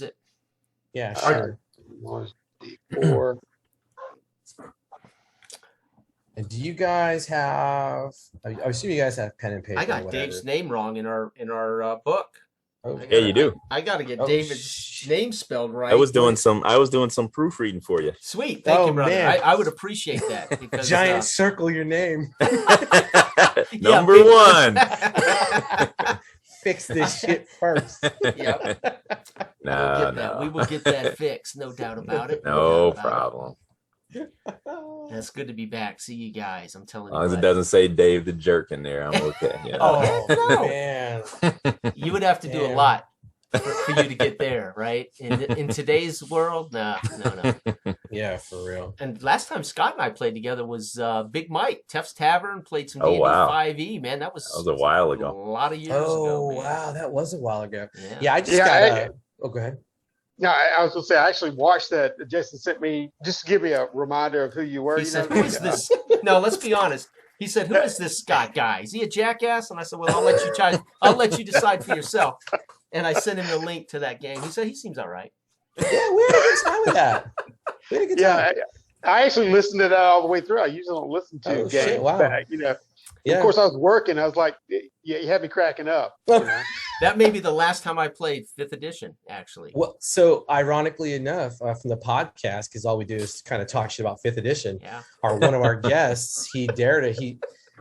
names it. Yeah, sure. 1d4. And do you guys have? I assume you guys have pen and paper. I got Dave's name wrong in our book. Oh, Yeah, you do. I got to get David's name spelled right. I was doing some proofreading for you. Sweet, thank you, brother. Man. I would appreciate that. Because, Giant circle your name. Number one. Fix this shit first. Yep. No. We will get that fixed, no doubt about it. No problem. That's good to be back. See you guys. I'm telling you. As long as it doesn't say Dave the Jerk in there, I'm okay. You know? Oh, man. You would have to do a lot for you to get there, right? In today's world, no. Yeah, for real. And last time Scott and I played together was Big Mike, Teff's Tavern, played some D&D wow. 5e, man. That was a while ago. A lot of years ago. Oh, man. wow. That was a while ago. Yeah, I just got oh, go ahead. No, I was going to say, I actually watched that. Jason sent me, just to give me a reminder of who you were. He said, who is this? No, let's be honest. He said, who is this Scott guy? Is he a jackass? And I said, well, I'll let you decide for yourself. And I sent him the link to that game. He said, he seems all right. Yeah, we had a good time with that. We had a good time. I actually listened to that all the way through. I usually don't listen to games. Shit, wow. Back, Of course, I was working. I was like, you had me cracking up. That may be the last time I played 5th edition, actually. Well, so ironically enough, from the podcast, because all we do is kind of talk shit about 5th edition. Yeah. One of our guests, he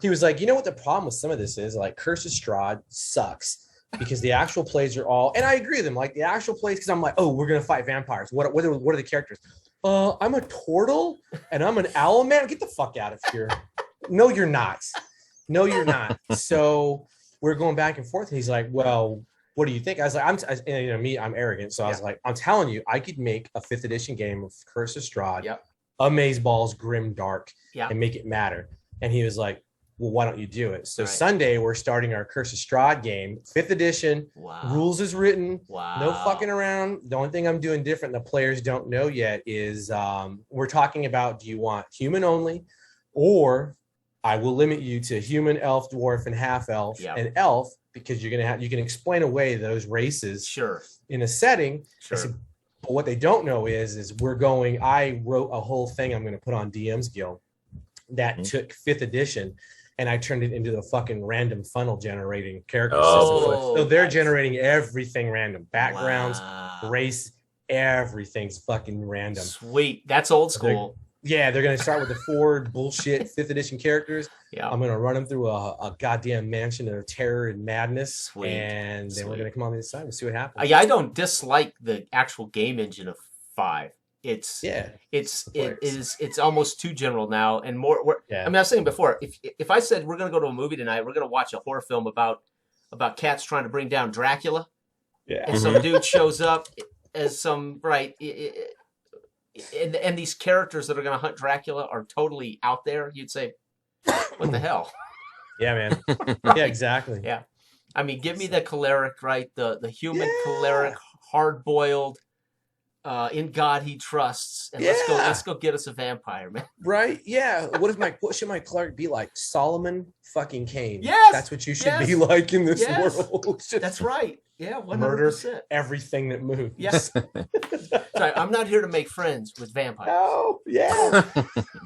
was like, you know what the problem with some of this is? Like, Curse of Strahd sucks because the actual plays are all, and I agree with him. Like the actual plays, because I'm like, oh, we're gonna fight vampires. What are the characters? I'm a turtle and I'm an owl man. Get the fuck out of here. No, you're not. So we're going back and forth, and he's like, well, what do you think? I was like, I'm arrogant. So I was like, I'm telling you, I could make a 5th edition game of Curse of Strahd, Amazeballs, Grim Dark, and make it matter. And he was like, well, why don't you do it? So Sunday, we're starting our Curse of Strahd game, 5th edition. Wow. Rules is written. Wow. No fucking around. The only thing I'm doing different the players don't know yet is we're talking about, do you want human only, or I will limit you to human, elf, dwarf, and half elf, and elf, because you can explain away those races in a setting. Sure. I said, but what they don't know is I wrote a whole thing I'm going to put on DM's Guild that took 5th edition, and I turned it into the fucking random funnel generating character system. So they're generating everything random. Backgrounds, race, everything's fucking random. Sweet. That's old school. They're going to start with the 4 bullshit 5th edition characters. Yeah. I'm going to run them through a goddamn mansion of terror and madness. Sweet. And then we're going to come on the other side and see what happens. I don't dislike the actual game engine of 5. It's almost too general now and more. I mean, I was saying before, if I said we're going to go to a movie tonight, we're going to watch a horror film about cats trying to bring down Dracula. Yeah. And some dude shows up as some and these characters that are going to hunt Dracula are totally out there. You'd say, what the hell? Yeah, man. Yeah, exactly. Yeah. I mean, give me the choleric, right? The human choleric, hard-boiled, in God he trusts, and let's go get us a vampire, man. Right? Yeah. What should my cleric be like? Solomon fucking Kane. Yes. That's what you should be like in this world. That's right. Yeah, 100%. Murder everything that moves. Yes. Sorry, I'm not here to make friends with vampires. Oh, yeah.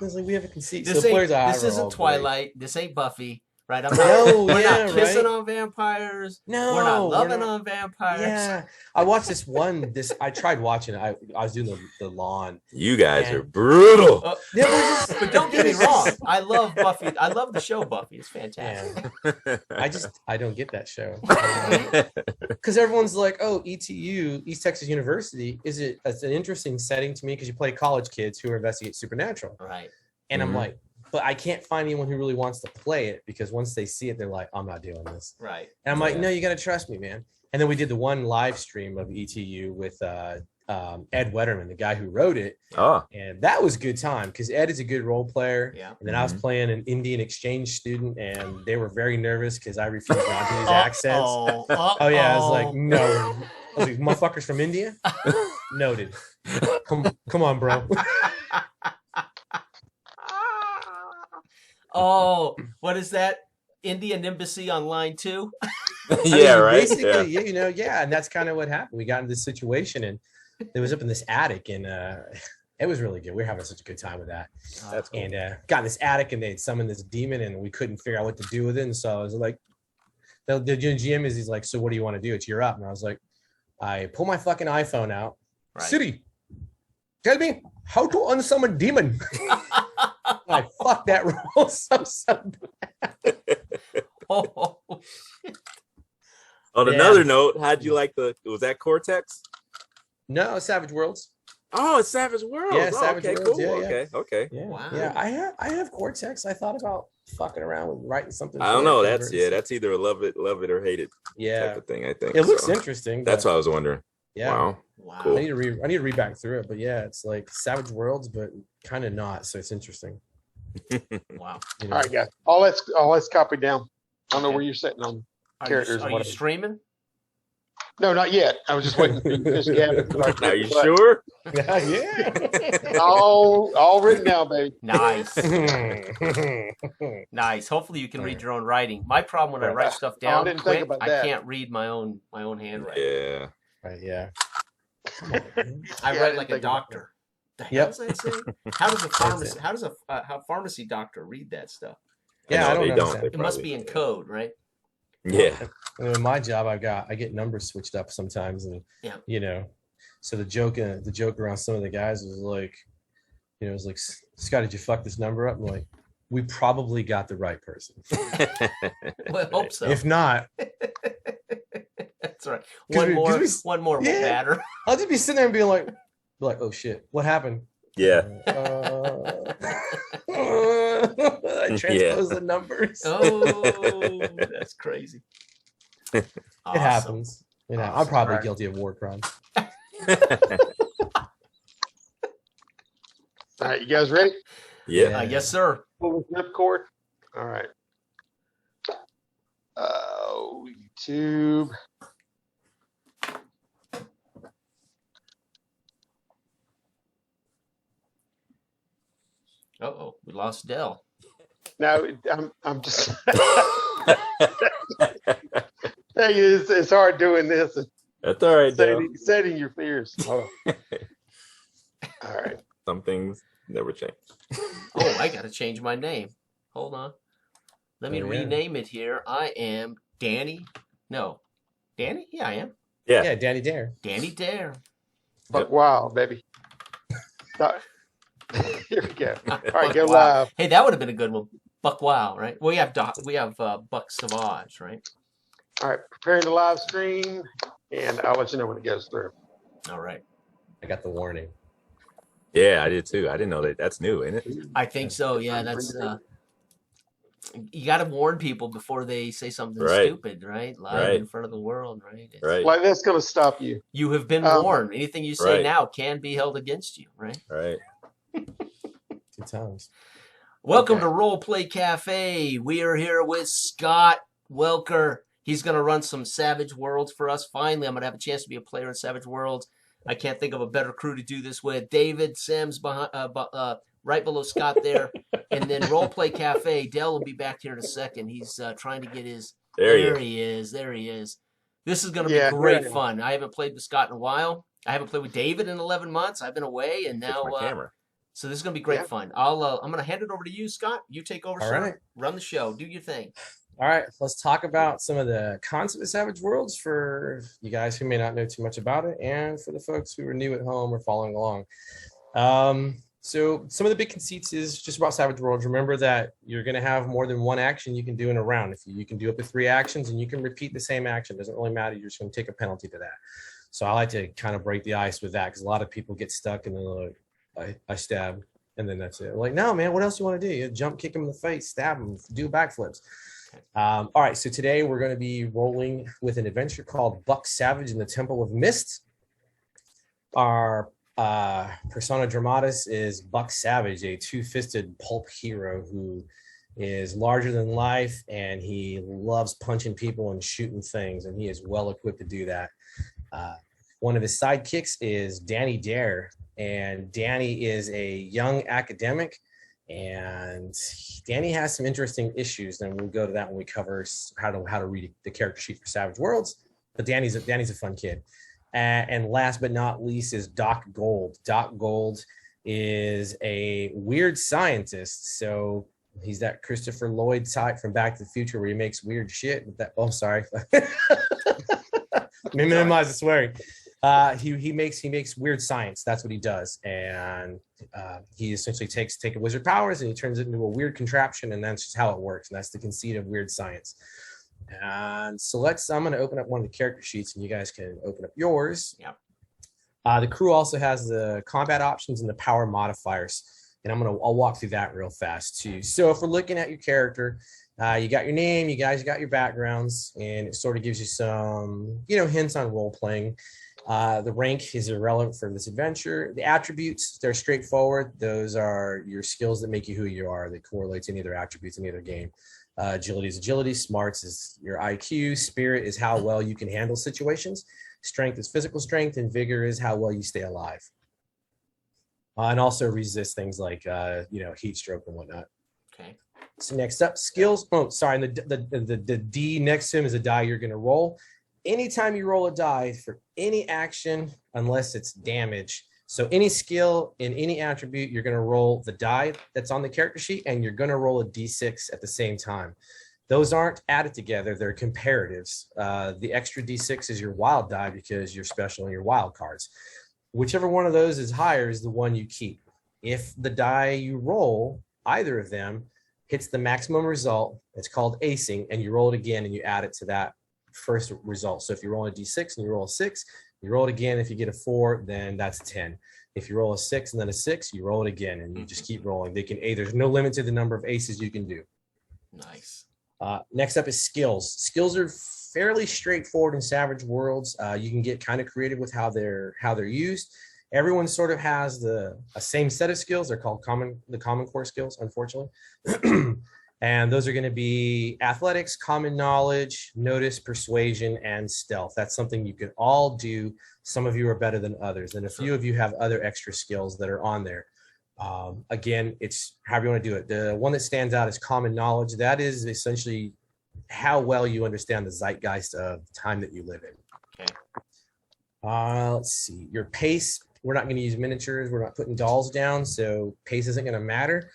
It's like we have a conceit. This isn't Twilight. This ain't Buffy. Right, we're not kissing on vampires. No, we're not loving on vampires. Yeah, I watched this one. I tried watching it. I was doing the lawn. You guys are brutal. But don't get me wrong. I love Buffy. I love the show Buffy. It's fantastic. Yeah. I don't get that show because everyone's like, oh, ETU, East Texas University. It's an interesting setting to me because you play college kids who investigate supernatural. Right. And I'm like, but I can't find anyone who really wants to play it because once they see it, they're like, I'm not doing this. Right. And I'm like, no, you got to trust me, man. And then we did the one live stream of ETU with Ed Wetterman, the guy who wrote it. Oh. And that was a good time because Ed is a good role player. Yeah. And then I was playing an Indian exchange student and they were very nervous because I refused not to use accents. Oh, yeah. I was like, no. I was like, motherfuckers from India? Noted. Come on, bro. Oh, what is that? Indian Embassy on line 2? Yeah, right. Basically, Yeah. you know, yeah, and that's kind of what happened. We got into this situation, and it was up in this attic, and it was really good. We were having such a good time with that. That's cool. And got in this attic, and they'd summoned this demon, and we couldn't figure out what to do with it. And so I was like, the GM he's like, so what do you want to do? It's you're up. And I was like, I pull my fucking iPhone out. Right. Siri, tell me how to unsummon demon. I fuck that roll so bad. Oh, On Yeah. another note, how'd you like was that Cortex? No, Savage Worlds. Oh, it's Savage Worlds. Yeah, Oh, Savage okay, Worlds, cool. yeah, yeah. Okay, okay. Yeah, Wow. yeah. I have Cortex. I thought about fucking around with writing something. I don't for know. it, That's either a love it or hate it yeah. type of thing. I think It looks so. interesting. That's but what I was wondering. yeah. Wow. wow. Cool. I need to read back through it, but yeah, it's like Savage Worlds, but kind of not. So it's interesting. Wow. You know? All right, guys. All that's copied down. I don't know where you're sitting on. Characters, Are you whatever. streaming? No, not yet. I was just waiting for you to finish gathering. Are you sure? Yeah. All written down, baby. Nice. Yeah. Nice. Hopefully you can read your own writing. My problem when I write stuff Oh, I down didn't think quick, about I that. can't read my own handwriting. Yeah. Right, yeah. I Yeah, I write didn't like a think about doctor. The hell Yep. does that say? How does a pharmacy? it. How does a pharmacy doctor read that stuff? Yeah, No, I don't they understand. It must probably- be in code, right? Yeah. In my job, I get numbers switched up sometimes, and Yeah. you know, so the joke around some of the guys was like, you know, it was like, Scott, did you fuck this number up? I'm like, we probably got the right person. Well, I hope so. If not, That's right. 'Cause One we- 'cause more, we- one more will yeah. matter. I'll just be sitting there and being like, oh shit, what happened? Yeah. I transpose the numbers. Oh, that's crazy. It Awesome. happens. You know, I'm Awesome. probably Alright. guilty of war crimes. All right, you guys ready? Yeah. Yes, sir. Pull the ripcord. All right. YouTube. Uh-oh, we lost Dell. No, I'm just. Hey, it's hard doing this and That's all right, Dale. setting your fears. Hold on. All right. Some things never change. Oh, I got to change my name. Hold on. Let me Oh, yeah. rename it here. I am Danny. No. Danny? Yeah, I am. Yeah. Yeah, Danny Dare. Danny Dare. But wow, baby. Here we go. All right, go Wow. live. Hey, that would have been a good one. Buck Wow, right? We have Buck Savage, right? All right, preparing the live stream, and I'll let you know when it goes through. All right. I got the warning. Yeah, I did too. I didn't know that. That's new, ain't it? I think so. Yeah, that's you got to warn people before they say something Right. stupid, right? Live Right. in front of the world, right? It's- Right. Like that's going to stop you. You have been Um, warned. Anything you say right. now can be held against you, right? Right. 2 times. Welcome Okay. to Roleplay Cafe. We are here with Scott Welker. He's going to run some Savage Worlds for us. Finally, I'm going to have a chance to be a player in Savage Worlds. I can't think of a better crew to do this with. David Sims behind, right below Scott there. And then Roleplay Cafe. Dell will be back here in a second. He's trying to get his... There you go. he is. There he is. This is going to Yeah, be great right. fun. I haven't played with Scott in a while. I haven't played with David in 11 months. I've been away, and Fix now... my camera. So this is going to be great Yeah. fun. I'm going to hand it over to you, Scott. You take over, All sir. right. Run the show. Do your thing. All right, let's talk about some of the concept of Savage Worlds for you guys who may not know too much about it, and for the folks who are new at home or following along. So some of the big conceits is just about Savage Worlds. Remember that you're going to have more than one action you can do in a round. If you can do up to 3 actions, and you can repeat the same action. Doesn't really matter. You're just going to take a penalty to that. So I like to kind of break the ice with that, because a lot of people get stuck and they're like, I stab, and then that's it. Like, no, man, what else do you want to do? You jump, kick him in the face, stab him, do backflips. All right, so today we're going to be rolling with an adventure called Buck Savage in the Temple of Mist. Our persona dramatis is Buck Savage, a 2-fisted pulp hero who is larger than life, and he loves punching people and shooting things, and he is well equipped to do that. One of his sidekicks is Danny Dare, and Danny is a young academic, And Danny has some interesting issues, and we'll go to that when we cover how to read the character sheet for Savage Worlds. But Danny's a fun kid. And last but not least is Doc Gold. Doc Gold is a weird scientist. So he's that Christopher Lloyd type from Back to the Future where he makes weird shit. With that, oh, sorry. Minimize the swearing. He makes weird science. That's what he does, and he essentially takes wizard powers and he turns it into a weird contraption, and that's just how it works. And that's the conceit of weird science. And so I'm going to open up one of the character sheets, and you guys can open up yours. Yeah. The crew also has the combat options and the power modifiers, and I'll walk through that real fast too. So if we're looking at your character, you got your name, you guys got your backgrounds, and it sort of gives you some hints on role playing. The rank is irrelevant for this adventure. The attributes, they're straightforward. Those are your skills that make you who you are. They correlate to any other attributes, any other game. Agility is agility. Smarts is your IQ. Spirit is how well you can handle situations. Strength is physical strength, and vigor is how well you stay alive. And also resist things like heat stroke and whatnot. Okay. So next up, skills. Oh, sorry. The D next to him is a die you're going to roll. Anytime you roll a die for any action, unless it's damage, so any skill in any attribute, you're going to roll the die that's on the character sheet, and you're going to roll a d6 at the same time. Those aren't added together. They're comparatives. The extra d6 is your wild die because you're special in your wild cards. Whichever one of those is higher is the one you keep. If the die you roll, either of them, hits the maximum result, it's called acing, and you roll it again and you add it to that first result. So if you roll a d6 and you roll a 6, you roll it again. If you get a 4, then that's 10. If you roll a 6 and then a 6, you roll it again, and you just keep rolling. There's no limit to the number of aces you can do. Nice. Next up is skills. Skills are fairly straightforward in Savage Worlds. You can get kind of creative with how they're used. Everyone sort of has a same set of skills. They're called the common core skills, unfortunately. And those are going to be athletics, common knowledge, notice, persuasion, and stealth. That's something you can all do. Some of you are better than others, and a few of you have other extra skills that are on there. Again, it's however you want to do it. The one that stands out is common knowledge. That is essentially how well you understand the zeitgeist of the time that you live in. Okay. Let's see. Your pace. We're not going to use miniatures. We're not putting dolls down, so pace isn't going to matter.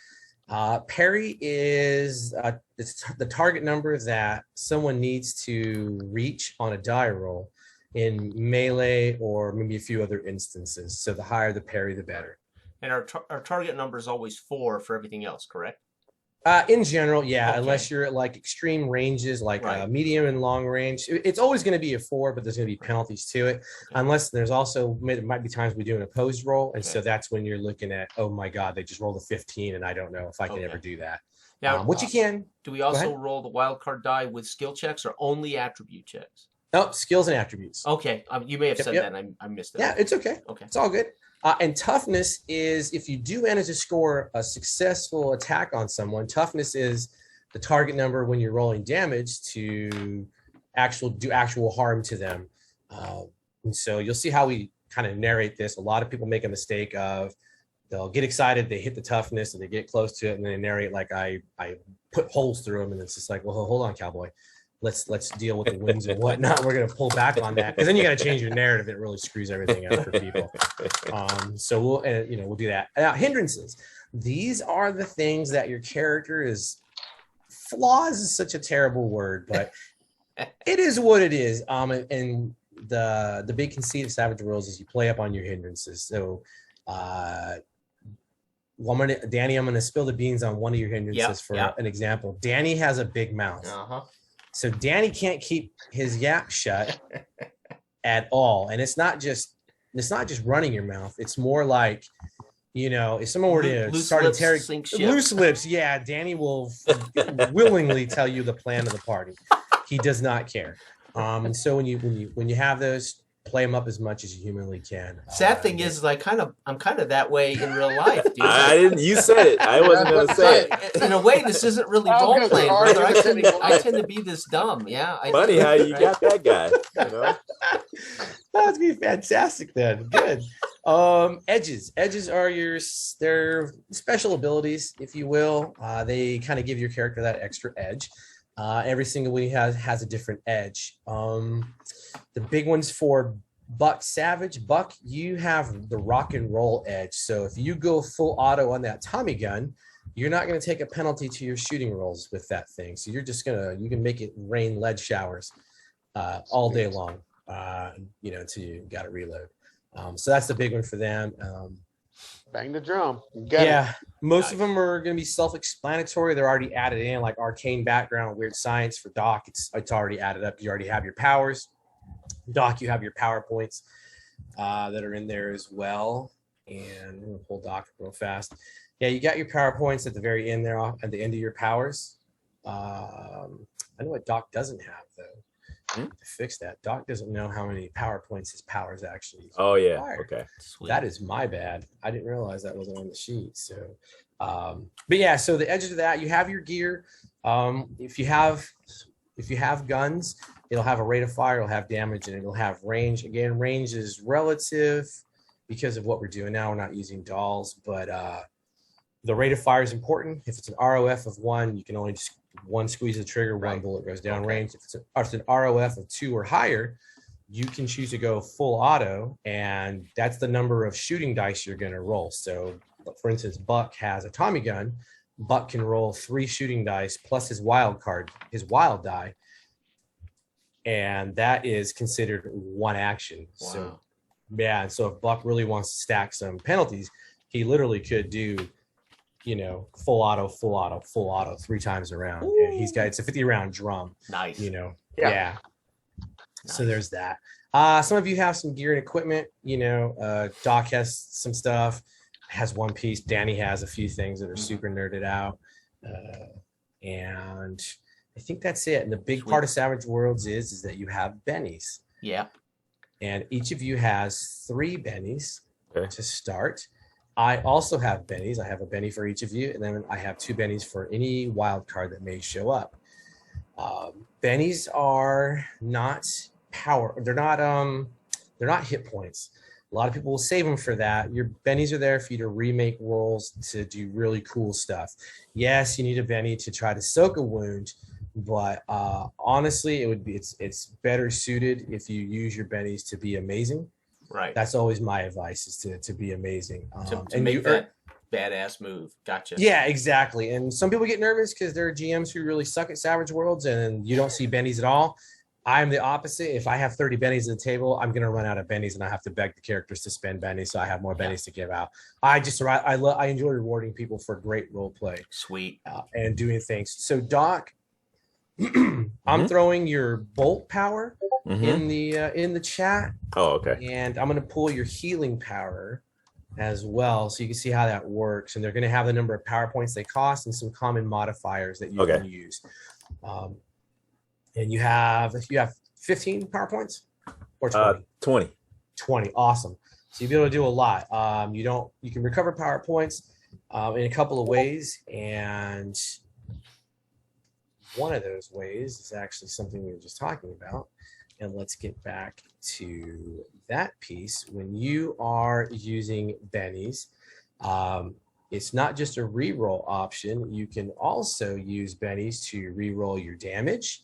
Parry is it's the target number that someone needs to reach on a die roll in melee or maybe a few other instances. So the higher the parry, the better. And our target number is always 4 for everything else, correct? In general, yeah, Okay. unless you're at like extreme ranges, like Right. medium and long range. It's always going to be a 4, but there's going to be penalties to it. Unless there's also, there might be times we do an opposed roll. And so that's when you're looking at, oh my God, they just rolled a 15 and I don't know if I can ever do that. Now, Which you can. do we also roll the wild card die with skill checks or only attribute checks? No, skills and attributes. Okay. You may have said that and I missed it. Yeah, it's okay. Okay. It's all good. And toughness is if you do manage to score a successful attack on someone, toughness is the target number when you're rolling damage to do actual harm to them. And so you'll see how we kind of narrate this. A lot of people make a mistake of they'll get excited, they hit the toughness, and they get close to it, and they narrate like I put holes through them, and it's just like, well, hold on, cowboy. Let's deal with the wins and whatnot. We're going to pull back on that because then you got to change your narrative. It really screws everything up for people. So we'll do that. Now, hindrances. These are the things that your character is. Flaws is such a terrible word, but it is what it is. And the big conceit of Savage Worlds is you play up on your hindrances. So, Danny, I'm going to spill the beans on one of your hindrances for an example. Danny has a big mouth. So Danny can't keep his yap shut at all. And it's not just running your mouth. It's more like, if someone were to start interrogating loose lips, yeah, Danny will willingly tell you the plan of the party. He does not care. And so when you have those, play them up as much as you humanly can. Sad thing is, I'm kind of that way in real life, dude. I didn't. You said it. I wasn't going to say it. In a way, this isn't really role playing, brother. I tend to be this dumb. Yeah. Funny how you got that guy. That's gonna be fantastic then. Good. Edges. Edges are they're special abilities, if you will. They kind of give your character that extra edge. Every single one has a different edge. The big ones for Buck Savage. Buck, you have the rock and roll edge. So if you go full auto on that Tommy gun, you're not going to take a penalty to your shooting rolls with that thing. So you're just you can make it rain lead showers all day long, until you got to reload. So that's the big one for them. Bang the drum. You got it. Most of them are going to be self-explanatory. They're already added in, like arcane background, weird science for Doc. It's already added up. You already have your powers. Doc, you have your PowerPoints that are in there as well. And I'm going to pull Doc real fast. Yeah, you got your PowerPoints at the very end there, at the end of your powers. I know what Doc doesn't have, though. To fix that, Doc doesn't know how many PowerPoints his powers actually. Oh yeah, require. okay. Sweet. That is my bad. I didn't realize that wasn't on the sheet. So, but yeah, so the edges of that, you have your gear. If you have guns, it'll have a rate of fire, it'll have damage, and it'll have range. Again, range is relative because of what we're doing now. We're not using dolls, but the rate of fire is important. If it's an ROF of 1, you can only just one squeeze of the trigger, one bullet goes down range. If it's an ROF of 2 or higher, you can choose to go full auto, and that's the number of shooting dice you're going to roll. So, for instance, Buck has a Tommy gun. Buck can roll 3 shooting dice plus his wild card, his wild die, and that is considered one action. Wow. So, yeah, and so if Buck really wants to stack some penalties, he literally could do, full auto, 3 times around. And it's a 50-round drum. Nice. Yeah. Nice. So there's that. Some of you have some gear and equipment. Doc has some stuff, has one piece. Danny has a few things that are super nerded out. And I think that's it. And the big part of Savage Worlds is that you have bennies. Yeah. And each of you has 3 bennies to start. I also have bennies. I have a benny for each of you, and then I have 2 bennies for any wild card that may show up. Bennies are not power. They're not hit points. A lot of people will save them for that. Your bennies are there for you to remake rolls to do really cool stuff. Yes, you need a benny to try to soak a wound, but honestly, it's better suited if you use your bennies to be amazing. Right. That's always my advice, is to be amazing. To make that badass move. Gotcha. Yeah, exactly. And some people get nervous because there are GMs who really suck at Savage Worlds and you don't see bennies at all. I'm the opposite. If I have 30 bennies at the table, I'm going to run out of bennies and I have to beg the characters to spend bennies so I have more bennies to give out. I enjoy rewarding people for great role play. Sweet. And doing things. So Doc, I'm throwing your bolt power in the chat. Oh, okay. And I'm going to pull your healing power as well, so you can see how that works. And they're going to have the number of power points they cost and some common modifiers that you can use. And you have 15 power points or 20? 20. 20. Awesome. So you'll be able to do a lot. You can recover power points in a couple of ways, and one of those ways is actually something we were just talking about. And let's get back to that piece. When you are using bennies, it's not just a reroll option. You can also use bennies to reroll your damage.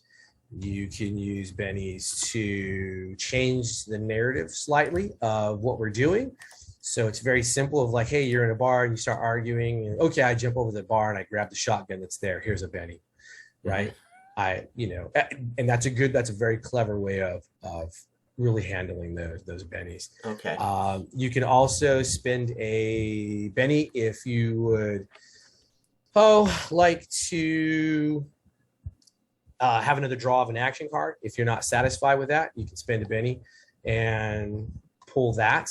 You can use bennies to change the narrative slightly of what we're doing. So it's very simple of like, hey, you're in a bar and you start arguing. And, okay, I jump over the bar and I grab the shotgun that's there. Here's a benny, right? And that's a very clever way of really handling those bennies. Okay. You can also spend a benny if you would like to have another draw of an action card. If you're not satisfied with that, you can spend a benny and pull that.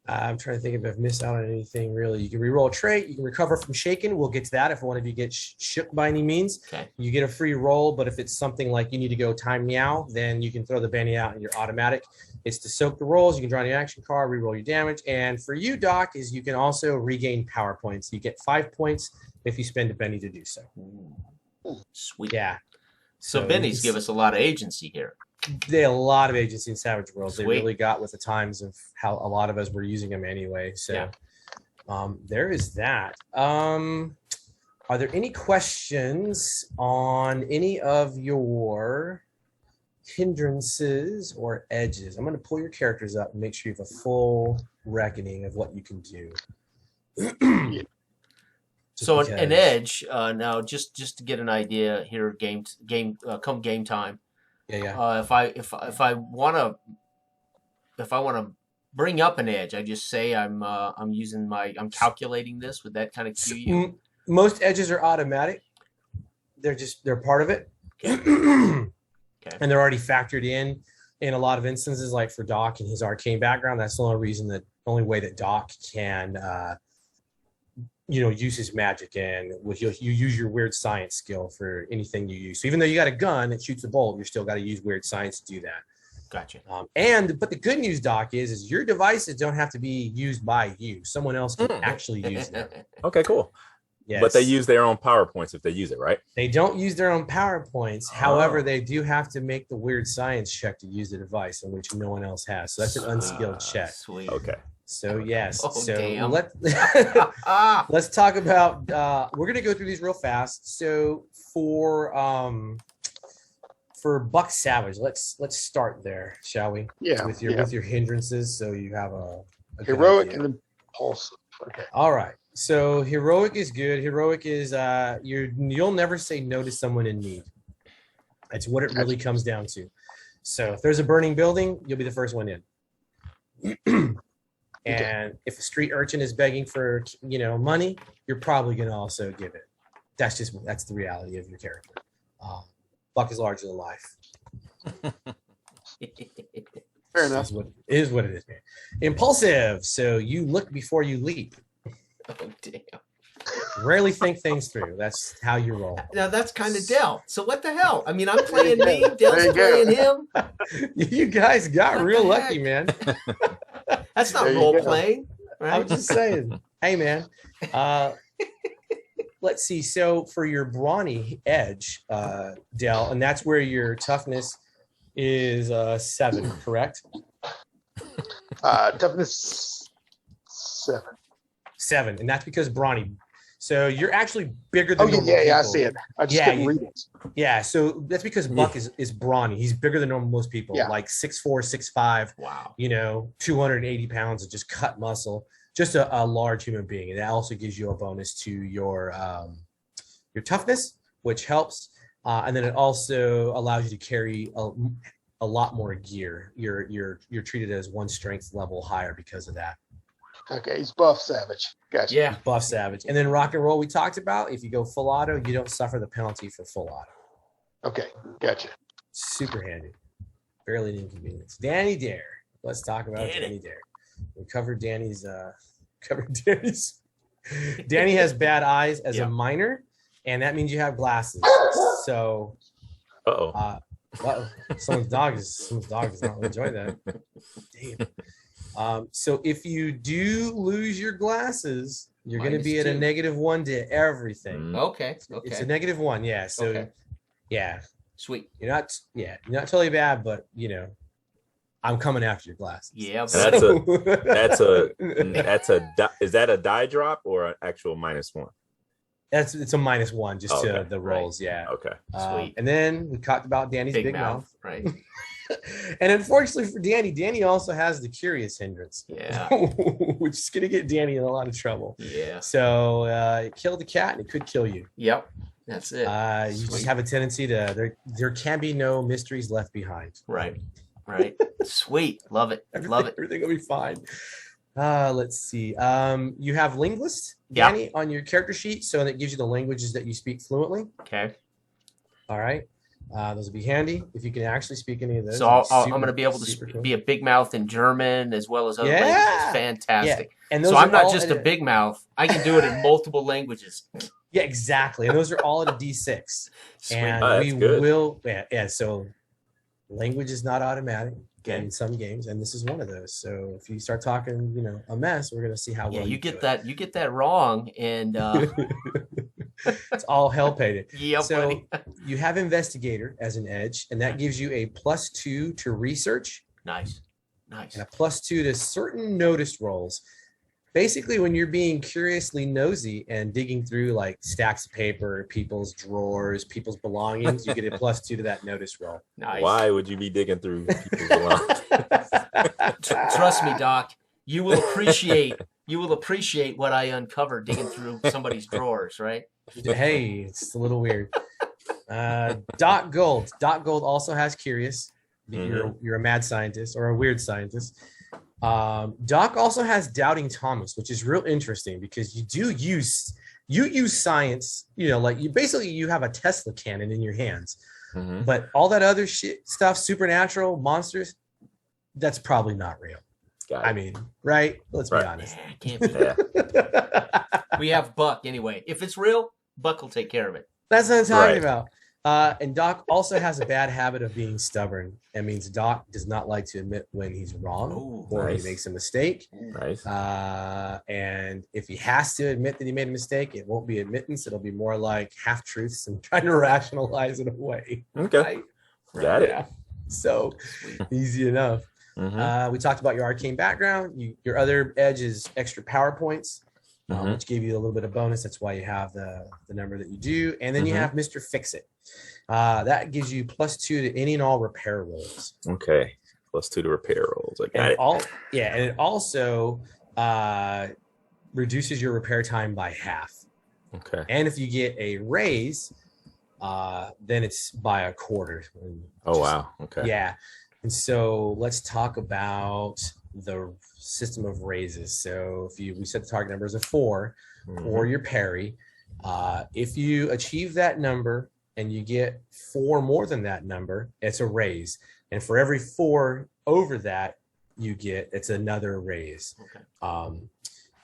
I'm trying to think if I've missed out on anything really. You can reroll a trait. You can recover from shaken. We'll get to that if one of you gets shook by any means. Okay. You get a free roll, but if it's something like you need to go time meow, then you can throw the benny out and you're automatic. It's to soak the rolls. You can draw an action card, reroll your damage. And for you, Doc, is you can also regain power points. You get 5 points if you spend a benny to do so. Sweet. Yeah. So bennies give us a lot of agency here. They a lot of agency in Savage Worlds. They Sweet. really got with the times of how a lot of us were using them anyway. So Yeah. there is that. Are there any questions on any of your hindrances or edges? I'm going to pull your characters up and make sure you have a full reckoning of what you can do. So an edge now, just to get an idea here, come game time. Yeah. If I want to bring up an edge, I just say I'm calculating this. Would that kind of cue you? Most edges are automatic. They're part of it. Okay. And they're already factored in a lot of instances, like for Doc and his arcane background. That's the only way that Doc can use his magic, and you use your weird science skill for anything you use. So even though you got a gun that shoots a bolt, you still got to use weird science to do that. Gotcha. But the good news, Doc, is your devices don't have to be used by you. Someone else can actually use them. Okay, cool. Yes. But they use their own PowerPoints if they use it, right? They don't use their own PowerPoints. However, they do have to make the weird science check to use the device, in which no one else has. So that's an unskilled check. Sweet. Okay. So yes. Oh, so damn. let's talk about. We're gonna go through these real fast. So for Buck Savage, let's start there, shall we? Yeah. With your hindrances, so you have a good heroic idea. and impulsive. Okay. All right. So heroic is good. Heroic is you'll never say no to someone in need. That's what it really comes down to. So if there's a burning building, you'll be the first one in. And if a street urchin is begging for money, you're probably going to also give it. That's the reality of your character. Buck is larger than life. Fair enough. It is what it is, man. Impulsive. So you look before you leap. Oh, damn. Rarely think things through. That's how you roll. Now that's kind of Dell. So what the hell? I mean, I'm playing me, Dell's playing him. You guys got What real the lucky, heck? man. That's not There you role go. playing, right? I'm just saying. Hey, man. Let's see. So for your brawny edge, Dell, and that's where your toughness is 7, correct? Toughness 7. 7, and that's because brawny. So you're actually bigger than Oh normal yeah, I people. see it. I just Yeah, couldn't read it. Yeah, so that's because Buck is brawny. He's bigger than most people, Yeah. like 6'4", 6'5", Wow. 280 pounds of just cut muscle, just a large human being. And that also gives you a bonus to your toughness, which helps. And then it also allows you to carry a lot more gear. You're treated as one strength level higher because of that. Okay, he's buff savage. Gotcha. Yeah. Buff savage. And then rock and roll we talked about. If you go full auto, you don't suffer the penalty for full auto. Okay, gotcha. Super handy. Barely an inconvenience. Danny Dare. Let's talk about Danny. Danny Dare. We covered Danny's Danny has bad eyes as a minor, and that means you have glasses. So someone's dog is not really enjoying that. Damn. So if you do lose your glaslasses, you're going to be at a -1 to everything. Okay. It's a -1, yeah. So Okay. yeah, Sweet. you're not totally bad, but I'm coming after your glasses. Yeah. Is that a die drop or an actual -1? It's a -1 just to Okay, the rolls, yeah. Okay. Sweet. And then we talked about Danny's big mouth. Right. And unfortunately for Danny also has the curious hindrance. Yeah. Which is going to get Danny in a lot of trouble. Yeah. So it killed the cat and it could kill you. Yep. That's it. You just have a tendency to there can be no mysteries left behind. Right. Right. Sweet. Love it. Love it. Everything will be fine. Let's see. You have linguist, Yeah. Danny, on your character sheet, so that gives you the languages that you speak fluently. Okay. All right. Those will be handy if you can actually speak any of those. So I'm going to be able to cool. be a big mouth in German as well as other Yeah. languages. Fantastic. And So those I'm are not all just at a big mouth. I can do it in multiple languages. Yeah, exactly. And those are all at a D6. Sweet. And Oh, we that's good. will. Yeah. So language is not automatic Okay. in some games, and this is one of those. So if you start talking, a mess, we're going to see how well Yeah, you do get it. that. You get that wrong, and It's all hell painted. Yeah, So buddy. you have investigator as an edge, and that gives you a +2 to research Nice. Nice. and a +2 to certain noticed rolls. Basically, when you're being curiously nosy and digging through like stacks of paper, people's drawers, people's belongings, you get a +2 to that notice roll. Nice. Why would you be digging through people's belongings? Trust me, Doc. You will appreciate what I uncovered digging through somebody's drawers, right? Hey, it's a little weird. Doc Gold. Doc Gold also has curious. You're a mad scientist or a weird scientist. Doc also has Doubting Thomas, which is real interesting because you use science, like you have a Tesla cannon in your hands, but all that other stuff, supernatural monsters, that's probably not real. I mean, right? Let's be honest. Yeah, can't be. We have Buck anyway. If it's real, Buck will take care of it. That's what I'm talking about. And Doc also has a bad habit of being stubborn. That means Doc does not like to admit when he's wrong or he makes a mistake. Nice. And if he has to admit that he made a mistake, it won't be admittance. It'll be more like half truths and trying to rationalize it away. Okay. Right? Got it. Yeah. So easy enough. We talked about your arcane background. Your other edge is extra power points. Which gave you a little bit of bonus. That's why you have the number that you do. And then you have Mr. Fix-It. That gives you +2 to any and all repair rolls. Okay. +2 to repair rolls. I got it. And it also reduces your repair time by half. Okay. And if you get a raise, then it's by a quarter. Wow. Okay. Yeah. And so let's talk about the system of raises. So we set the target number as a 4 or your parry. If you achieve that number and you get 4 more than that number, it's a raise. And for every 4 over that it's another raise. Okay.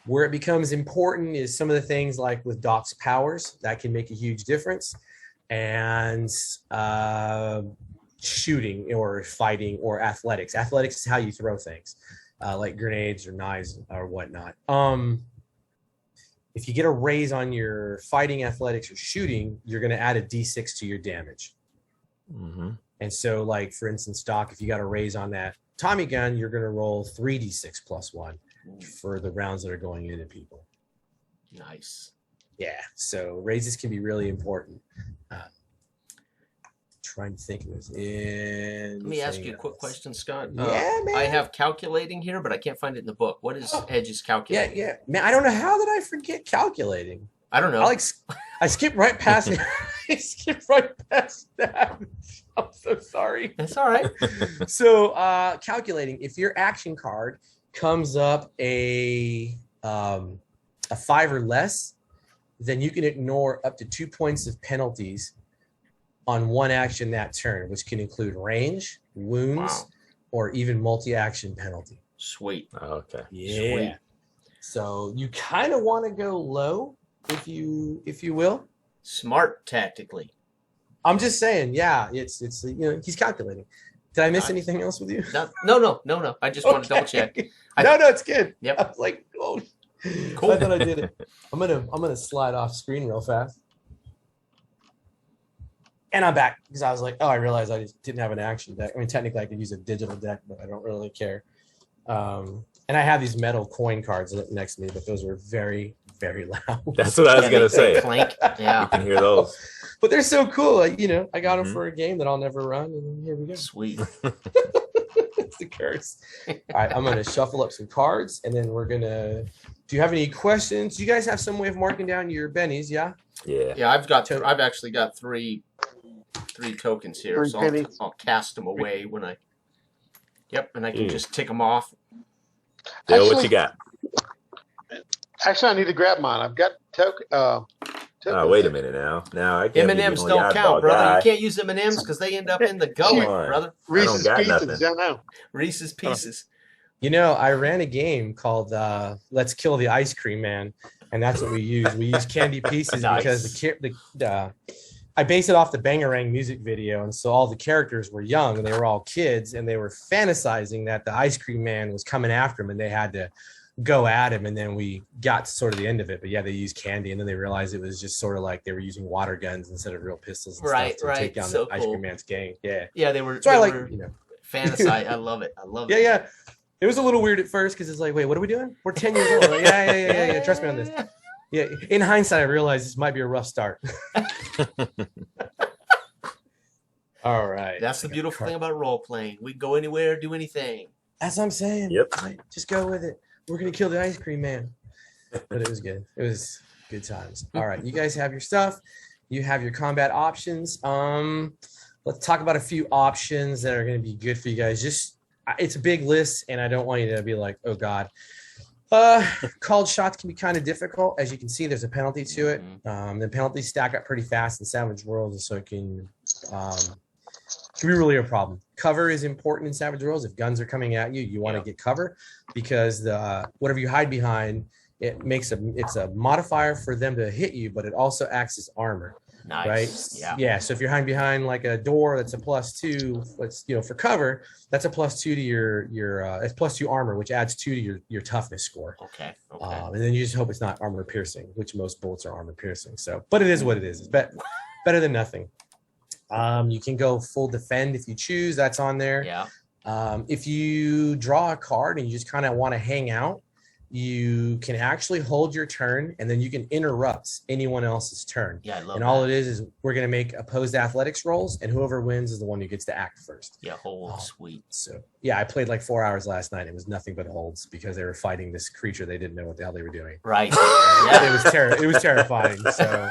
Where it becomes important is some of the things like with Doc's powers that can make a huge difference, and shooting or fighting or athletics. Athletics is how you throw things. Like grenades or knives or whatnot. If you get a raise on your fighting, athletics, or shooting, you're going to add a d6 to your damage. And so, like, for instance, Doc, if you got a raise on that Tommy gun, you're going to roll 3d6 + 1 for the rounds that are going into people. Nice. Yeah, so raises can be really important. Trying to think of this. Let me ask you a quick question, Scott. Yeah, man. I have calculating here, but I can't find it in the book. What is Edge's calculating? Yeah, man. I don't know how did I forget calculating. I don't know. I skipped right past it. I skipped right past that. I'm so sorry. That's all right. So calculating, if your action card comes up a 5 or less, then you can ignore up to 2 points of penalties on one action that turn, which can include range, wounds, or even multi-action penalty. Sweet. Okay. Yeah. Sweet. So you kind of want to go low, if you will. Smart tactically. I'm just saying, yeah, it's he's calculating. Did I miss anything else with you? No. I just want to double check. No, it's good. Yep. I was like, oh, Cool. I thought I did it. I'm gonna slide off screen real fast. And I'm back because I was like, I realized I just didn't have an action deck. I mean, technically I could use a digital deck, but I don't really care. And I have these metal coin cards next to me, but those were very, very loud. That's what I was gonna say. Clank. Yeah. You can hear those. But they're so cool. I got them for a game that I'll never run, and here we go. Sweet. It's the curse. All right, I'm gonna shuffle up some cards, and then we're gonna. Do you have any questions? Do you guys have some way of marking down your bennies? Yeah. Yeah. Yeah, I've actually got three tokens here, so I'll cast them away when I. Yep, and I can just tick them off. Dale, what you got? Actually, I need to grab mine. I've got token. Wait a minute now. Now I can't. M&Ms don't count, brother. You can't use M&Ms because they end up in the gullet, brother. Reese's got Pieces. nothing. I know. Reese's Pieces. I ran a game called Let's Kill the Ice Cream Man, and that's what we use. We use candy pieces Nice. because I based it off the Bangarang music video, and so all the characters were young, and they were all kids, and they were fantasizing that the Ice Cream Man was coming after them, and they had to go at him, and then we got to sort of the end of it. But yeah, they used candy, and then they realized it was just sort of like they were using water guns instead of real pistols and stuff to take down the ice cream man's gang. Yeah, they were. so I were you know, fantasize. I love it. Yeah. It was a little weird at first because it's like, wait, what are we doing? We're 10 years old. Like, yeah. Trust me on this. Yeah. In hindsight, I realized this might be a rough start. All right. That's the beautiful thing about role playing. We can go anywhere, do anything. That's what I'm saying. Yep. Like, just go with it. We're gonna kill the ice cream man. But it was good. It was good times. All right, you guys have your stuff. You have your combat options. Let's talk about a few options that are going to be good for you guys. It's a big list, and I don't want you to be like, oh God. Called shots can be kind of difficult. As you can see, there's a penalty to it. The penalties stack up pretty fast in Savage Worlds, and so it can be really a problem. Cover is important in Savage Worlds. If guns are coming at you, you want to get cover, because whatever you hide behind, it's a modifier for them to hit you, but it also acts as armor. Nice. Right. Yeah. So if you're hiding behind like a door, that's a +2. Let's for cover. That's a +2 to your it's +2 armor, which adds 2 to your toughness score. Okay. And then you just hope it's not armor piercing, which most bullets are armor piercing. So, but it is what it is. It's better than nothing. You can go full defend if you choose. That's on there. Yeah. If you draw a card and you just kind of want to hang out, you can actually hold your turn, and then you can interrupt anyone else's turn. Yeah, I love and that. all it is we're going to make opposed athletics rolls, and whoever wins is the one who gets to act first. Yeah, sweet. So yeah, I played like 4 hours last night. It was nothing but holds because they were fighting this creature. They didn't know what the hell they were doing. Right. Yeah. It was terrifying. So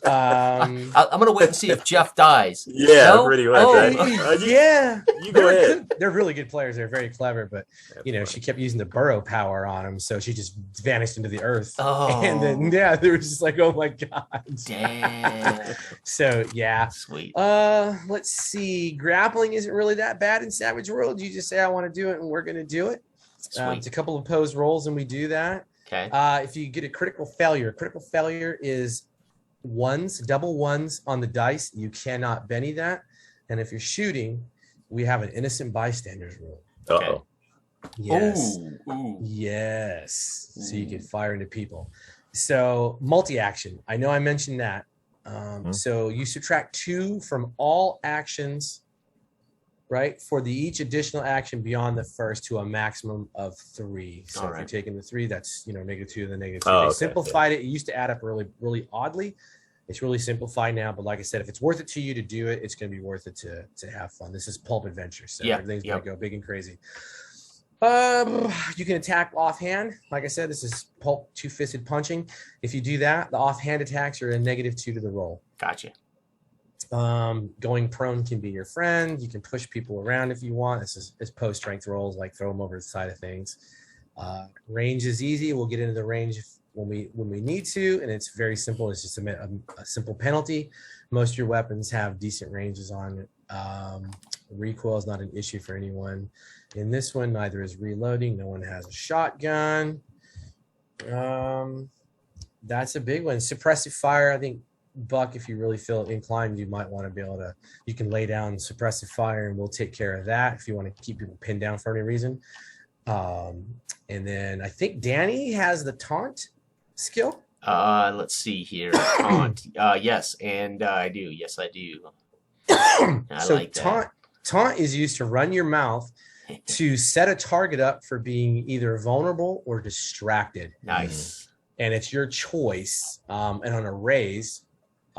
I'm gonna wait and see if Jeff dies. Yeah, No? pretty much. Oh, yeah, You go ahead. They're really good players. They're very clever, but she kept using the burrow power on him, so she just vanished into the earth. Oh. And then they were just like, oh my god. Damn. So yeah. Sweet. Let's see. Grappling isn't really that bad in Savage World. You just say I want to do it, and we're gonna do it. It's a couple of opposed rolls, and we do that. Okay. If you get a critical failure is double ones on the dice. You cannot Benny that. And if you're shooting, we have an innocent bystanders rule. Uh-oh. Yes. Ooh. Yes. So you can fire into people. So multi-action. I know I mentioned that. So you subtract 2 from all actions, right? For each additional action beyond the first to a maximum of 3. So if you're taking the 3, that's -2 to the -2. Oh, they okay. simplified it. It used to add up really, really oddly. It's really simplified now, but like I said, if it's worth it to you to do it, it's going to be worth it to have fun. This is pulp adventure, so everything's going to go big and crazy. You can attack offhand. Like I said, this is pulp two-fisted punching. If you do that, the offhand attacks are a -2 to the roll. Gotcha. Going prone can be your friend. You can push people around if you want. This is post strength rolls, like throw them over the side of things. Range is easy. We'll get into the range when we need to, and it's very simple. It's just a simple penalty. Most of your weapons have decent ranges on it. Recoil is not an issue for anyone. In this one, neither is reloading. No one has a shotgun. That's a big one. Suppressive fire, I think, Buck, if you really feel inclined, you might want to be able to, you can lay down suppressive fire, and we'll take care of that if you want to keep people pinned down for any reason. And then I think Danny has the taunt skill. Let's see here. Taunt. Yes, and I do. Yes, I do. So like taunt is used to run your mouth to set a target up for being either vulnerable or distracted. Nice. And it's your choice. And on a raise,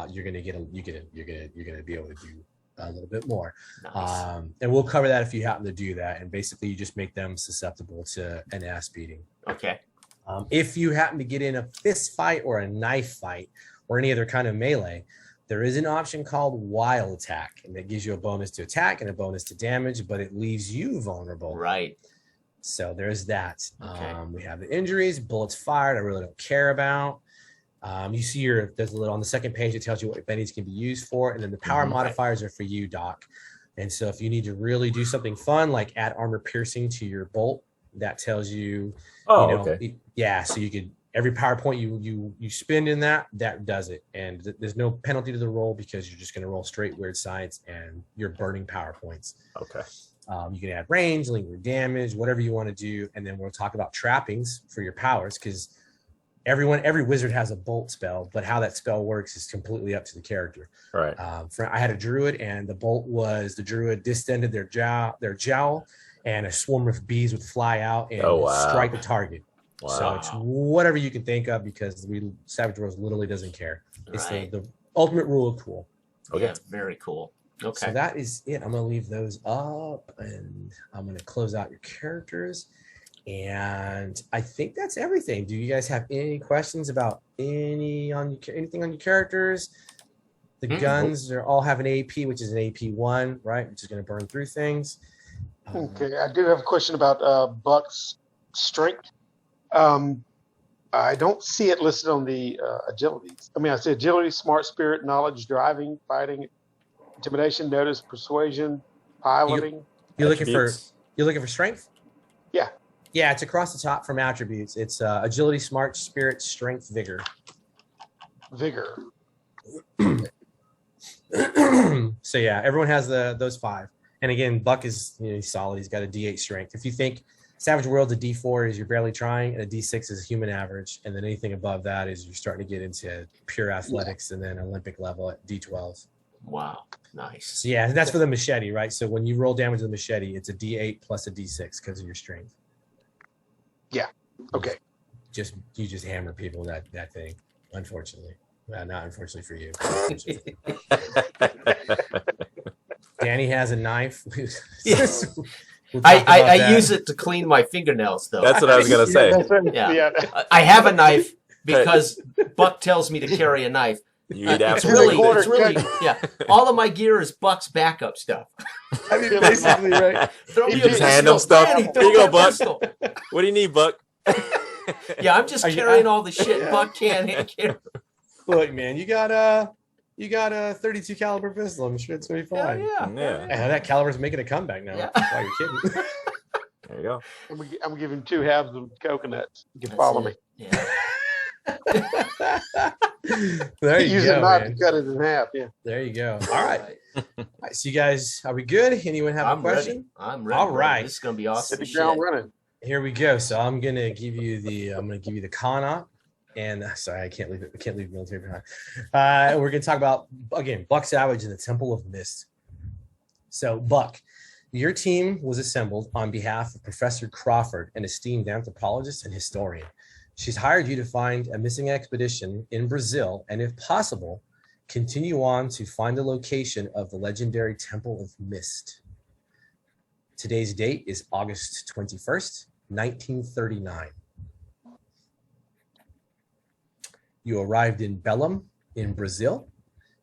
you're gonna be able to do a little bit more. Nice. And we'll cover that if you happen to do that. And basically, you just make them susceptible to an ass beating. Okay. If you happen to get in a fist fight or a knife fight or any other kind of melee, there is an option called wild attack, and that gives you a bonus to attack and a bonus to damage, but it leaves you vulnerable. Right. So there's that. Okay. We have the injuries, bullets fired. I really don't care about. You see there's a little on the second page. It tells you what bennies can be used for, and then the power modifiers are for you, Doc. And so if you need to really do something fun, like add armor piercing to your bolt, that tells you. Okay. Yeah. So you could every power point you spend in that does it, and there's no penalty to the roll because you're just going to roll straight weird science and you're burning power points. Okay. You can add range, lingering damage, whatever you want to do. And then we'll talk about trappings for your powers, because every wizard has a bolt spell, but how that spell works is completely up to the character. Right. I had a druid, and the bolt was the druid distended their jowl, and a swarm of bees would fly out and strike the target. Wow. So it's whatever you can think of, because Savage Worlds literally doesn't care. It's the ultimate rule of cool. Okay. Yeah, very cool. Okay. So that is it. I'm going to leave those up, and I'm going to close out your characters. And I think that's everything. Do you guys have any questions about anything on your characters? The guns all have an AP, which is an AP1, right? Which is going to burn through things. Okay, I do have a question about Buck's strength. I don't see it listed on the agilities. I mean, I see agility, smart spirit, knowledge, driving, fighting, intimidation, notice, persuasion, piloting. You're looking for strength? Yeah. Yeah, it's across the top from attributes. It's agility, smart, spirit, strength, vigor. Vigor. So yeah, everyone has those 5. And again, Buck is he's solid. He's got a D8 strength. If you think Savage World's a D4 is you're barely trying, and a D6 is human average, and then anything above that is you're starting to get into pure athletics, and then Olympic level at D12s. Wow, nice. So yeah, that's for the machete, right? So when you roll damage with the machete, it's a D8 plus a D6 because of your strength. Yeah. Okay. You just hammer people that thing. Unfortunately, not unfortunately for you. Danny has a knife. Yes. We'll I use it to clean my fingernails, though. That's what I was gonna say. Yeah. I have a knife because Buck tells me to carry a knife. It's really, yeah. All of my gear is Buck's backup stuff. I mean, basically, right? Throw me You just hand him stuff. Danny, Here you go, Buck. pistol. What do you need, Buck? Yeah, I'm just carrying all the shit Buck can't carry. Look, man, you got a 32 caliber pistol. I'm sure it's gonna be fine. Yeah. And that caliber's making a comeback now. Yeah. Why you're kidding? There you go. I'm giving 2 halves of coconuts. You can follow me. Yeah. There you Use go, a knife man. to cut it in half. Yeah. There you go. All right. So you guys, are we good? Anyone have a question? Ready. I'm ready. All right. This is gonna be awesome. Hit the ground running. Here we go. So I'm gonna give you the Kana, and sorry, I can't leave military behind. We're gonna talk about again Buck Savage and the Temple of Mist. So Buck, your team was assembled on behalf of Professor Crawford, an esteemed anthropologist and historian. She's hired you to find a missing expedition in Brazil, and if possible, continue on to find the location of the legendary Temple of Mist. Today's date is August 21st, 1939. You arrived in Belém in Brazil.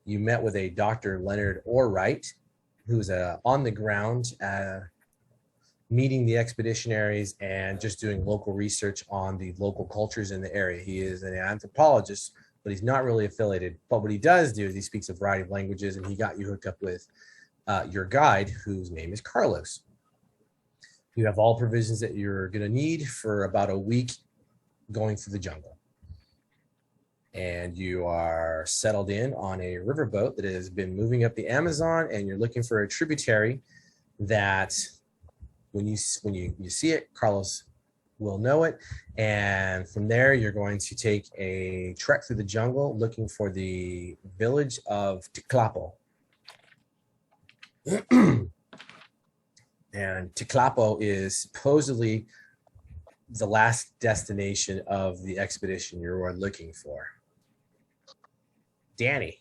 You met with a Dr. Leonard Orwright, who's on the ground meeting the expeditionaries and just doing local research on the local cultures in the area. He is an anthropologist, but he's not really affiliated. But what he does do is he speaks a variety of languages, and he got you hooked up with your guide, whose name is Carlos. You have all provisions that you're going to need for about a week going through the jungle. And you are settled in on a riverboat that has been moving up the Amazon, and you're looking for a tributary that when you see it, Carlos will know it. And from there, you're going to take a trek through the jungle looking for the village of Ticlapo. And Ticlapo is supposedly the last destination of the expedition you are looking for. Danny,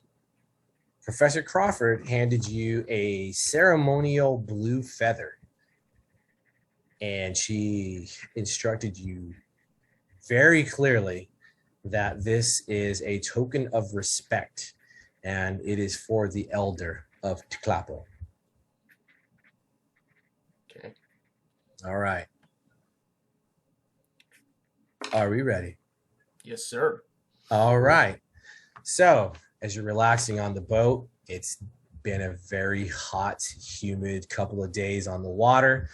Professor Crawford handed you a ceremonial blue feather, and she instructed you very clearly that this is a token of respect, and it is for the elder of Ticlapo. Okay. All right. Are we ready? Yes, sir. All right. So, as you're relaxing on the boat, it's been a very hot, humid couple of days on the water.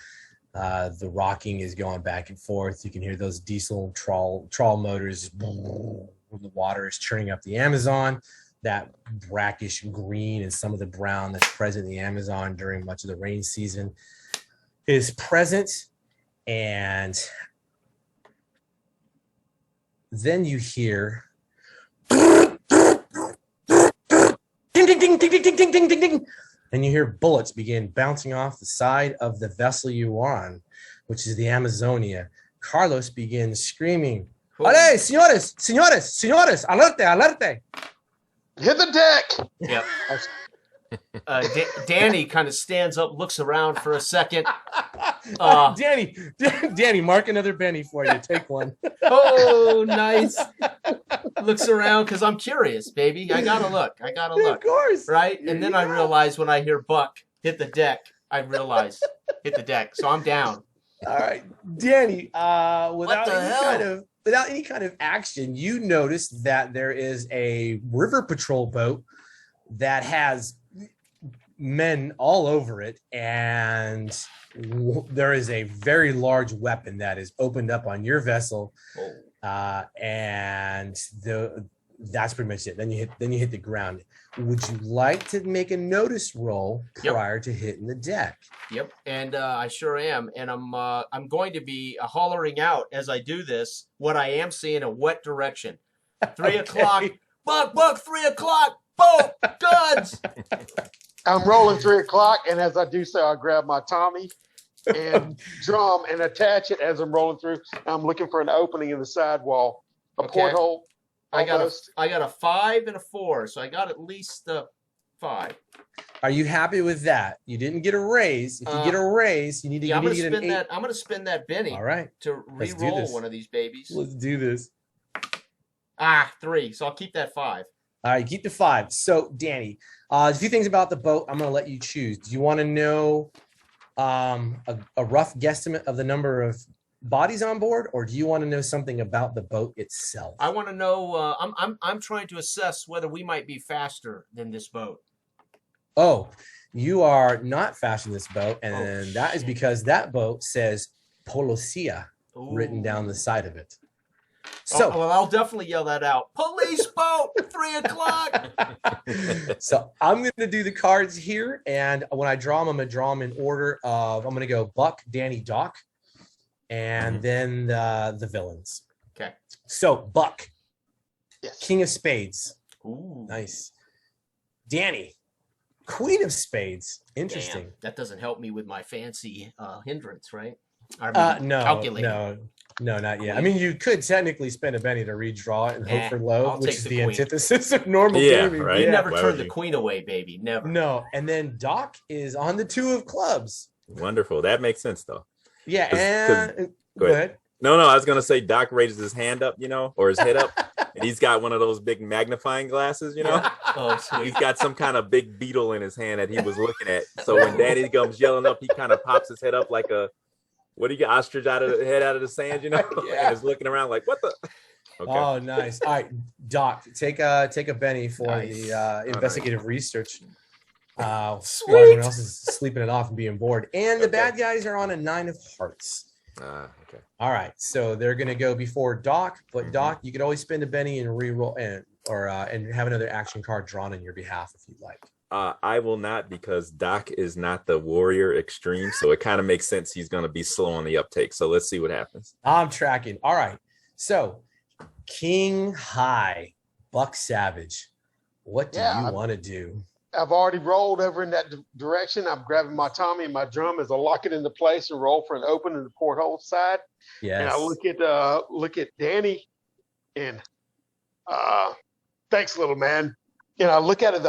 The rocking is going back and forth. You can hear those diesel trawl motors. The water is churning up the Amazon. That brackish green and some of the brown that's present in the Amazon during much of the rain season. is present, and then you hear ding, ding, ding, ding, ding, ding, ding, ding, ding, ding. And you hear bullets begin bouncing off the side of the vessel you are on, which is the Amazonia. Carlos begins screaming, Cool. "Ale, señores, señores, señores, alerte, alerte." Hit the deck. Yep. Danny kind of stands up, looks around for a second. Danny, mark another Benny for you. Take one. Oh, nice. Looks around because I'm curious, baby. I gotta look. Of course. Right? And then I realize when I hear Buck hit the deck, I realize hit the deck. So I'm down. All right, Danny. Without the any kind of action, you notice that there is a river patrol boat that has men all over it, and there is a very large weapon that is opened up on your vessel, and that's pretty much it. Then you hit the ground. Would you like to make a notice roll prior to hitting the deck? Yep, and I sure am, and I'm going to be hollering out as I do this what I am seeing a wet direction. 3 o'clock, Buck, 3 o'clock, boat, guns. I'm rolling 3 o'clock, and as I do so, I grab my Tommy and drum and attach it as I'm rolling through. I'm looking for an opening in the sidewall, a porthole. I got a 5 and a 4, so I got at least 5. Are you happy with that? You didn't get a raise. If you get a raise, you need to, I'm get an 8. I'm going to spin that Benny. All right. To re-roll one of these babies. Let's do this. 3. So I'll keep that 5. All right, keep the 5. So, Danny, a few things about the boat. I'm going to let you choose. Do you want to know a rough guesstimate of the number of bodies on board, or do you want to know something about the boat itself? I want to know. I'm trying to assess whether we might be faster than this boat. Oh, you are not faster than this boat, and that is because that boat says Policia written down the side of it. So, well, I'll definitely yell that out. Police boat, 3 o'clock. So I'm going to do the cards here, and when I draw them, I'm going to draw them in order of, I'm going to go Buck, Danny, Doc, and then the villains. Okay. So Buck, Yes. King of Spades. Ooh. Nice. Danny, Queen of Spades. Interesting. Damn, that doesn't help me with my fancy hindrance, right? No, calculator. No, not yet. I mean, you could technically spend a Benny to redraw it and hope for low, I'll which take is the the queen. antithesis of normal Yeah, gaming. right. You never Why turn would the you? queen away, baby. Never. No, and then Doc is on the 2 of clubs. Wonderful. That makes sense, though. Yeah, 'Cause- and go go ahead. ahead. No, I was gonna say Doc raises his hand up, or his head up, and he's got one of those big magnifying glasses, Oh, He's sweet. got some kind of big beetle in his hand that he was looking at. So when Danny comes yelling up, he kind of pops his head up like a ostrich out of the sand, and is looking around like, what the? Okay. Oh, nice. All right, Doc, take a Benny for Nice. the investigative research. While Sweet. everyone else is sleeping it off and being bored, and the Okay. bad guys are on a 9 of hearts. Okay. All right, so they're gonna go before Doc, but Doc, you could always spend a Benny and re-roll and have another action card drawn on your behalf if you'd like. I will not, because Doc is not the warrior extreme, so it kind of makes sense he's going to be slow on the uptake. So let's see what happens. I'm tracking. All right, so King High, Buck Savage, what do you want to do? I've already rolled over in that direction. I'm grabbing my Tommy and my drum as I lock it into place and roll for an open in the porthole side. Yes. And I look at Danny and thanks, little man. And I look at it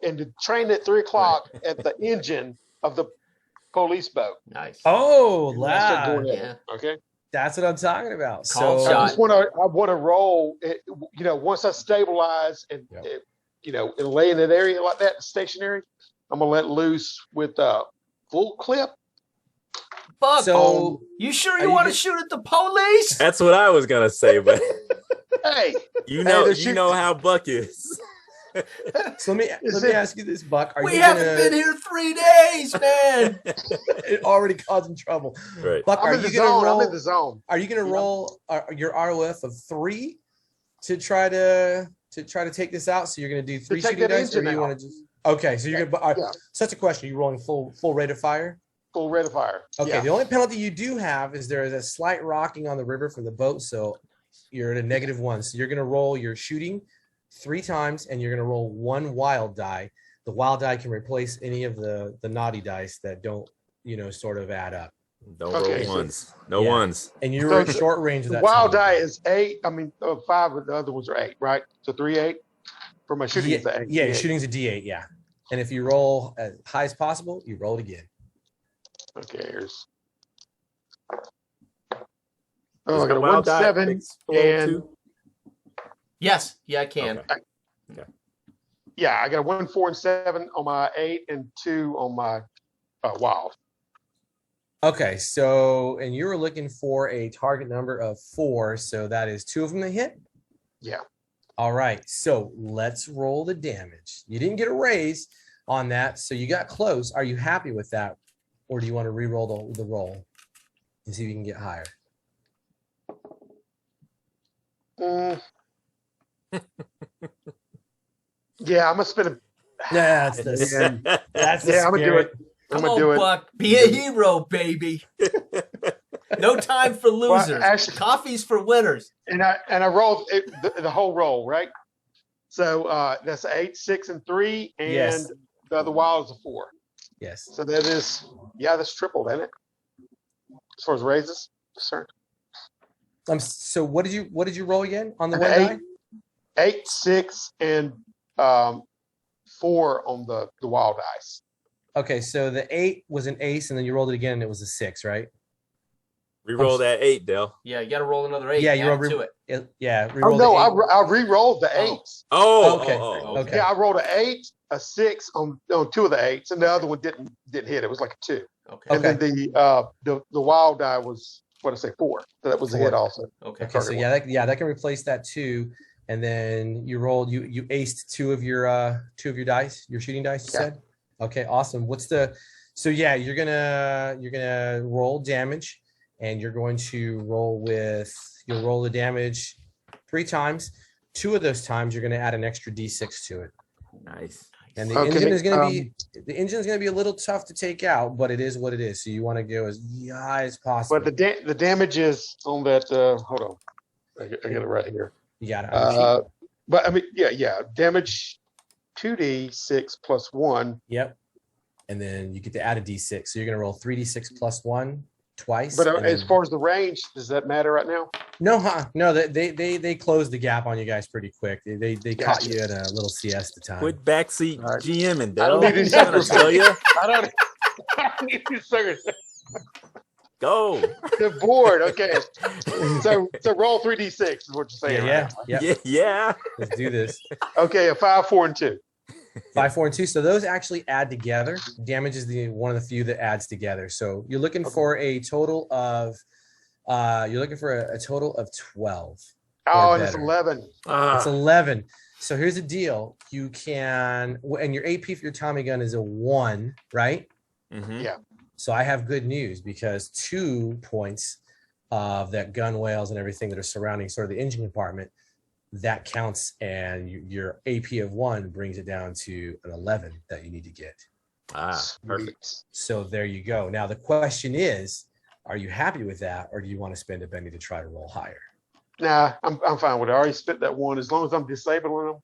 and the train at 3 o'clock at the engine of the police boat. Nice. Oh, And I start lad. going at it, Yeah. okay. That's what I'm talking about. Call So shot. I want to roll it, once I stabilize and, Yep. and lay in an area like that, stationary, I'm going to let loose with full clip. Buck, So- you sure Are you you want to get- shoot at the police? That's what I was going to say, but Hey, you they're shooting- know how Buck is. So let me ask you this, Buck. Are We you haven't gonna, been here 3 days, man. it already causing trouble. Right. Buck, I'm are in the you gonna zone. roll? I'm in the zone. Are you gonna roll your ROF of 3 to try to take this out? So you're gonna do 3 take shooting that dice, or engine you out. want to just? Okay, so you're gonna. Yeah. So that's a question. Are you rolling full rate of fire? Full rate of fire. Okay, Yeah. the only penalty you do have is there is a slight rocking on the river from the boat, so you're at a -1. So you're going to roll your shooting 3 times, and you're going to roll 1 wild die. The wild die can replace any of the naughty dice that don't, sort of add up. Don't Okay, roll so- ones. No Yeah. ones. And you're So at short range of The that. wild Tommy die gun. is 8. I mean, 5, but the other ones are 8, right? So 3, 8. For my shooting, it's Yeah, an 8. yeah, shooting's a D8, yeah. And if you roll as high as possible, you roll it again. Okay, here's. Does Oh, I the got a wild 1, die 7, explode and too? Yes, yeah, I can. Okay. yeah, I got a 1, 4, and 7 on my 8, and 2 on my wild. Okay, so, and you were looking for a target number of 4, so that is 2 of them that hit? Yeah. All right, so let's roll the damage. You didn't get a raise on that, so you got close. Are you happy with that? Or do you want to re-roll the roll and see if you can get higher? Mm. Yeah, I'm gonna spend a. That's Yeah, that's the yeah, I'm gonna do spirit. it. I'm Come gonna on, do it. Buck. Be a hero, baby. No time for losers. actually- Coffee's for winners. And I rolled the whole roll, right? So that's 8, 6, and 3, and Yes. the other wild is a 4. Yes. So that is, that's tripled, isn't it? As far as raises, sir. So what did you roll again on the An one die? 8, 6, and 4 on the wild dice. Okay, so the 8 was an ace, and then you rolled it again, and it was a 6, right? Reroll that 8, Dell. Yeah, you got to roll another 8. Yeah, Yeah, you you roll to it. Yeah. Oh re-roll no, the 8. I re-rolled the Oh. 8s. Oh, Okay. okay. Yeah, I rolled an 8, a 6 on 2 of the 8s, and the other one didn't hit. It was like a 2. Okay. And then the wild die was what I say 4. So that was a 4. hit also. Okay. Okay, so that can replace that 2, and then you rolled you aced 2 of your dice, your shooting dice. You Yeah. said, okay, awesome. So yeah, you're gonna roll damage, and you're going to you'll roll the damage 3 times. 2 of those times you're gonna add an extra D6 to it. Nice. And the Okay, engine is going to be a little tough to take out, but it is what it is. So you want to go as high as possible. But the damage is on that. Hold on, I got it right here. You got it. But I mean, yeah, damage 2d6 plus 1. Yep. And then you get to add a D6. So you're going to roll 3D6 plus 1 twice. But and as then- far as the range, does that matter right now? No, they closed the gap on you guys pretty quick. They caught Gotcha. you at a little siesta time. Quit backseat All right. GM and I Dell. don't need these I'm gonna suckers. tell you. I don't. I don't need these suckers. Go. The board. Okay. So roll 3d6 is what you're saying. Yeah, right yeah. Yeah, yeah. Let's do this. now. Okay, a 5, 4, and 2. 5, 4, and 2. So those actually add together. Damage is one of the few that adds together. So you're looking for a total of 12. Oh, Or and it's better. 11. It's 11. So here's the deal. You can, and your AP for your Tommy gun is a 1, right? Mhm. Yeah. So I have good news, because 2 points of that gun whales and everything that are surrounding sort of the engine compartment, that counts, and your AP of 1 brings it down to an 11 that you need to get. Perfect. Sweet. So there you go. Now the question is, are you happy with that, or do you want to spend a penny to try to roll higher? Nah, I'm fine with it. I already spent that 1. As long as I'm disabling them,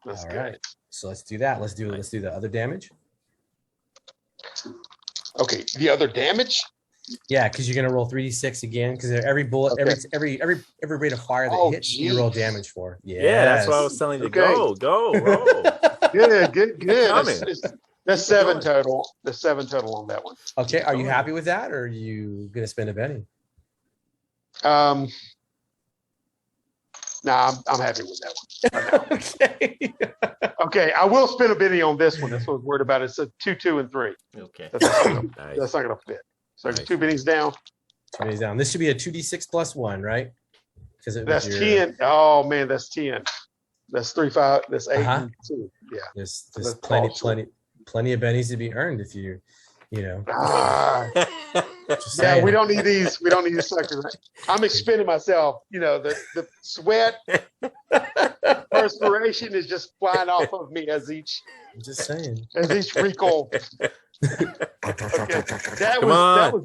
that's All good. right. So let's do that. Let's do the other damage. Okay, the other damage. Yeah, because you're gonna roll 3d6 again, because every bullet, Okay. every rate of fire that Oh, hits, you roll geez. damage for. Yeah, that's what I was Yes. telling you. Okay. Go, roll. Good. Coming. That's 7 total. That's 7 total on that one. Okay, are you happy with that, or are you gonna spend a penny? Nah, I'm happy with that one. Okay. Okay, I will spend a penny on this one. That's what I was worried about. It's a 2, 2, and 3. Okay. That's not gonna, Nice. that's not gonna fit. So Nice. 2 pennies down. 2 pennies down. This should be a 2d6 plus 1, right? Because That's 10. Oh man, that's 10. That's 3, 5. That's 8 Uh-huh. and 2. Yeah. There's That's plenty awesome. of pennies to be earned if you know. Ah, Just yeah, saying. we don't need these. We don't need these suckers. I'm expending myself. The sweat, perspiration is just flying off of me as each I'm just saying. recoil That Come was on.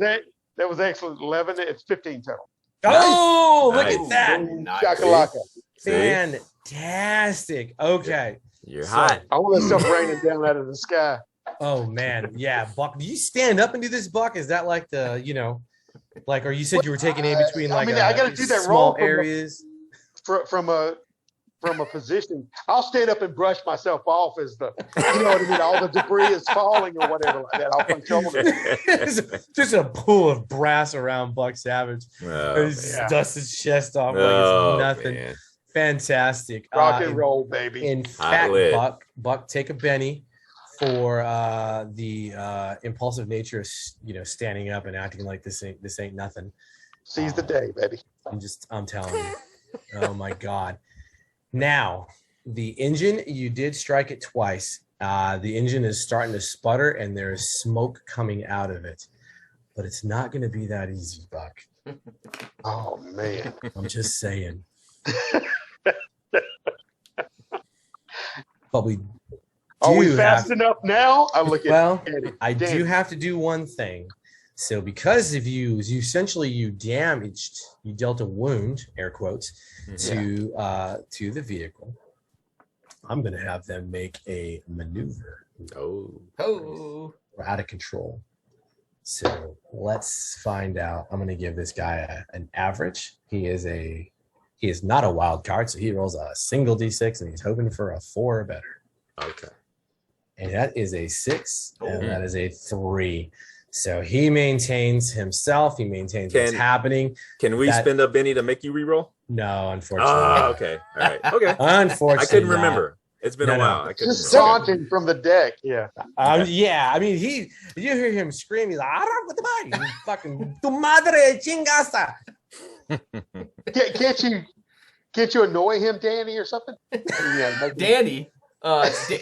that was excellent. 11. It's 15 total. Oh, Nice. look at that. Boom, Nice. shakalaka. See? Fantastic. Okay. You're So- hot. I want that stuff raining down out of the sky. Oh man, yeah, Buck. Do you stand up and do this, Buck? Is that like the, like, or you said you were taking in between I like mean, I gotta do that small roll from the- areas? From a position. I'll stand up and brush myself off as the, you know what I mean, all the debris is falling or whatever like that off my shoulder. Just a pool of brass around Buck Savage. Oh, He just man. dusts his chest off like Oh, it's nothing. man. Fantastic. Rock and roll, baby. In fact, lit. Buck, take a Benny for the impulsive nature of standing up and acting like this ain't nothing. Seize the day, baby. I'm telling you. Oh my God. Now, the engine, you did strike it twice. The engine is starting to sputter and there is smoke coming out of it. But it's not going to be that easy, Buck. Oh man. I'm just saying. But we Are we do fast have, enough now? I look at well, Eddie. I do Damn. have to do one thing. So because of you essentially you dealt a wound, air quotes, to the vehicle. I'm gonna have them make a maneuver. Oh. We're out of control. So let's find out. I'm gonna give this guy an average. He is not a wild card, so he rolls a single d6 and he's hoping for a 4 or better. Okay. And that is a 6, and that is a 3. So he maintains himself. He maintains what's happening. Can we spend a Benny to make you reroll? No, unfortunately. Oh, okay. All right. Okay. Unfortunately, I couldn't not. remember. It's been a while. I couldn't Just remember. taunting from the deck. Yeah. Yeah, I mean, you hear him scream. He's like, "I don't with the body, fucking tu madre chingasa." Can't you annoy him, Danny, or something? Yeah, make him- Danny.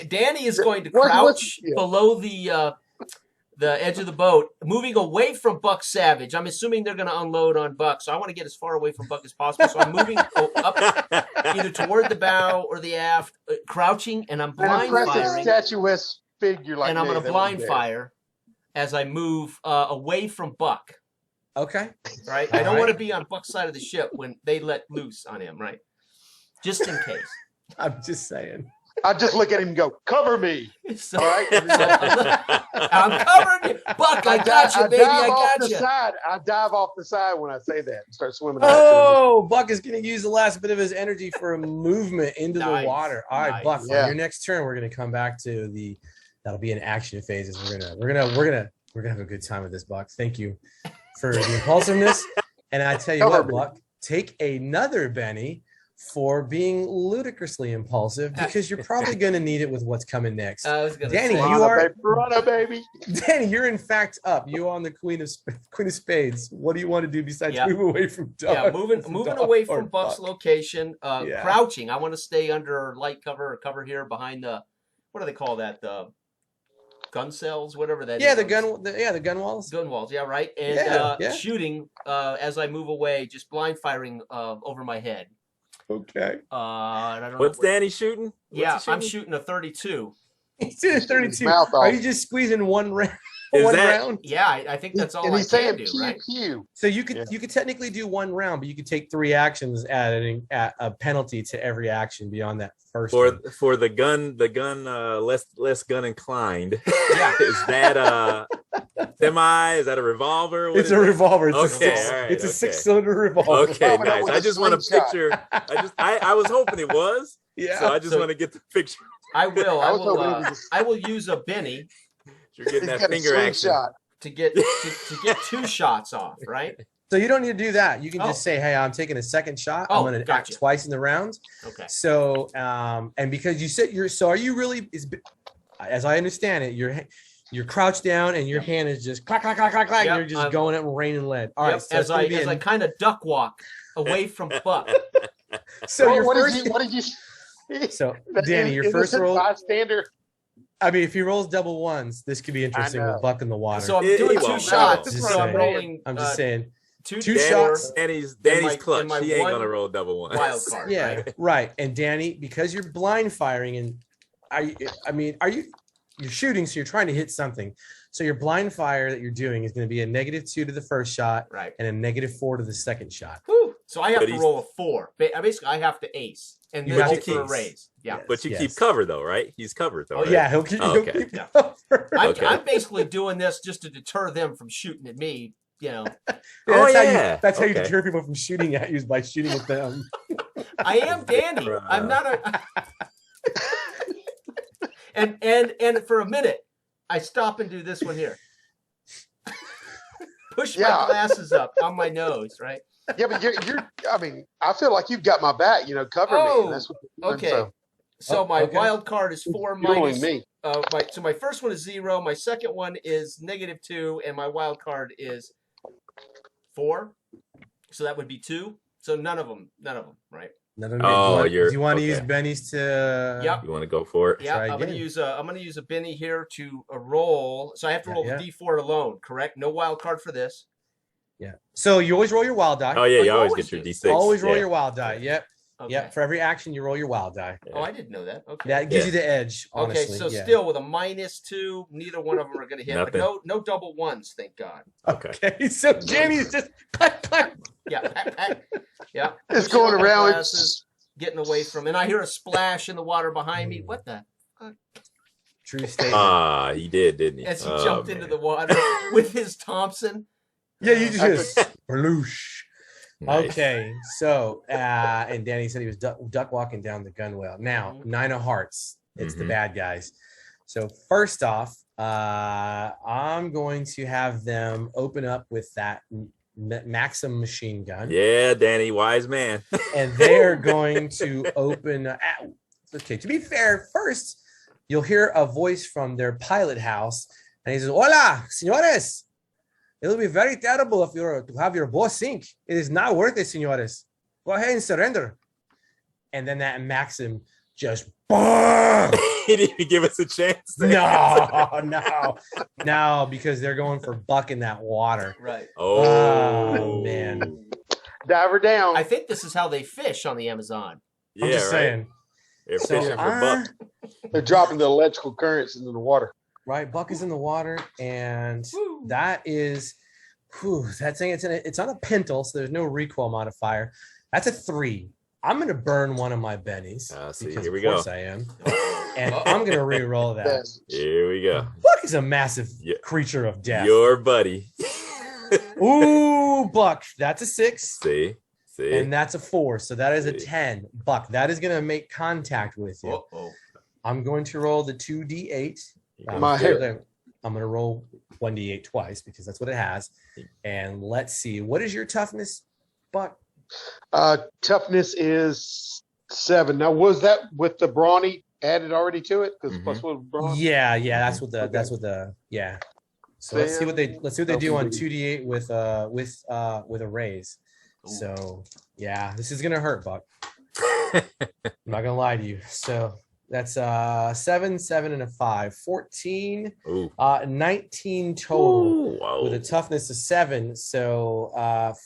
Danny is going to What's- crouch yeah. below the edge of the boat, moving away from Buck Savage. I'm assuming they're going to unload on Buck, so I want to get as far away from Buck as possible. So I'm moving up either toward the bow or the aft, crouching, and I'm An blind impressive firing. statuesque figure like And I'm me going to that blind was there. fire as I move away from Buck. Okay. Right? I don't want to be on Buck's side of the ship when they let loose on him. Right? Just in case. I'm just saying. I just look at him and go, "Cover me." So, All right. I'm covering you, Buck. I got you, baby. I dive off got the you. side. I dive off the side when I say that and start swimming. back to Oh, Buck is going to use the last bit of his energy for a movement into the Nice, water. All right, nice. Buck. Yeah. On your next turn, we're going to come back to that'll be an action phases. We're gonna have a good time with this, Buck. Thank you for the impulsiveness. And I tell you Cover what, me. Buck, take another Benny for being ludicrously impulsive because you're probably going to need it with what's coming next. I was gonna Danny, say, you are Piranha, baby. Danny. You're in fact up. You on the Queen of Spades. What do you want to do besides Yeah. move away from Doug? yeah, moving Doug away or from Buck's Buck? location, Yeah. crouching. I want to stay under light cover or cover here behind the, what do they call that? The gun cells, whatever that Yeah, is. the gun walls. Gun walls, yeah, right. And Yeah. shooting as I move away, just blind firing over my head. Okay. And I don't What's know Danny shooting? What's Yeah, he I'm shooting a 32. He's doing 32. Mouth Are off. you just squeezing one round? Is One that- round? Yeah, I think that's all And I he's can saying do, pew right? pew. So you could Yeah. technically do one round, but you could take 3 actions, adding at a penalty to every action beyond that first one. For the gun less gun inclined. Yeah. Is that semi? Is that a revolver? What It's is a it? revolver. It's Okay, a 6, all right, it's a okay. 6-cylinder revolver. Okay, Probably not nice. with I a just want to slingshot. picture. I was hoping it was. Yeah. So I just So- want to get the picture. I will. I was hoping it was I will use a Benny You're getting He's that got a finger action. slingshot. to get to get 2 shots off, right? So you don't need to do that. You can Oh. just say, "Hey, I'm taking a second shot. Oh, I'm going to act gotcha. twice in the round." Okay. So, and because you said are you really? As I understand it, you're crouched down and your hand is just clack clack clack clack clack. Yep, You're just I'm- going up and raining lead. All right. Yep, So as I kind of duck walk away from Buck. so your What first. did you? So Danny, your first Innocent roll. bystander. I mean, if he rolls double ones, this could be interesting know. with Buck in the water. So I'm He doing won't 2 know. shots. Just So I'm saying. rolling. I'm just saying. 2 Two d4 shots. Danny's my- clutch. in my He ain't one gonna roll double one. wild card. Yeah, Right? right. And Danny, because you're blind firing and you're shooting, so you're trying to hit something. So your blind fire that you're doing is going to be a -2 to the first shot Right. and a -4 to the second shot. Whew. So I have But to he's- roll a 4. Basically, I have to ace and You then have hope to for a ace. raise. Yeah. Yes, But you yes. keep cover though, right? He's covered though. Oh, right? Yeah, he'll keep, Oh, he'll okay. keep Yeah. cover. Okay. I'm basically doing this just to deter them from shooting at me. You know, Oh, How yeah. you, that's how you Okay. deter people from shooting at you is by shooting at them. I am Danny. I'm not a. and for a minute, I stop and do this one here. Push my Yeah. glasses up on my nose, right? Yeah, but you're. I mean, I feel like you've got my back. You know, cover me. Oh, And that's what you're doing, Okay. So So Oh, my okay. wild card is 4 fueling minus. me. So my first one is 0. My second one is -2, and my wild card is 4. So that would be 2. So none of them, right? No, no, Oh, do you're- you want to okay. use Benny's to? Yep. You want to go for it? Yeah, Try I'm gonna again. use a Benny here to roll. So I have to roll Yeah. the D4 alone, correct? No wild card for this. Yeah. So you always roll your wild die. Oh yeah, Oh, you you always always get your do. D6. Always roll Yeah. your wild die. Yep. Okay. Yep. For every action, you roll your wild die. Oh, I didn't know that. Okay. That gives Yeah. you the edge. Honestly. Okay, so yeah. still with a -2, neither one of them are going to hit. But Nothing. no double ones, thank God. Okay. Okay. So Jamie's just Yeah, yeah. It's Pushing going up my around. glasses, getting away from, and I hear a splash in the water behind me. What the? True statement. Ah, he did, didn't he? As he Oh, jumped into man. the water with his Thompson. Yeah, you just bloosh. Nice. Okay, so and Danny said he was duck walking down the gunwale. Now, Mhm. 9 of hearts. It's the Mhm. bad guys. So first off, I'm going to have them open up with that Maxim machine gun, Yeah, Danny, wise man. and they're going to open. Okay, to be fair, first you'll hear a voice from their pilot house, and he says, "Hola, señores. It will be very terrible if you're to have your boss sink. It is not worth it, señores. Go ahead and surrender." And then that Maxim just He didn't even give us a chance. to answer. no, because they're going for Buck in that water. Right. Oh, man. Dive her down. I think this is how they fish on the Amazon. Yeah, I'm just right. saying, They're So, fishing for buck. They're dropping the electrical currents into the water. right? Buck is in the water, and Woo. that is, that thing. It's on a pintle, so there's no recoil modifier. That's a 3. I'm gonna burn one of my bennies See, because here we of course go. I am, and I'm gonna re-roll that. Yes. Here we go. Buck is a massive Yeah. creature of death. Your buddy. Ooh, Buck, that's a 6. See? And that's a 4, so that is a See. 10. Buck, that is going to make contact with you. Uh-oh. I'm going to roll the 2d8. My hair. I'm going to roll 1d8 twice because that's what it has. And let's see. What is your toughness, Buck? Toughness is 7. Now, was that with the brawny added already to it? Because Mhm. plus with brawn. Yeah, that's what the Okay. yeah. So let's see what they do on 2d8 with a raise. Ooh. So yeah, this is gonna hurt, Buck. I'm not gonna lie to you. So that's 7, 7, and a 5. 14, Ooh. 19 total Ooh, whoa. with a toughness of 7. So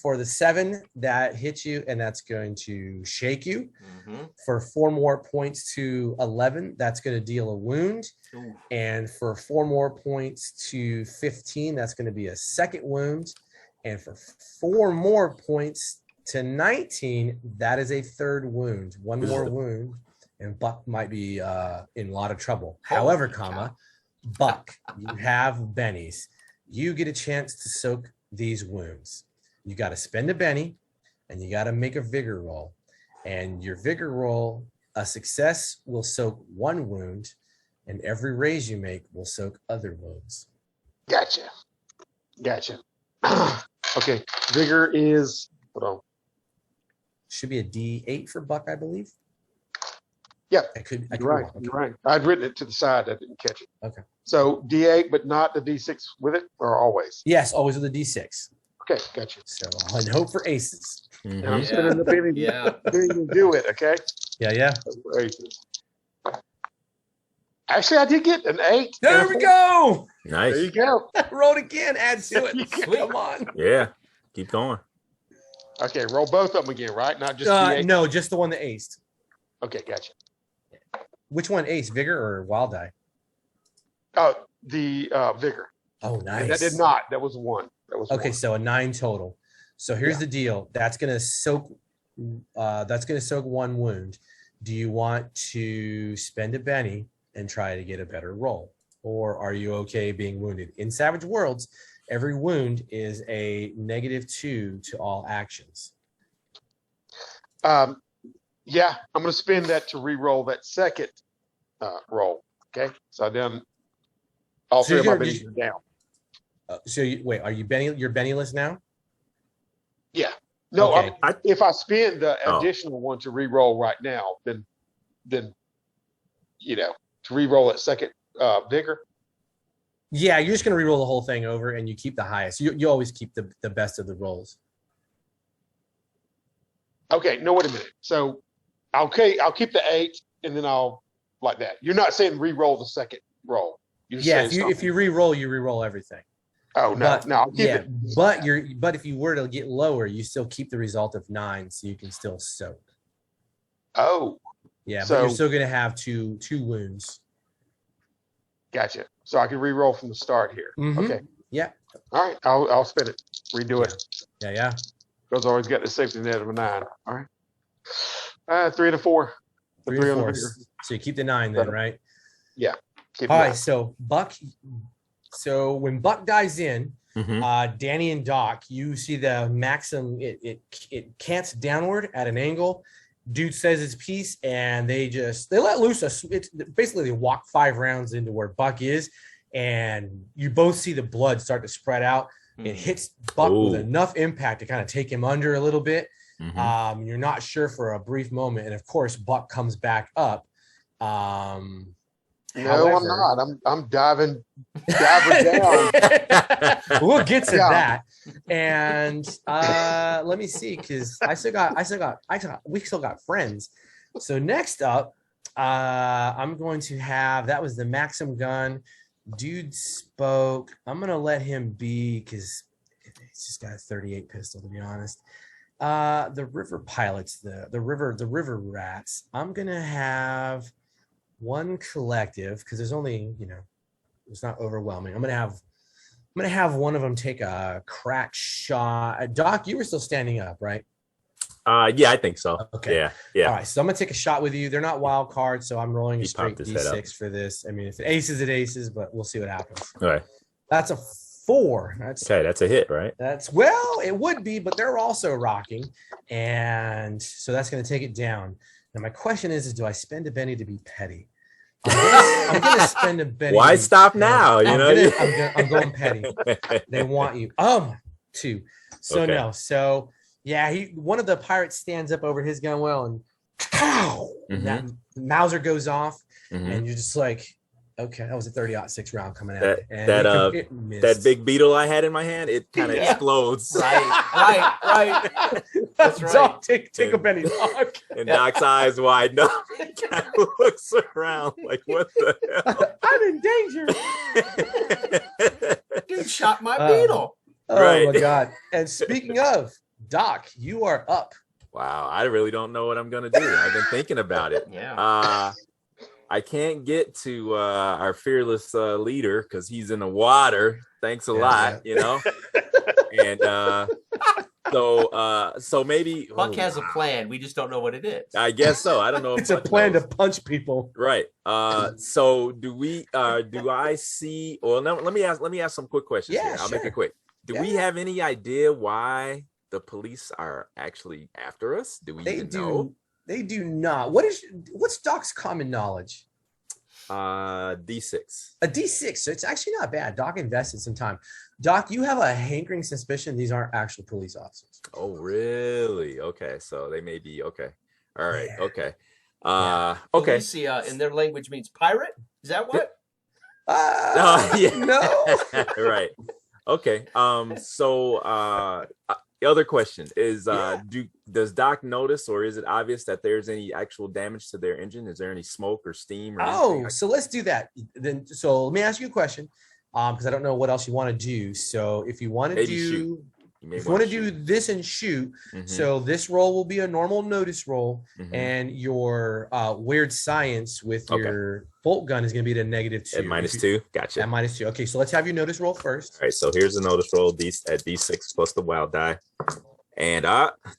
for the 7, that hits you, and that's going to shake you. Mm-hmm. For 4 more points to 11, that's going to deal a wound. Ooh. And for 4 more points to 15, that's going to be a second wound. And for 4 more points to 19, that is a third wound. One more wound, and Buck might be in a lot of trouble. However, cow. Buck, you have bennies. You get a chance to soak these wounds. You got to spend a benny, and you got to make a vigor roll. And your vigor roll, a success will soak 1 wound, and every raise you make will soak other wounds. Gotcha. Okay. Vigor is, hold on. Should be a D8 for Buck, I believe. Yeah, I could You're be right. wrong. You're right. I'd written it to the side. I didn't catch it. Okay. So D8, but not the D6 with it, or always? Yes, always with a D6. Okay, gotcha. So and hope for aces. Mhm. And I'm Yeah. spinning the penny. Yeah. Didn't do it. Okay. Yeah. Aces. Actually, I did get an 8. There we go. Nice. There you go. Roll it again. Add to it. Sweet. Come on. Yeah. Keep going. Okay, roll both of them again, right? Not just D8. No, just the one that aced. Okay, gotcha. Which one aced? Vigor or Wild Die? Oh, the vigor. Oh, nice. And that did not. That was 1. That was Okay, 1. so a 9 total. So here's the deal. That's gonna soak 1 wound. Do you want to spend a Benny and try to get a better roll? Or are you okay being wounded? In Savage Worlds, every wound is a -2 to all actions. Yeah, I'm going to spend that to re-roll that second roll. Okay, so I done all So 3 of my you're gonna bennies are down. So wait, are you Benny? You're Bennyless now? Yeah. No, Okay. if I spend the Oh. additional one to re-roll right now, then to re-roll that second vigor. Yeah, you're just gonna re-roll the whole thing over, and you keep the highest. You always keep the best of the rolls. Okay, no, wait a minute. So, I'll keep the 8, and then I'll like that. You're not saying re-roll the second roll. You're Yeah, saying if you re-roll, you re-roll everything. Oh no, But, no, I'll keep it. but if you were to get lower, you still keep the result of 9, so you can still soak. Oh, Yeah, but So- you're still gonna have two wounds. gotcha. So I can re-roll from the start here. Mhm. Okay. Yeah. All right, I'll spin it. Redo it. Yeah. Because I always got the safety net of a 9. All right. 3 and a 4. The 3 3 and on the 4. vigor. So you keep the 9 then, right? Keep All it right. up. So Buck. So when Buck dives in, Mhm. Danny and Doc, you see the Maxim. It cants downward at an angle. Dude says his piece, and they let loose. It's basically they walk 5 rounds into where Buck is, and you both see the blood start to spread out. It hits Buck with Ooh. enough impact to kind of take him under a little bit. Mhm. You're not sure for a brief moment, and of course, Buck comes back up. No, However- I'm not. I'm diving down. We'll get to Yeah. that. And let me see, because we still got friends. So next up, I'm going to have, that was the Maxim gun. Dude spoke. I'm gonna let him be because it's just got a 38 pistol, to be honest. The river pilots, the river rats. I'm gonna have one collective because there's only, it's not overwhelming. I'm gonna have one of them take a crack shot. Doc, you were still standing up, right? Yeah, I think so. Okay. Yeah. All right, so I'm gonna take a shot with you. They're not wild cards, so I'm rolling a He straight popped his head up. D6 for this. I mean, if it aces, it aces, but we'll see what happens. All right. That's a 4. Okay, that's a hit, right? Well, it would be, but they're also rocking, and so that's gonna take it down. Now my question is do I spend a Benny to be petty? I'm gonna spend a Benny. Why to be stop petty. now? I'm going petty. They want you. 2. So Okay. no. So yeah, one of the pirates stands up over his gun well, and pow! Mhm. That Mauser goes off, Mhm. and you're just like, okay, that was a 30-06 round coming out. That- And that, it missed. That big beetle I had in my hand, it kind of Yeah. explodes. Right. That's right. Doc, take a Benny, Doc. And Doc's eyes widen up. He kind of looks around like, what the hell? I'm in danger. Dude shot my Oh. beetle. Oh Right. my god! And speaking of Doc, you are up. Wow, I really don't know what I'm gonna do. I've been thinking about it. Yeah. I can't get to our fearless leader because he's in the water. Thanks a lot, And so maybe Buck has a plan. We just don't know what it is. I guess so. I don't know. If It's a Buck plan knows. to punch people. Right. So do I see? Well, no, let me ask some quick questions. Yeah, here. I'll make sure. it quick. Do we Yeah. have any idea why the police are actually after us? Do we even know? They do not. What's Doc's common knowledge? D6. A D6. So it's actually not bad. Doc invested some time. Doc, you have a hankering suspicion these aren't actual police officers. Oh, really? Okay. So they may be okay. All right. Yeah. Okay. Okay. Okay. In their language means pirate. Is that what? Yeah. No. Right. Okay. The other question is, does Doc notice, or is it obvious that there's any actual damage to their engine? Is there any smoke or steam or anything? So let's do that. So let me ask you a question, because I don't know what else you want to do. So if you want to Maybe do, if you want to do this and shoot, so this roll will be a normal notice roll, and your weird science with your bolt gun is going to be at a -2. At -2? Gotcha. At -2. Okay, so let's have you notice roll first. All right, so here's the notice roll at D6 plus the wild die. And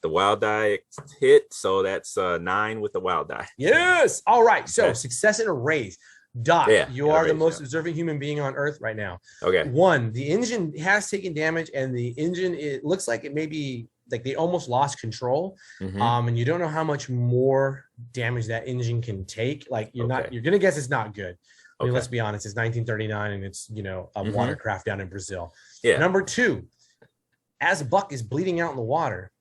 the wild die hit, so that's 9 with the wild die. Yes. All right, so success and a raise. Doc, you are the most observing human being on Earth right now. Okay. 1, the engine has taken damage, and the engine, it looks like it may be like they almost lost control. And you don't know how much more damage that engine can take. Like you're gonna guess it's not good. I mean, let's be honest, it's 1939 and it's a watercraft down in Brazil. Yeah. Number 2, as Buck is bleeding out in the water,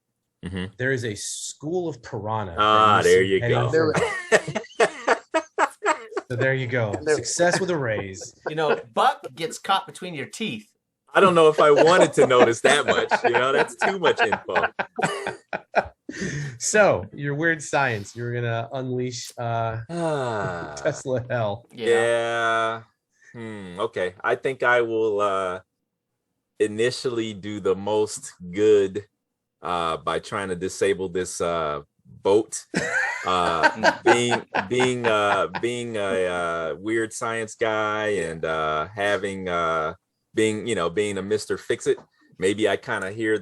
there is a school of piranha. There you go. So there you go. Success with a raise. Buck gets caught between your teeth. I don't know if I wanted to notice that much. That's too much info. So your weird science, you're gonna unleash Tesla hell. Yeah. Okay. I think I will initially do the most good by trying to disable this boat. Being a weird science guy and being a Mr. Fix-It, maybe I kind of hear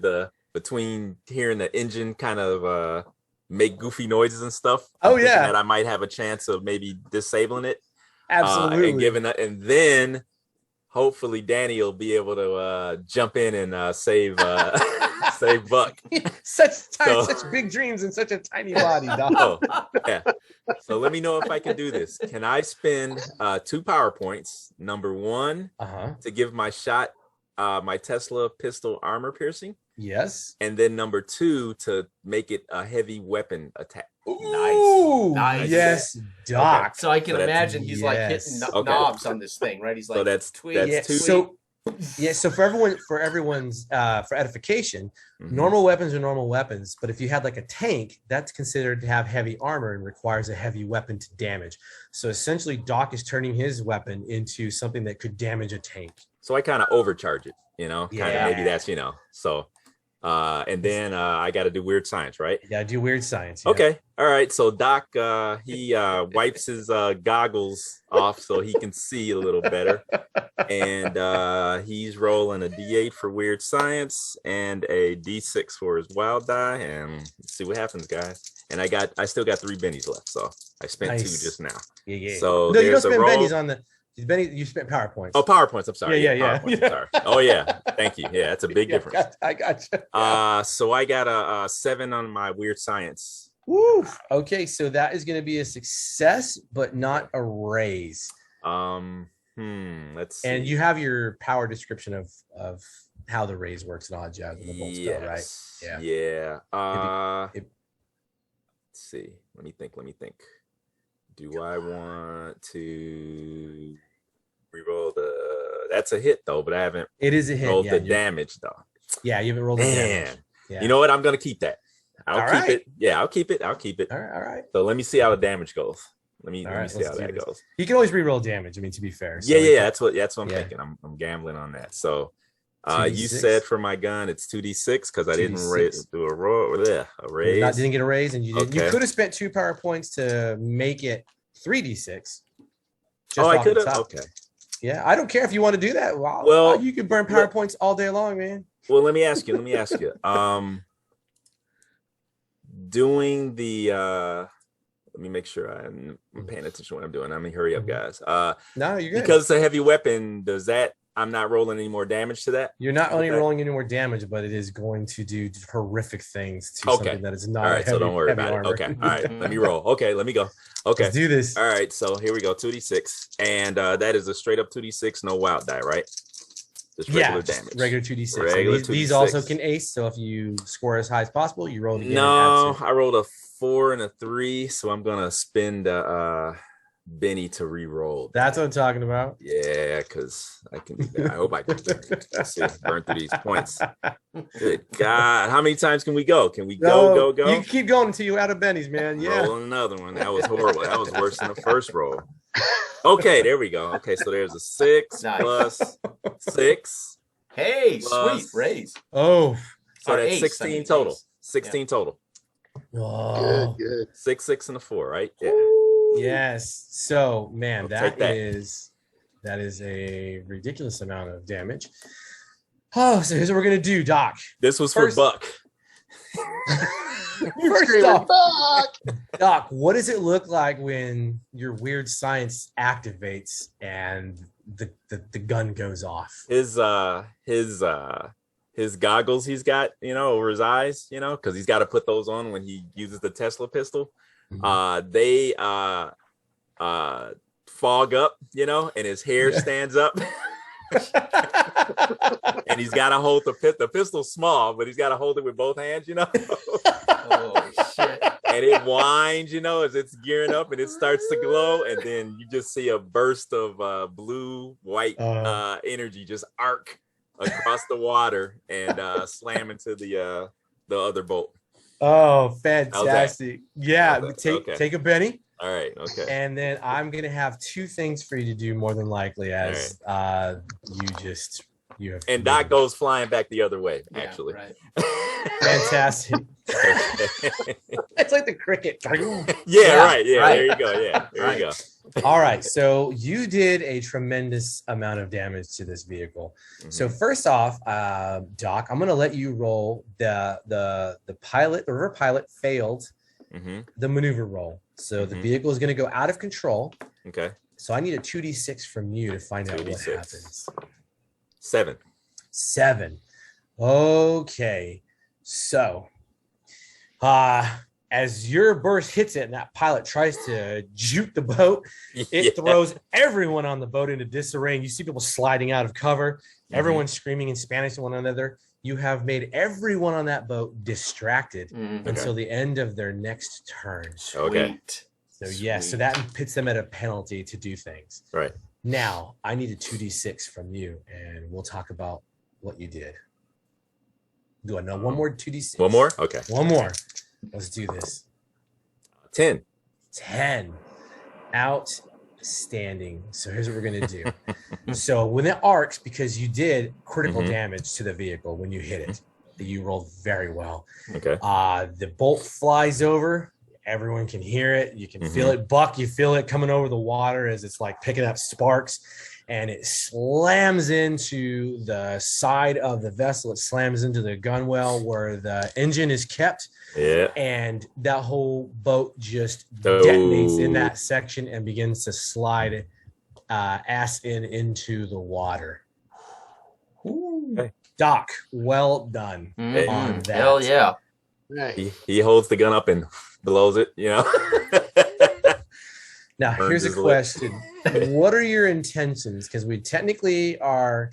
between hearing the engine kind of make goofy noises and stuff. That I might have a chance of maybe disabling it. Absolutely. And then hopefully Danny will be able to jump in and save save Buck. such big dreams in such a tiny body, Doc. Yeah. So let me know if I can do this. Can I spend 2 power points? Number 1 to give my shot my Tesla pistol armor piercing. Yes. And then number 2 to make it a heavy weapon attack. Ooh, nice. Yes, Doc. Okay. So I can imagine he's like hitting knobs on this thing, right? He's like, so that's 2. So for everyone's for edification, normal weapons are normal weapons, but if you had like a tank, that's considered to have heavy armor and requires a heavy weapon to damage. So essentially Doc is turning his weapon into something that could damage a tank. So I kind of overcharge it, maybe that's, so and then I got to do weird science, right? Yeah, do weird science. Yeah. Okay. All right. So Doc, he wipes his goggles off so he can see a little better. And he's rolling a D8 for weird science and a D6 for his wild die. And let's see what happens, guys. And I still got 3 bennies left. So I spent 2 just now. Yeah. So no, you don't spend bennies on the you spent PowerPoints. Oh, PowerPoints. I'm sorry. Yeah. I'm sorry. Oh, yeah. Thank you. Yeah, that's a big difference. I got you. So I got a 7 on my weird science. Woo. Okay, so that is going to be a success, but not a raise. Let's see. And you have your power description of how the raise works and all that jazz in the bolt spell, right? Yeah. Let's see. Let me think. Do I want to reroll that's a hit though, but I haven't rolled the damage though. Yeah, you haven't rolled the damage. Yeah. You know what? I'm gonna keep that. I'll keep it. Yeah, I'll keep it. All right. So let me see how the damage goes. Let me see how that goes. You can always reroll damage. I mean, to be fair. So that's what I'm thinking. I'm gambling on that. So you said for my gun it's 2d6 because I didn't do a raise. Didn't get a raise, and you didn't. Okay. You could have spent 2 power points to make it 3d6. I could have. Okay. Yeah, I don't care if you want to do that. Well, you can burn power points all day long, man. Well, let me ask you. Doing the let me make sure I'm paying attention to what I'm doing. I mean, hurry up, guys. No, you're good. Because it's a heavy weapon, I'm not rolling any more damage to that? You're not only rolling any more damage, but it is going to do horrific things to something that is not all right, heavy, so don't worry about armor. it. Okay, all right, let me roll. Okay, let me go. Okay. Let's do this. All right, so here we go, 2d6. And that is a straight up 2d6, no wild die, right? Just regular damage. Regular 2d6. These also can ace, so if you score as high as possible, you roll it again. No, I rolled a 4 and a 3, so I'm going to spend Benny to re-roll. That's what I'm talking about. Yeah, because I can do that. I hope I can. Let's see, burn through these points. Good God. How many times can we go? Can we go? You can keep going until you're out of Benny's, man. Yeah. Rolling another one. That was horrible. That was worse than the first roll. Okay, there we go. Okay, so there's a 6 plus 6. Hey, plus, sweet raise. Oh, So Or that's ace, 16 I mean, total. ace. 16 total. Oh, Good. 6, 6, and a 4, right? Yeah. yes. So, man, I'll that take that. is a ridiculous amount of damage. Oh, so here's what we're gonna do, Doc. This was First- for Buck. You're First screaming, off, "Fuck!" Doc, what does it look like when your weird science activates and the gun goes off? His goggles he's got, over his eyes, because he's got to put those on when he uses the Tesla pistol. They fog up, and his hair stands up. And he's got to hold the pistol's small, but he's got to hold it with both hands, Oh shit! And it winds, as it's gearing up, and it starts to glow, and then you just see a burst of blue white energy just arc across the water and slam into the other bolt. Oh, fantastic! Yeah, Okay. take a Benny. All right. Okay. And then I'm gonna have two things for you to do more than likely, as you have. And Doc goes flying back the other way. Actually, right. Fantastic. It's like the cricket. Yeah. Right. Yeah. Right. There you go. Yeah. There you go. All right. So you did a tremendous amount of damage to this vehicle. Mm-hmm. So first off, Doc, I'm gonna let you roll the river pilot failed the maneuver roll. So the vehicle is gonna go out of control. Okay. So I need a 2d6 from you to find out what 2d6. happens. 7. Okay. So as your burst hits it and that pilot tries to juke the boat, it throws everyone on the boat into disarray. And you see people sliding out of cover, everyone screaming in Spanish to one another. You have made everyone on that boat distracted until the end of their next turn. Okay. So yes, so that pits them at a penalty to do things. Right. Now I need a 2d6 from you, and we'll talk about what you did. Do I know one more 2d6? One more? Okay. One more. Let's do this. 10. 10. Outstanding. So here's what we're going to do. So when it arcs, because you did critical damage to the vehicle when you hit it, you rolled very well. Okay. The bolt flies over. Everyone can hear it. You can feel it. Buck, you feel it coming over the water as it's like picking up sparks. And it slams into the side of the vessel. It slams into the gunwale where the engine is kept. Yeah. And that whole boat just detonates in that section and begins to slide ass into the water. Okay. Doc, well done on that. Hell yeah. Hey. He holds the gun up and blows it, Now, Burns here's a his lip. question. What are your intentions? Because we technically are,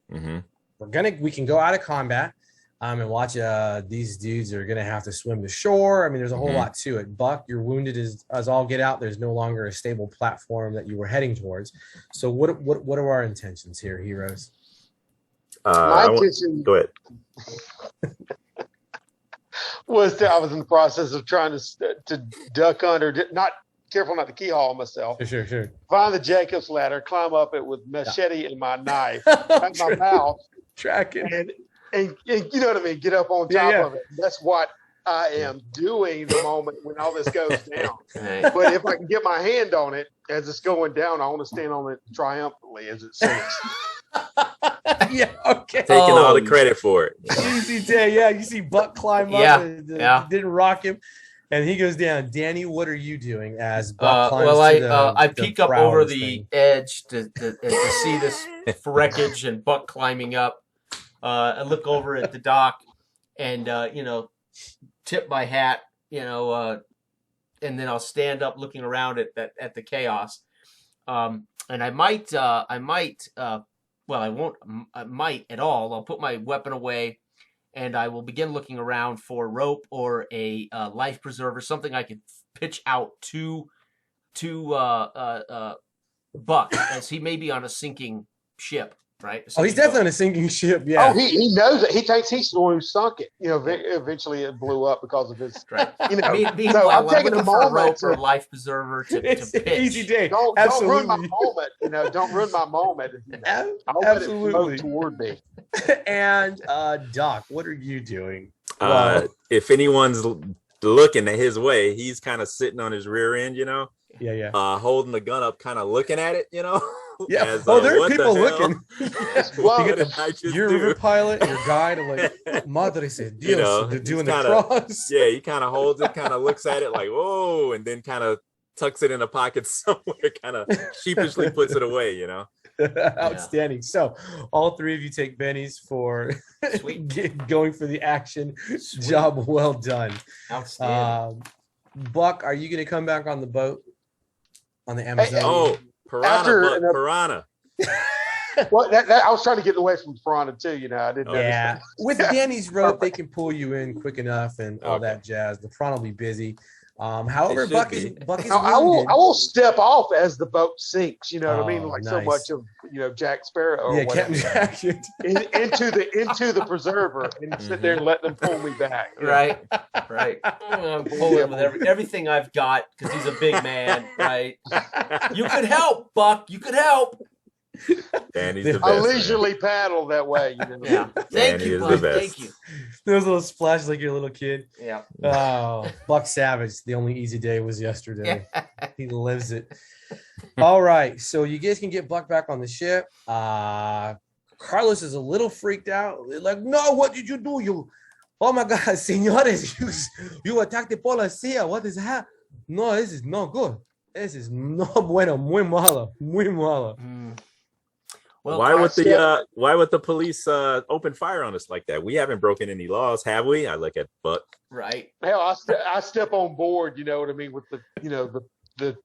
we can go out of combat and watch these dudes are going to have to swim to shore. I mean, there's a whole lot to it. Buck, you're wounded as all get out. There's no longer a stable platform that you were heading towards. So what are our intentions here, heroes? My intention Go ahead. was I was in the process of trying to duck under, not careful not to keyhole myself. Sure. Find the Jacob's ladder, climb up it with machete and my knife, back my mouth, Tracking. and you know what I mean, get up on top of it. That's what I am doing the moment when all this goes down. But if I can get my hand on it as it's going down, I want to stand on it triumphantly as it sinks. Yeah, okay. Taking all the credit for it. You see Buck climb up. Yeah, And, yeah. Didn't rock him, and he goes down. Danny, what are you doing as Buck climbs? I peek up prow over of this the thing? edge to see this wreckage and Buck climbing up. I look over at the dock and tip my hat, and then I'll stand up looking around at the chaos. And I might at all. I'll put my weapon away, and I will begin looking around for rope or a life preserver, something I could pitch out to Buck, as he may be on a sinking ship. right? Oh, he's definitely on a sinking ship. Yeah. Oh, he knows it. He thinks he's the one who sunk it. Eventually it blew up because of his. Right. So Meanwhile, I'm taking looking a for a moment rope or a life preserver to It's pitch. an easy day. Don't ruin my moment. Don't ruin my moment. I'll let it float toward me. And Doc, what are you doing? If anyone's looking at his way, he's kind of sitting on his rear end, Yeah. Holding the gun up, kind of looking at it, Yeah. as, there are what the people hell? looking. Well, You get your river pilot, your guide, like Madre se Dios, they're doing the cross. Yeah, he kind of holds it, kind of looks at it like, whoa, and then kind of tucks it in a pocket somewhere, kind of sheepishly puts it away, Outstanding. So all three of you take bennies for going for the action. Sweet. Job well done. Outstanding. Buck, are you going to come back on the boat on the Amazon? Piranha. Well, I was trying to get away from Piranha too. I didn't know. Yeah, with Danny's rope, they can pull you in quick enough and all that jazz. The Piranha will be busy. However, Buck is I will step off as the boat sinks. You know what I mean? Like nice. so much of Jack Sparrow or Captain Jack. into the preserver and sit there and let them pull me back. Right. I'm pulling with everything I've got because he's a big man. Right. You could help, Buck. You could help. Danny's the best, I leisurely paddle that way. Yeah. Thank you, Buck. Thank you. Those little splashes like you're a little kid. Yeah. Oh, Buck Savage. The only easy day was yesterday. He lives it. All right. So you guys can get Buck back on the ship. Carlos is a little freaked out. Like, no, what did you do? Oh my God, señores, you attacked the policía. What is that? No, this is not good. This is no bueno, muy malo, muy malo. Well, why would the police open fire on us like that? We haven't broken any laws, have we? I look at Buck. Right. Hell, I step on board. You know what I mean? With the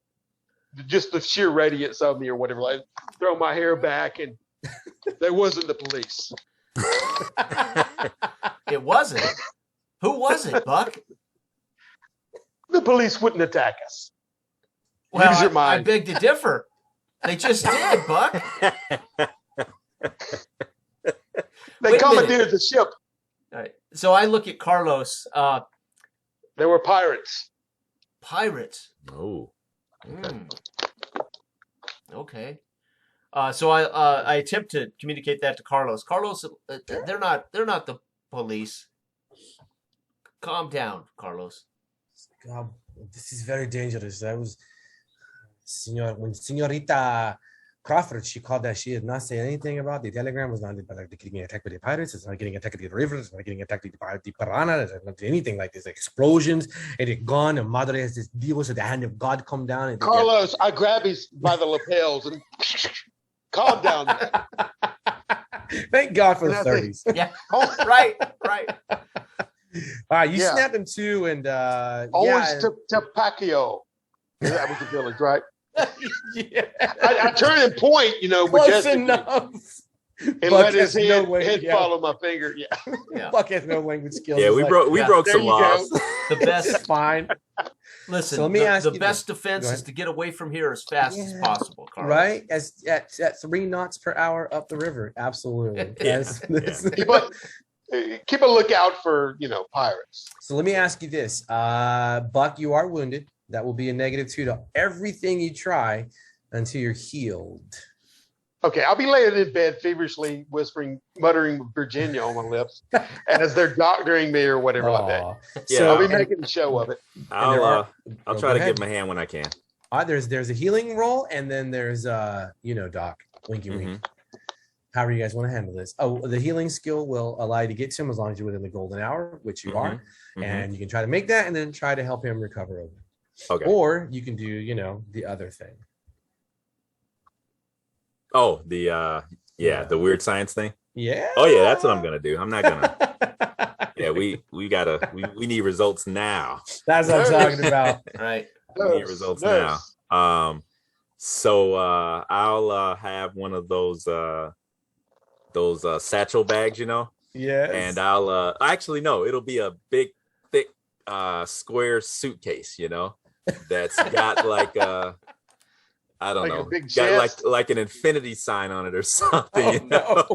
just the sheer radiance of me or whatever. Like throw my hair back, and there wasn't the police. It wasn't. Who was it, Buck? The police wouldn't attack us. Well, use your mind. I beg to differ. They just did, Buck. They commandeered the ship. All right. So I look at Carlos. There were pirates. Pirates. Oh. Okay. So I attempt to communicate that to Carlos. Carlos, they're not the police. Calm down, Carlos. God, this is very dangerous. When Senorita Crawford, she called that, she did not say anything about the telegram. Was not like getting attacked by the pirates. It's not getting attacked by the rivers. It's not getting attacked by the piranha. It's not anything like this. Like explosions and it gone. And Madre has this deal with the hand of God come down. And Carlos, I grab his by the lapels and calm down. Thank God for the 30s. Yeah. Oh, right. All right, you snapped him too, and always to Pacquiao. That was the village, right? Yeah. I turn and point, close enough. And let his head follow my finger. Yeah. Buck has no language skills. Yeah, we broke some laws. The best. Fine. Listen, so let me ask the you best defense is to get away from here as fast as possible, Carlos. Right? At 3 knots per hour up the river. Absolutely. Keep a lookout for, pirates. So let me ask you this. Buck, you are wounded. That will be a -2 to everything you try until you're healed. Okay, I'll be laying in bed feverishly muttering Virginia on my lips as they're doctoring me or whatever like that. Yeah, so I'll be making a show of it. I'll try to give him a hand when I can. There's a healing roll, and then there's Doc, winky wink. However you guys want to handle this. Oh, the healing skill will allow you to get to him as long as you're within the golden hour, which you are, and you can try to make that and then try to help him recover over. Okay. Or you can do, the other thing. Oh, the weird science thing. Yeah. Oh yeah, that's what I'm gonna do. I'm not gonna. Yeah, we need results now. That's what I'm talking about. Right. We need results now. So I'll have one of those satchel bags, Yes. And I'll actually no, it'll be a big, thick, square suitcase, that's got like I don't Like a know. big Got chest? like an infinity sign on it or something. Oh, you know?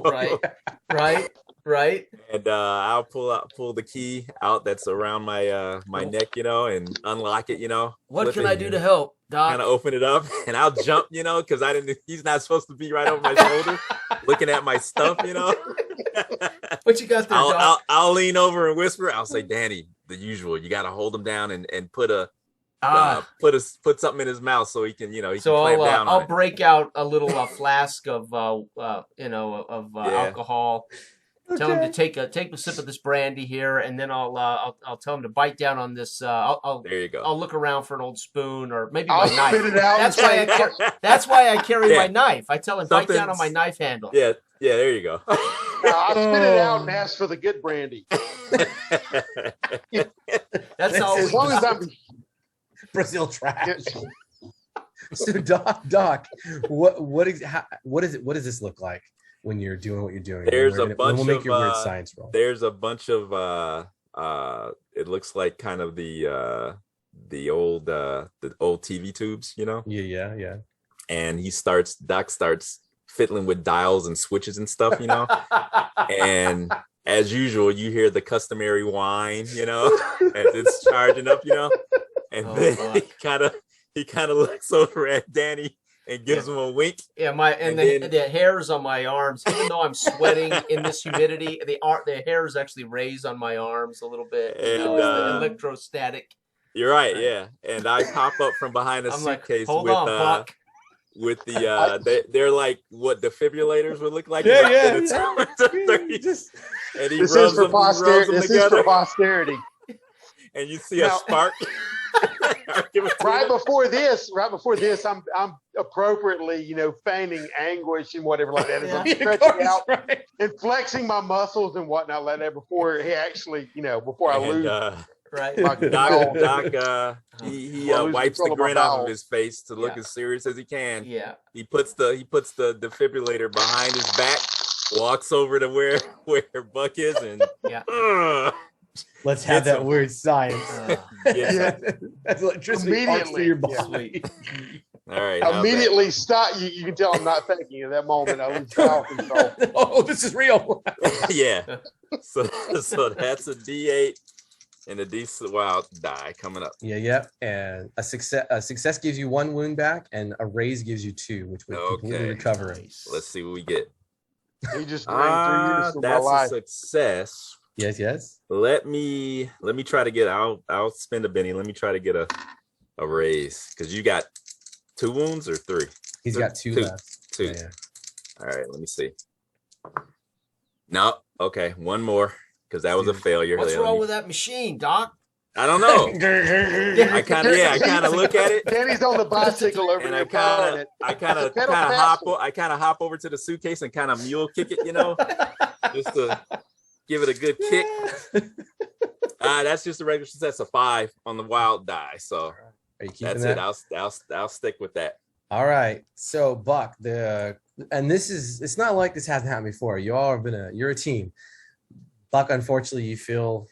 Right. And I'll pull the key out that's around my neck, and unlock it, What flip can it, I do to help, Doc? kind of open it up, and I'll jump, because I didn't. He's not supposed to be right over my shoulder, looking at my stuff, What you got there, Doc? I'll lean over and whisper. I'll say, Danny, the usual. You got to hold him down and put something in his mouth so he can, he can clamp down on I'll it. break out a little flask of alcohol. Tell him to take a sip of this brandy here, and then I'll tell him to bite down on this. There you go. I'll look around for an old spoon or maybe I'll my knife. spit it out. That's why I carry Yeah. my knife. I tell him bite down on Something's- my knife handle. Yeah, there you go. I'll spit it out and ask for the good brandy. That's all. As long as I'm Brazil trash. So Doc, what does this look like when you're doing what you're doing? There's We'll make your weird science roll. There's a bunch of it looks like kind of the old TV tubes, Yeah. and Doc starts fiddling with dials and switches and stuff, and as usual you hear the customary whine, as it's charging up, and then he kind of looks over at Danny and gives him a wink. Yeah, the hairs on my arms, even though I'm sweating in this humidity, the hairs actually raise on my arms a little bit. And, it's the electrostatic. You're right, yeah. And I pop up from behind a I'm suitcase like, hold on, Buck. with the they're like what defibrillators would look like. Yeah. And he This rubs is for them, he rubs them posterity. This is together, for posterity. and you see a spark. Right before this, I'm appropriately, feigning anguish and whatever like that. As I'm stretching out and flexing my muscles and whatnot like that before he actually, before I lose. Right. my control. Doc, he wipes the control of my grin off of bowels. his face to look Yeah. as serious as he can. Yeah. He puts the defibrillator behind his back, walks over to where Buck is, and Yeah. Let's have that weird science. yeah. That's electricity pumps through your body. All right. how's that? Immediately stop. You can tell I'm not faking at that moment. I lose bowel control. Oh, this is real. Yeah. So that's a D8 and a D6 wild die coming up. Yeah. And a success gives you 1 wound back, and a raise gives you 2, which would completely Okay. recover it. Let's see what we get. He just drained 3 years of my That's a life. success. Yes. Let me try to get. I'll spend a Benny. Let me try to get a raise because you got 2 wounds or 3. He's got 2 left. 2. Yeah. All right. Let me see. No. Okay. 1 more because that was a failure. What's wrong with that machine, Doc? I don't know. I kind of look at it. Danny's on the bicycle over And there. I kind of hop over to the suitcase and kind of mule kick it, just to give it a good kick. That's just a regular success, a 5 on the wild die. So Are you keeping that's that? it. I'll stick with that. All right. So Buck, it's not like this hasn't happened before. You're a team. Buck, unfortunately, you feel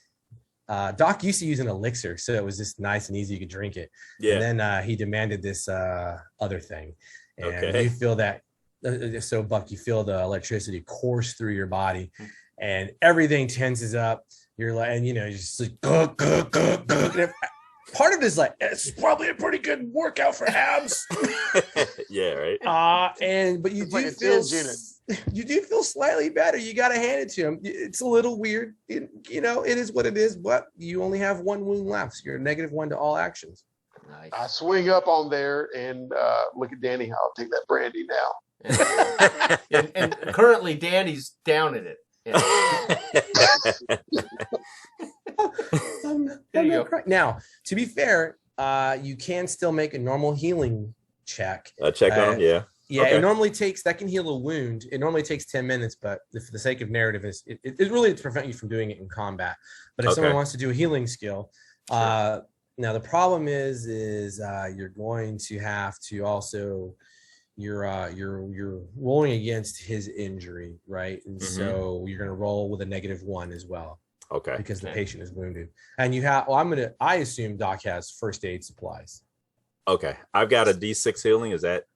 Doc used to use an elixir, so it was just nice and easy. You could drink it. Yeah. And then he demanded this other thing. And Okay. you feel that. So Buck, you feel the electricity course through your body, and everything tenses up. You're like, and you're just like, part of it is like, it's probably a pretty good workout for abs. Yeah, right. But you It's like do a feel gym unit. you do feel slightly better. You got to hand it to him. It's a little weird. It is what it is, but you only have 1 wound left. So you're -1 to all actions. Nice. I swing up on there and look at Danny. I'll take that brandy now. And currently, Danny's down in it. Yeah. There you go. Now, to be fair, you can still make a normal healing check. Check on him. Yeah. Yeah, Okay. it normally takes that can heal a wound. It normally takes 10 minutes, but for the sake of narrative, it really to prevent you from doing it in combat. But if someone Okay. wants to do a healing skill, now the problem is you're going to have to also you're rolling against his injury, right? And so you're going to roll with a -1 as well Okay. because the Okay. patient is wounded. And you have I assume Doc has first aid supplies. Okay. I've got a D6 healing. Is that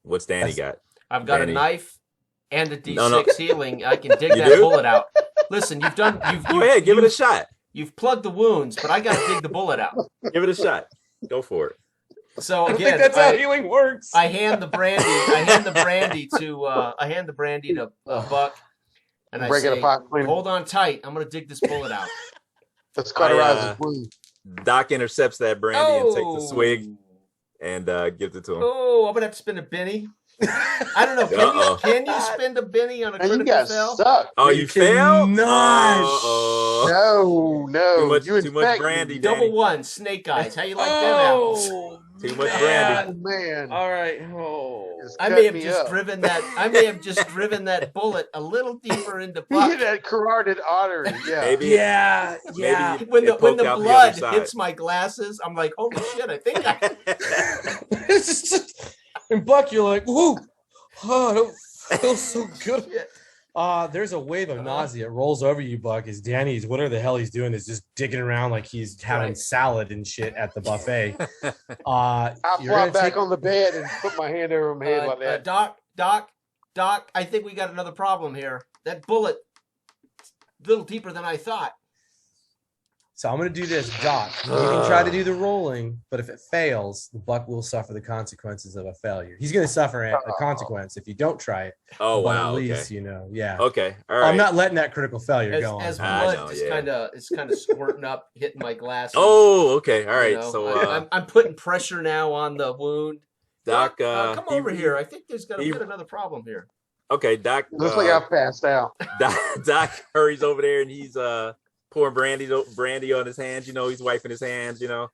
What's Danny got? I've got Danny. a knife and a D6 No. healing. I can dig You that do? bullet out. Listen, you've Go you've ahead, give it a shot. You've plugged the wounds, but I got to dig the bullet out. Give it a shot. Go for it. So I again, think that's how healing works. I hand the brandy to Buck, and I Break it say, apart, clean it. "Hold on tight. I'm going to dig this bullet out." Let's cauterize his wound. Doc intercepts that brandy and takes a swig and gives it to him. Oh, I'm going to have to spend a Benny. I don't know. Can you spend a Benny on a Man, you critical guys fail? suck. Oh, you failed? Not. No. Too much brandy, Danny. Double one, snake eyes. How you like them apples? Too much brandy. Oh, man. All right. Oh. Just I cut may have me just up. driven that. I may have just driven that bullet a little deeper into He Buck. hit that carotid artery. Yeah. Maybe. Yeah. Maybe When the poked out blood other hits side. my glasses, I'm like, holy shit! I think I. And Buck, you're like, whoo. Oh, I don't feel so good. There's a wave of nausea. It rolls over you, Buck, as Danny's, whatever the hell he's doing, is just digging around like he's having salad and shit at the buffet. I flop back on the bed and put my hand over my head like that. Doc, I think we got another problem here. That bullet, a little deeper than I thought. So I'm going to do this, Doc. You can try to do the rolling, but if it fails, the Buck will suffer the consequences of a failure. He's going to suffer a consequence if you don't try it. Oh, but wow. at least, Okay. you know, yeah. Okay. All right. I'm not letting that critical failure go on. As I blood know, just yeah. it's kind of squirting up, hitting my glasses. Oh, okay. All right. You know, So, I'm putting pressure now on the wound. Doc, come over here. I think there's got another problem here. Okay, Doc. Looks like I passed out. Doc hurries over there and he's pouring brandy on his hands. You know, he's wiping his hands. You know,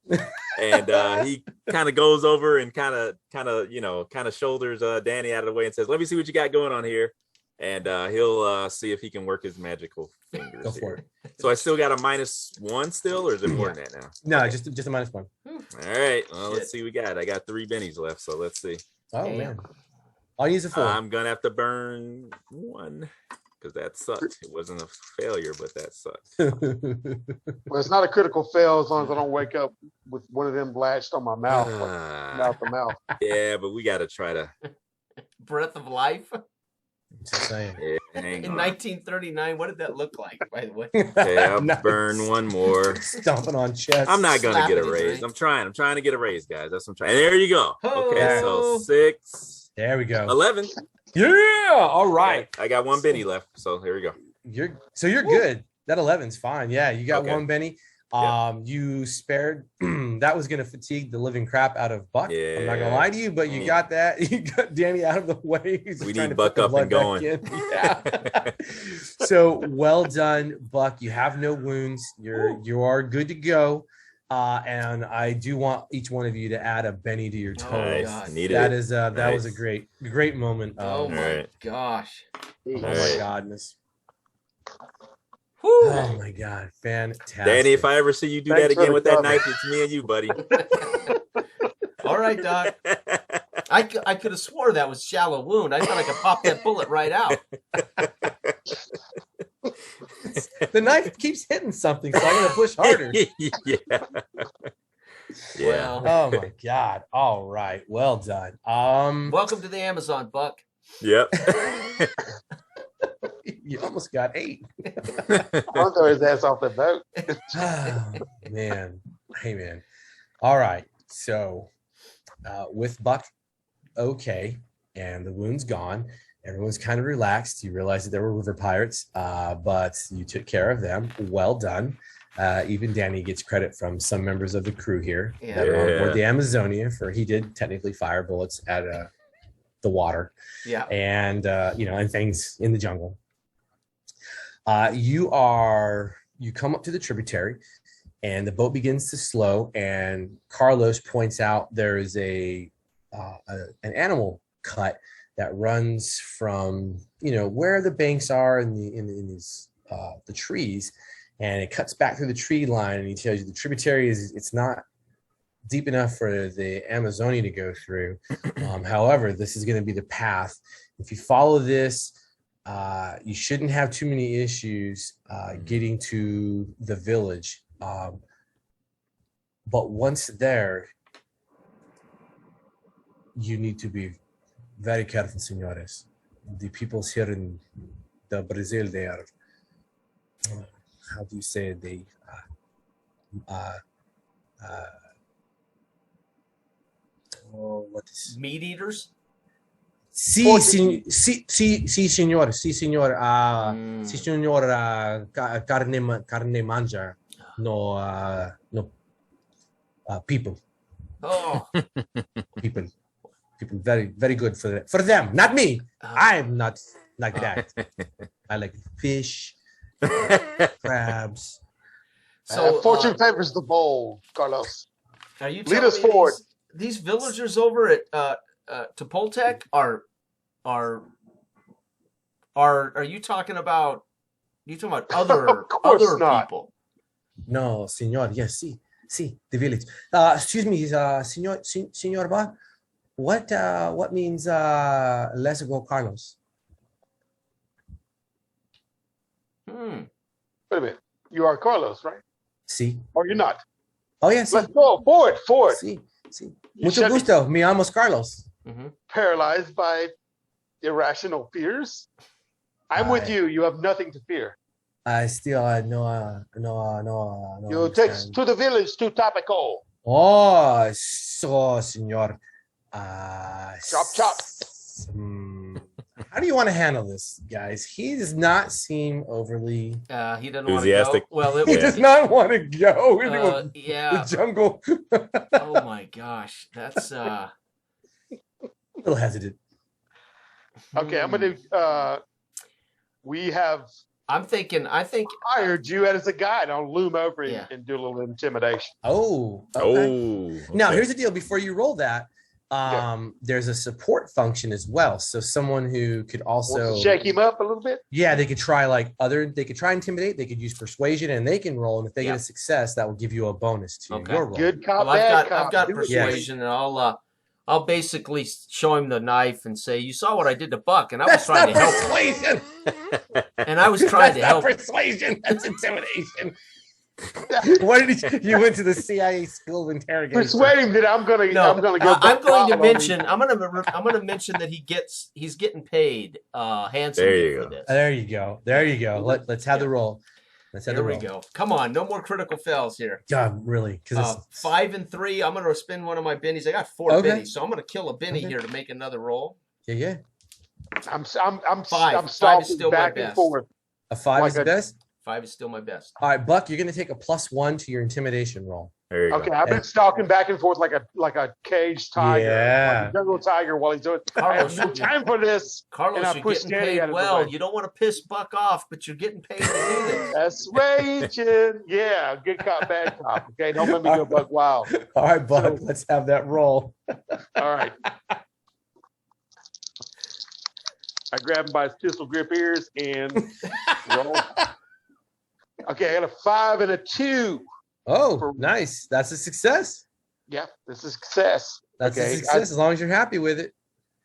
and he kind of goes over and kind of shoulders Danny out of the way and says, "Let me see what you got going on here." And he'll see if he can work his magical fingers. Go for it. So I still got a -1 still, or is it more than that now? No, okay. just a -1. All right. Well, let's see what we got. I got 3 bennies left, so let's see. Oh, man. I'll use a 4. I'm gonna have to burn 1 because that sucked. It wasn't a failure, but that sucked. Well, it's not a critical fail as long as I don't wake up with one of them latched on my mouth, mouth to mouth. Yeah, but we got to try to. Breath of life. Just saying. Yeah, hang In on. 1939, what did that look like, by the way? Okay, I'll Nice. burn 1 more. Stomping on chest. I'm not gonna get a Slapping it, raise. right? I'm trying to get a raise, guys. That's what I'm trying. There you go. Okay, Oh. so 6, There we go. 11. Yeah. All right. I got 1 benny left, so here we go. You're good. That 11's fine. Yeah, you got Okay. 1 Benny. You spared. That was going to fatigue the living crap out of Buck. I'm not gonna Yeah. lie to you, but you got that. You got Danny out of the way. He's just We trying need to put Buck the up and blood back going. in. Yeah. So well done, Buck. You have no wounds. You are good to go. And I do want each one of you to add a Benny to your total. Nice. God. Needed That it. is that Nice. was a great moment. Oh my right. gosh. Oh my right. godness. Whew. Oh my god, fantastic. Danny, if I ever see you do Thanks that for again the with that cover. knife, it's me and you, buddy. All right, Doc. I could have swore that was shallow wound. I thought I could pop that bullet right out. The knife keeps hitting something, so I'm gonna push harder. Yeah. Yeah. Well, Oh my god. All right. Well done. welcome to the Amazon, Buck. Yep. You almost got 8. I'll throw his ass off the boat. Oh, man. Hey man. All right. So with Buck okay, and the wound's gone, everyone's kind of relaxed. You realize that there were river pirates, but you took care of them. Well done. Even Danny gets credit from some members of the crew here that are on board the Amazonia, for he did technically fire bullets at the water. Yeah. And and things in the jungle. You come up to the tributary, and the boat begins to slow, and Carlos points out there is an animal cut that runs from where the banks are in these the trees, and it cuts back through the tree line, and he tells you the tributary it's not deep enough for the Amazonia to go through. However, this is going to be the path. If you follow this, you shouldn't have too many issues getting to the village. But once there, you need to be very careful, senores. The peoples here in the Brazil, they are, how do you say it? They, what is Meat eaters? Sí, sí, señor. Sí, señor. Sí, Mm. señor. Carne manja. No, no. People. Oh. People. Very, very good for them. Not me. I'm not like that. I like fish, crabs. So fortune favors the bold, Carlos. are you Lead telling us me forward. these villagers over at Topoltec are you talking about other Of course other not. people? No, señor. Yes, sí, the village. Excuse me, señor Ba. What means let's go, Carlos? Wait a minute. You are Carlos, right? Sí. Or you're not? Oh, yeah, sí. Let's go forward. Sí, sí. You Mucho should be gusto. Me llamo Carlos. Mm-hmm. paralyzed by irrational fears. I'm with you. You have nothing to fear. I still no. You take to the village to Tapico. Oh, so, senor. Chop. How do you want to handle this, guys? He does not seem overly He doesn't want to go. Enthusiastic. Well, he does not want to go into yeah. the jungle. Oh my gosh, that's a little hesitant. Okay, I'm gonna. We have. I think hired you as a guide. I'll loom over and do a little intimidation. Oh. Okay. Okay. Now here's the deal. Before you roll that, there's a support function as well. So someone who could also shake him up a little bit. Yeah, they could try they could try intimidate. They could use persuasion, and they can roll. And if they get a success, that will give you a bonus to your roll. Good cop, bad cop. I've got persuasion, and I'll basically show him the knife and say, "You saw what I did to Buck, and I was trying to help." Persuasion. And I was trying to help. Persuasion. That's intimidation. What did you went to the CIA School of Interrogation? Persuade him that I'm gonna go. I'm going to mention that he's getting paid handsomely for this. There you go. Let's have the roll. There we go. Come on, no more critical fails here. God, really? Because 5 and 3. I'm going to spend one of my bennies. I got 4 bennies, so I'm going to kill a benny here to make another roll. Yeah. I'm 5. 5 is still back my and best. forth. A 5 is the best? 5 is still my best. All right, Buck, you're going to take a +1 to your intimidation roll. There you go. Okay, I've been stalking back and forth like a caged tiger, like a jungle tiger while he's doing. I have no time for this. Carlos, you're getting paid well. You don't want to piss Buck off, but you're getting paid to do this. That's raging. Yeah, good cop, bad cop. Okay, don't let me go Buck wild. All right, Buck, let's have that roll. All right. I grab him by his pistol grip ears and roll. Okay, I got a 5 and a 2. Oh, nice. That's a success. Yeah, this is success. That's a success as long as you're happy with it.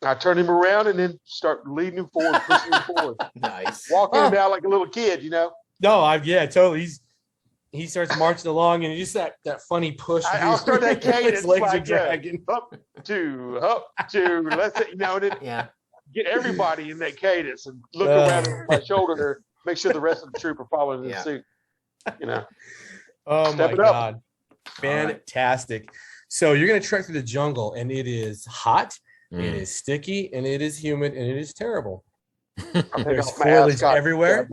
I turn him around and then start leading him forward, pushing him forward. Nice. Walking him down like a little kid, No, totally. He starts marching along and just that funny push. I'll start that cadence legs like are dragging. Up, two. Let's get everybody in that cadence and look around my shoulder to make sure the rest of the troop are following in suit. Oh Step my it up. God. Fantastic. So you're going to trek through the jungle and it is hot, it is sticky, and it is humid, and it is terrible. There's foliage everywhere.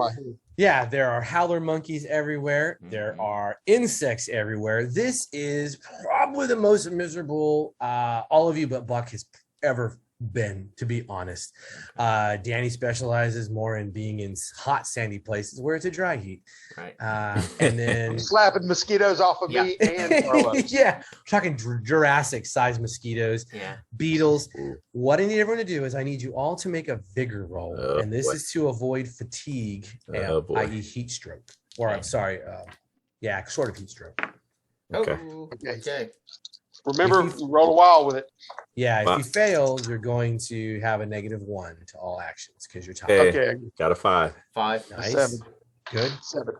Yeah, there are howler monkeys everywhere. There are insects everywhere. This is probably the most miserable all of you but Buck has ever been, to be honest. Danny specializes more in being in hot, sandy places where it's a dry heat. Right. And then slapping mosquitoes off of me and Carlos. Yeah, we're talking Jurassic-sized mosquitoes, beetles. What I need everyone to do is I need you all to make a vigor roll, and this is to avoid fatigue, i.e. heat stroke. Or I'm sorry, sort of heat stroke. Okay. Remember, roll a while with it. Yeah, if you fail, you're going to have a -1 to all actions because you're tired. Okay. Got a 5. 5. Nice. 7. Good. 7.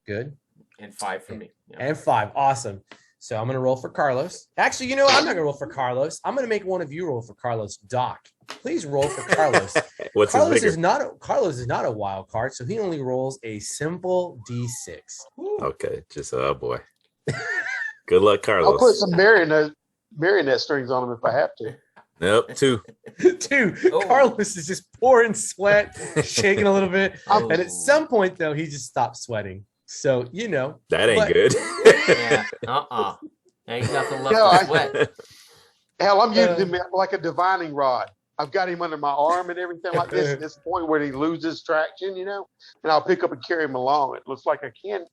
Good. And 5 for me. And 5. Awesome. So I'm going to roll for Carlos. Actually, you know what? I'm not going to roll for Carlos. I'm going to make one of you roll for Carlos. Doc, please roll for Carlos. What's Carlos his is not a wild card, so he only rolls a simple D6. Okay, just oh boy. Good luck, Carlos. I'll put some marionette strings on him if I have to. Nope, 2. Dude, Carlos is just pouring sweat, shaking a little bit. And at some point, though, he just stops sweating. So, you know. That ain't good. Yeah. Ain't nothing left to sweat. Hell, I'm using him like a divining rod. I've got him under my arm and everything like this. At this point where he loses traction, you know, and I'll pick up and carry him along. It looks like I can,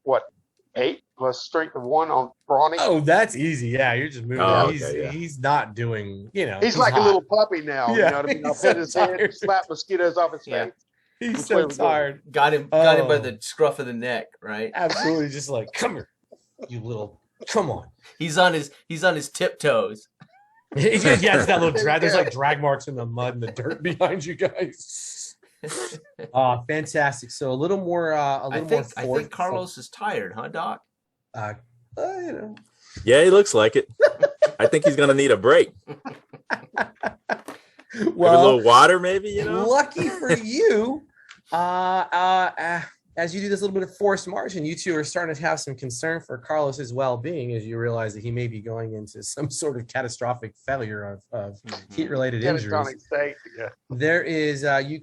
8 plus strength of 1 on brawny. Oh, that's easy. Yeah, you're just moving. Oh, okay, yeah. He's not doing, you know. He's like hot. a little puppy now. Yeah, you know what I mean? I'll he's pet so his head, tired. slap mosquitoes off his face. He's so tired. Got him by the scruff of the neck, right? Absolutely, just like, come here, you little, come on. He's on his tiptoes. Yeah, it's that little drag. There's like drag marks in the mud and the dirt behind you guys. Fantastic. So a little more. I think Carlos is tired, huh, Doc? You know. Yeah, he looks like it. I think he's gonna need a break. Maybe a little water, maybe, you know. Lucky for you, as you do this little bit of forced margin, you two are starting to have some concern for Carlos's well-being as you realize that he may be going into some sort of catastrophic failure of heat-related injuries. Yeah. There is, you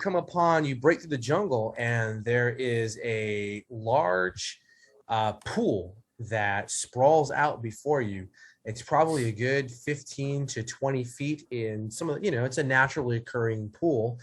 break through the jungle, and there is a large pool that sprawls out before you. It's probably a good 15 to 20 feet in some of the, it's a naturally occurring pool.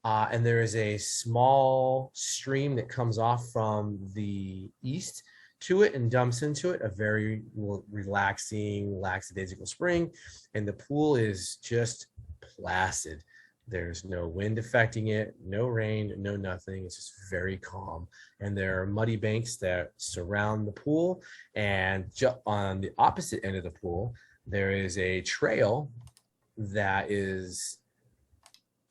And there is a small stream that comes off from the east to it and dumps into it, a very relaxing, lackadaisical spring. And the pool is just placid. There's no wind affecting it, no rain, no nothing. It's just very calm. And there are muddy banks that surround the pool. And on the opposite end of the pool, there is a trail that is...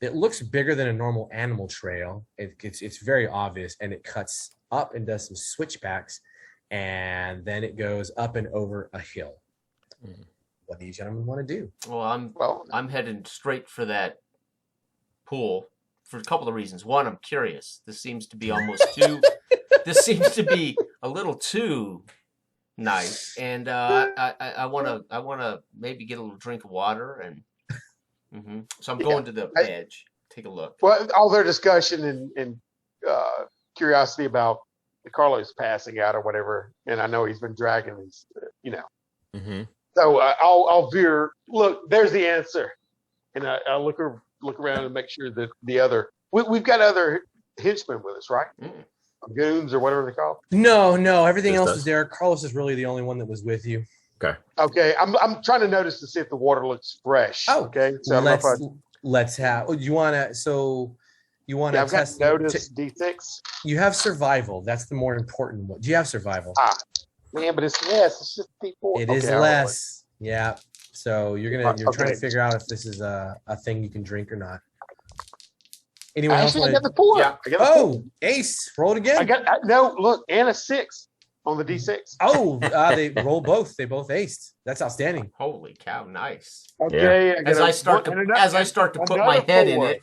It looks bigger than a normal animal trail. It's very obvious, and it cuts up and does some switchbacks, and then it goes up and over a hill. What do you gentlemen want to do? Well, I'm heading straight for that pool for a couple of reasons. One, I'm curious. This seems to be this seems to be a little too nice, and I want to maybe get a little drink of water and. So I'm going to the edge. Take a look. Well, all their discussion and curiosity about Carlos passing out or whatever, and I know he's been dragging these, So I'll veer. Look, there's the answer, and I'll look around and make sure that the other we've got other henchmen with us, right? Goons or whatever they call them. No. Everything else is there. Carlos is really the only one that was with you. Okay. I'm trying to notice to see if the water looks fresh. Oh, okay. So let's have. You want to I've test? got notice D6. You have survival. That's the more important one. Do you have survival? Man, but it's less. It's just D4. It is less. Yeah. So you're trying to figure out if this is a thing you can drink or not. Anyone else? I got the 4. Yeah. I got the 4. Ace. Roll it again. Look, and a 6 on the D6. They roll both. They both aced. That's outstanding. Holy cow! Nice. Okay. Yeah. As I start to put my head in it,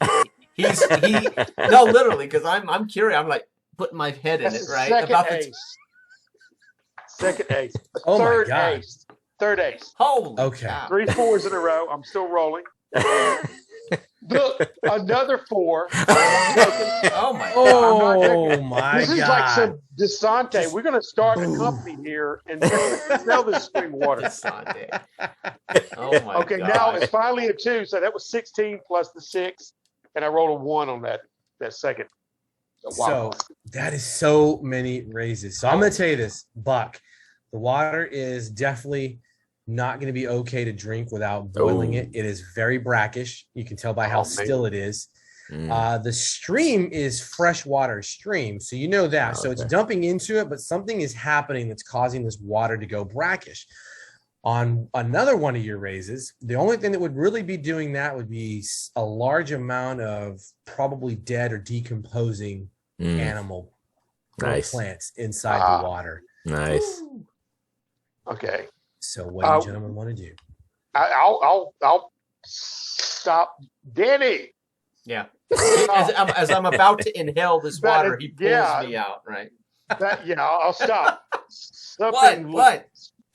no, literally, because I'm curious. I'm like putting my head in it, right? Second ace. Oh my God. Ace. Third ace. Holy cow. 3 4s in a row. I'm still rolling. Look, another 4. Oh my God. This is like some Desante. We're going to start a company here and sell this spring water. Desante. Oh my Okay, God. now it's finally a 2. So that was 16 plus the 6. And I rolled a 1 on that second. So that is so many raises. So I'm going to tell you this, Buck. The water is definitely not going to be okay to drink without boiling it. It is very brackish. You can tell by how still it is. The stream is freshwater stream, so you know that. So it's dumping into it, but something is happening that's causing this water to go brackish. On another one of your raises, the only thing that would really be doing that would be a large amount of probably dead or decomposing animal plants inside the water. Nice. Okay. So what do you gentlemen want to do? I'll stop, Danny. Yeah. As I'm about to inhale this water, he pulls me out. Right. I'll stop. What?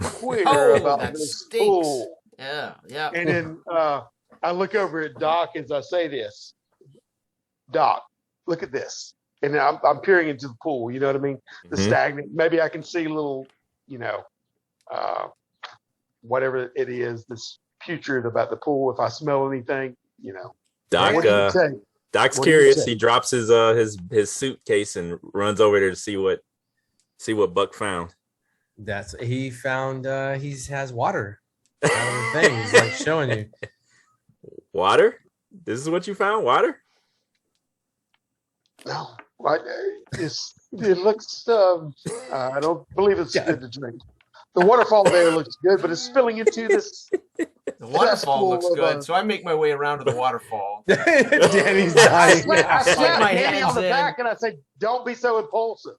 Queer about that this stinks. pool. Yeah. And then I look over at Doc as I say this. Doc, look at this. And then I'm peering into the pool. You know what I mean? The stagnant. Maybe I can see a little, whatever it is, this putrid about the pool. If I smell anything, Doc, what do you say? Doc's What do you curious. say? He drops his suitcase and runs over there to see what Buck found. He found he has water out of the thing. He's like showing you. Water? This is what you found? Water? No. It looks I don't believe it's good to drink. The waterfall there looks good, but it's spilling into this. The waterfall looks good, so I make my way around to the waterfall. Danny's dying. I slap my Danny hands on the in. back and I say, "Don't be so impulsive."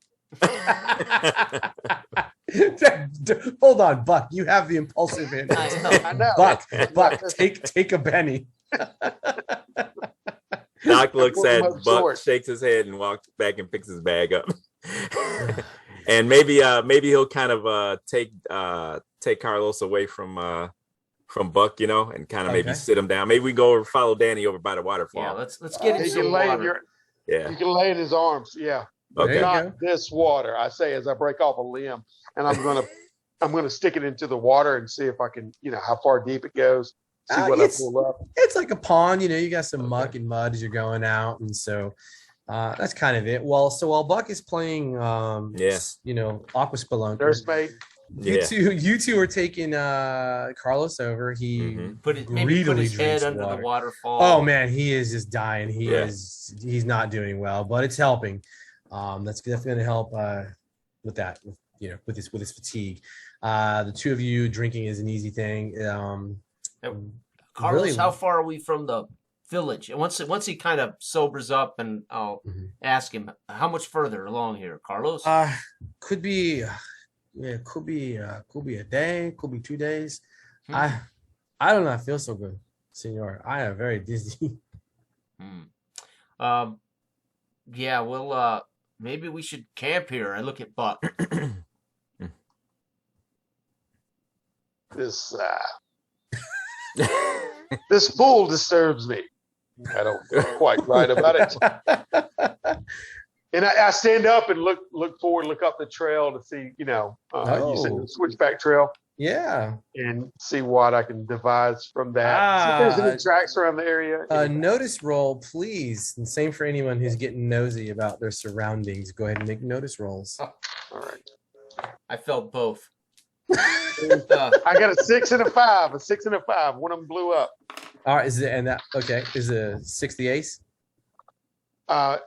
Hold on, Buck. You have the impulsive in. I know. Buck, take a Benny. Doc looks at Short. Buck, shakes his head, and walks back and picks his bag up. And maybe he'll kind of take Carlos away from Buck, and kind of maybe sit him down. Maybe we go over, follow Danny over by the waterfall. Yeah, let's get in some water. You can lay in his arms. Yeah. Okay. Not this water. I say as I break off a limb, and I'm gonna stick it into the water and see if I can, how far deep it goes. See what I pull up. It's like a pond, you got some muck and mud as you're going out, and so that's kind of it. Well, so while Buck is playing, aqua spelunker, Nursemaid. You two are taking Carlos over. He put his head under the waterfall. Oh man, he is just dying. He's not doing well, but it's helping. That's definitely going to help with that, with his fatigue. The two of you drinking is an easy thing. Carlos, how far are we from the village? And once he kind of sobers up, and I'll ask him, how much further along here, Carlos? Could be a day, could be 2 days. I do not feel so good, senor. I am very dizzy. Yeah, well, maybe we should camp here. I look at Buck. This pool disturbs me. I don't feel quite right about it. And I stand up and look forward, look up the trail to see, you said the switchback trail. Yeah. And see what I can devise from that. See if there's any tracks around the area. Notice roll, please. And same for anyone who's getting nosy about their surroundings. Go ahead and make notice rolls. All right. I felt both. I got a 6 and a 5. A 6 and a 5. One of them blew up. All right. Is the 6 the ace? Or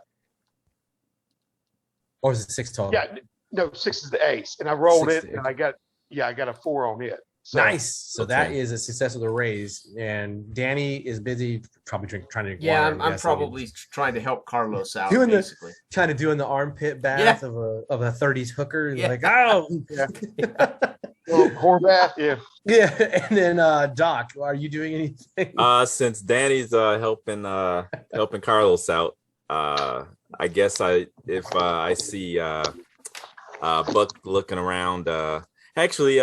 is it 6 total? Yeah. No, 6 is the ace. And I rolled it and I got a 4 on it. So, nice. So that is a success with a raise. And Danny is busy probably trying to drink water. I'm probably trying to help Carlos out, doing basically. Kind of doing the armpit bath of a 30s hooker. Yeah. Like, oh. Well, whore bath, yeah. Yeah. And then Doc, are you doing anything? Since Danny's helping Carlos out, I guess if I see Buck looking around, actually,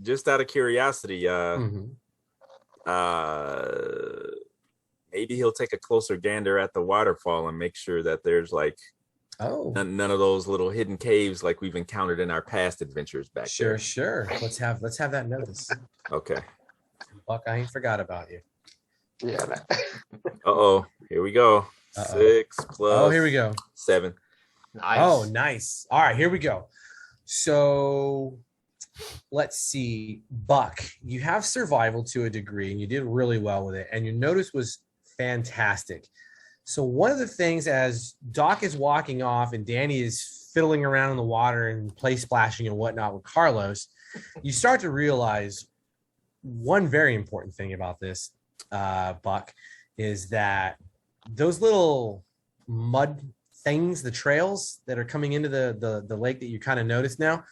just out of curiosity, maybe he'll take a closer gander at the waterfall and make sure that there's none of those little hidden caves like we've encountered in our past adventures back there. Sure. Let's have that notice. Okay. Buck, I ain't forgot about you. Yeah. Here we go. 6 plus. Here we go. 7. Nice. Oh, nice. All right, here we go. So let's see. Buck, you have survival to a degree, and you did really well with it, and your notice was fantastic. So one of the things, as Doc is walking off and Danny is fiddling around in the water and play splashing and whatnot with Carlos, you start to realize one very important thing about this, Buck, is that those little mud things, the trails that are coming into the lake that you kind of notice now,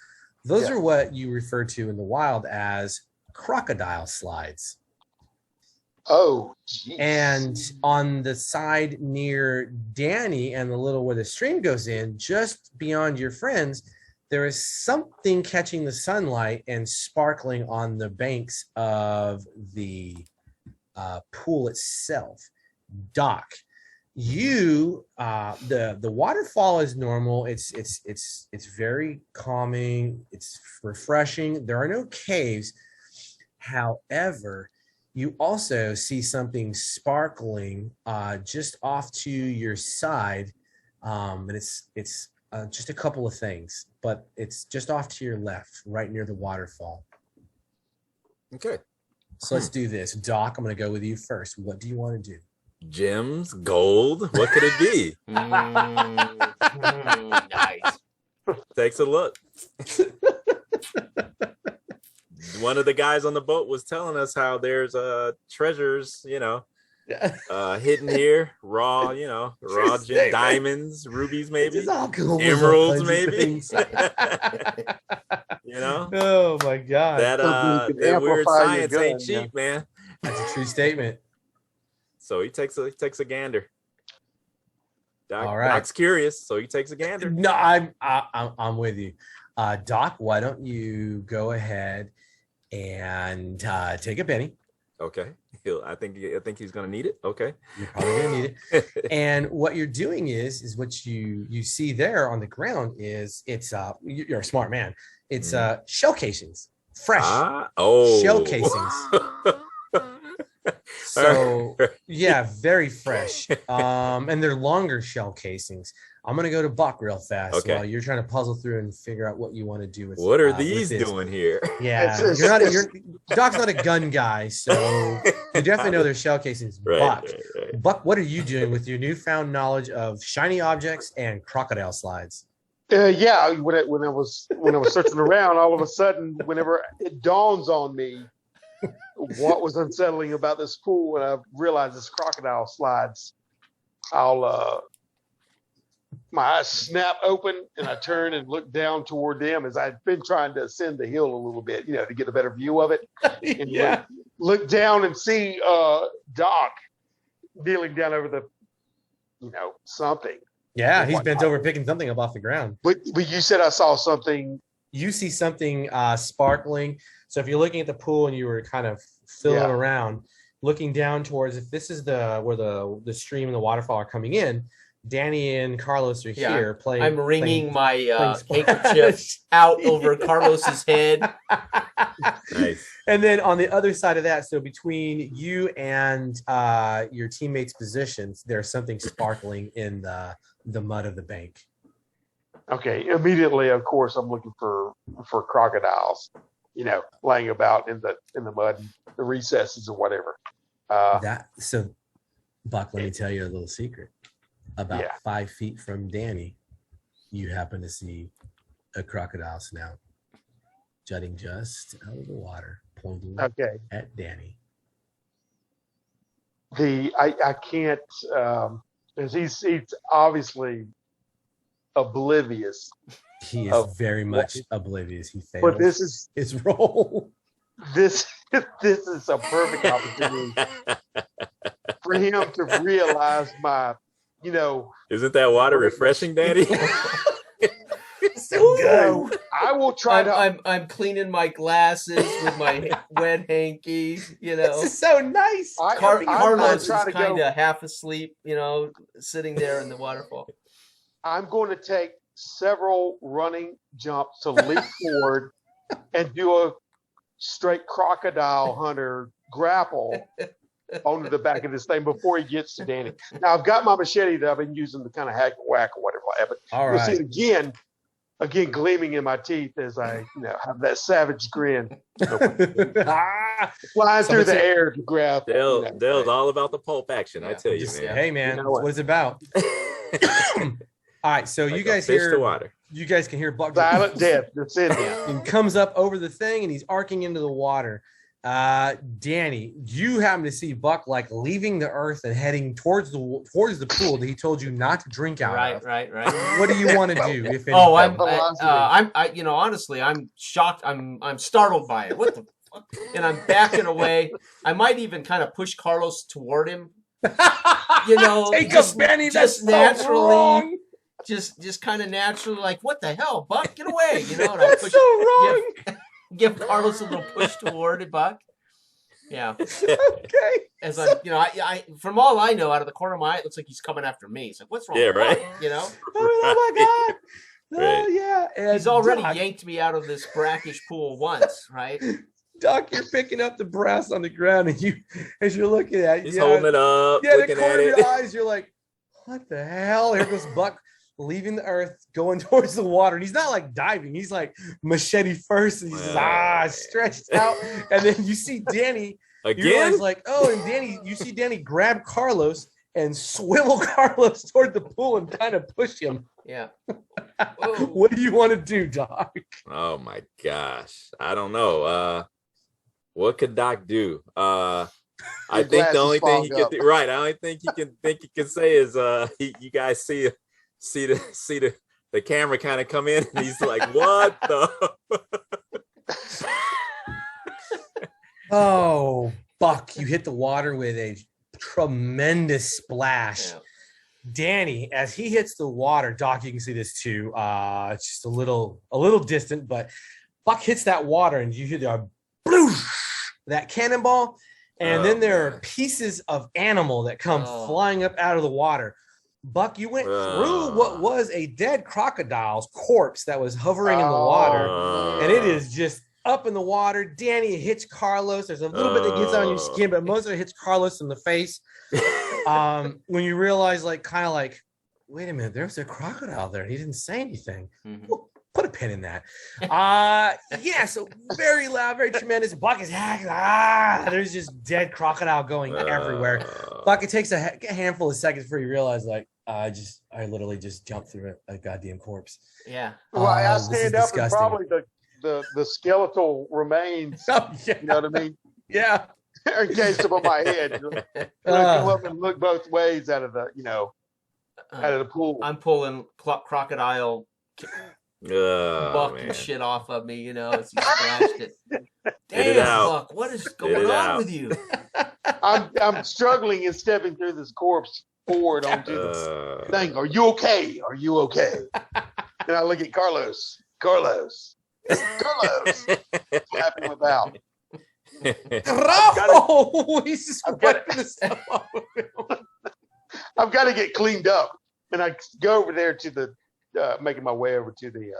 Those are what you refer to in the wild as crocodile slides. Oh, geez. And on the side near Danny and the little where the stream goes in, just beyond your friends, there is something catching the sunlight and sparkling on the banks of the pool itself. Doc, you the waterfall is normal. It's very calming. It's refreshing. There are no caves. However, you also see something sparkling just off to your side, and it's just a couple of things, but it's just off to your left, right near the waterfall. Okay. So let's do this. Doc, I'm going to go with you first. What do you want to do? Gems, gold. What could it be? Nice. Takes a look. One of the guys on the boat was telling us how there's treasures, hidden here, raw diamonds, rubies, maybe emeralds, maybe. Oh my God. That weird science ain't cheap, man. That's a true statement. So he takes a gander. All right. Doc's curious, so he takes a gander. No, I'm with you. Doc, why don't you go ahead and take a penny? Okay. I think he's gonna need it. Okay. You're probably gonna need it. And what you're doing is what you see there on the ground is you're a smart man. It's shell casings, fresh shell casings. So yeah, very fresh. And they're longer shell casings. I'm gonna go to Buck real fast while you're trying to puzzle through and figure out what you want to do with. What are these doing here? Yeah, Doc's not a gun guy, so you definitely know there's shell casings. Right. Buck, what are you doing with your newfound knowledge of shiny objects and crocodile slides? When I was searching around, all of a sudden, whenever it dawns on me what was unsettling about this pool, and I realized this crocodile slides, my eyes snap open and I turn and look down toward them as I'd been trying to ascend the hill a little bit, to get a better view of it. And look down and see Doc kneeling down over the, something. Yeah, he's bent over picking something up off the ground. But you said I saw something. You see something sparkling. So if you're looking at the pool and you were kind of filling around, looking down towards, if this is where the stream and the waterfall are coming in, Danny and Carlos are here playing. I'm wringing my handkerchief out over Carlos's head. Nice. And then on the other side of that, so between you and your teammates' positions, there's something sparkling in the mud of the bank. Okay, immediately, of course, I'm looking for crocodiles, laying about in the mud, the recesses or whatever. So, Buck, let me tell you a little secret. About 5 feet from Danny, you happen to see a crocodile snout jutting just out of the water, pointing at Danny. I can't, because he's obviously oblivious. He is very much oblivious. He fails. But this is his role. This is a perfect opportunity for him to realize my. Isn't that water refreshing, Danny? So good. I will try I'm cleaning my glasses with my wet hankies. This is so nice. Carlos is kind of half asleep, sitting there in the waterfall. I'm going to take several running jumps to leap forward and do a straight crocodile hunter grapple onto the back of this thing before he gets to Danny. Now I've got my machete that I've been using to kind of hack and whack or whatever. But you'll see it again gleaming in my teeth as I have that savage grin. Flying through the air to grab. Dale's all about the pulp action, I tell you, man. Hey man, that's what it's about. All right, so you guys hear water. You guys can hear Buck silent death. That's it. And comes up over the thing and he's arcing into the water. Danny, you happen to see Buck like leaving the earth and heading towards the pool that he told you not to drink out of. Right. What do you want to do? If anything? Oh, honestly, I'm shocked. I'm startled by it. What the fuck? And I'm backing away. I might even kind of push Carlos toward him. Take a Benny. That's naturally. so wrong. Just kind of naturally, like, what the hell, Buck? Get away! And I That's push, so wrong. give Carlos a little push toward it, Buck. Yeah. Okay. As I from all I know, out of the corner of my eye, it looks like he's coming after me. So what's wrong? Yeah, right. Oh my God. Right. Oh yeah. And He's already Doc, yanked me out of this brackish pool once, right? Doc, you're picking up the brass on the ground, and as you're looking at it, He's holding it up. Yeah, the looking corner at of your it. eyes, you're like, what the hell? Here goes Buck leaving the earth, going towards the water. And he's not like diving, he's like machete first, and he's just stretched out. And then you see Danny Again? like, oh, and you see Danny grab Carlos and swivel Carlos toward the pool and kind of push him. Yeah. What do you want to do, Doc? Oh my gosh. I don't know. What could Doc do? I think the only thing he could do, right. I only think he can say is you guys see the camera kind of come in, and he's like, what the Oh, Buck, you hit the water with a tremendous splash. Yeah. Danny, as he hits the water, Doc, you can see this too. It's just a little distant, but Buck hits that water, and you hear the bloosh, that cannonball, and then there are pieces of animal that come flying up out of the water. Buck, you went through what was a dead crocodile's corpse that was hovering in the water, and it is just up in the water. Danny hits Carlos. There's a little bit that gets on your skin, but most of it hits Carlos in the face. When you realize, wait a minute, there's a crocodile there. He didn't say anything. Mm-hmm. Well, put a pin in that. So very loud, very tremendous. Buck is hacking. There's just dead crocodile going everywhere. Buck, it takes a handful of seconds before you realize, I literally just jumped through a goddamn corpse. Yeah. Well, I This is stand up and disgusting. probably the skeletal remains. Oh, yeah. You know what I mean? Yeah. Encased above my head. Come up and look both ways out of the pool. I'm pulling crocodile Buck and shit off of me, as he splashed it. Damn, Buck, what is going on with you? I'm struggling and stepping through this corpse forward onto the thing. Are you okay? Are you okay? And I look at Carlos, slapping him about. He's just wiping this stuff off of him. I've got to get cleaned up, and I go over there to the making my way over to the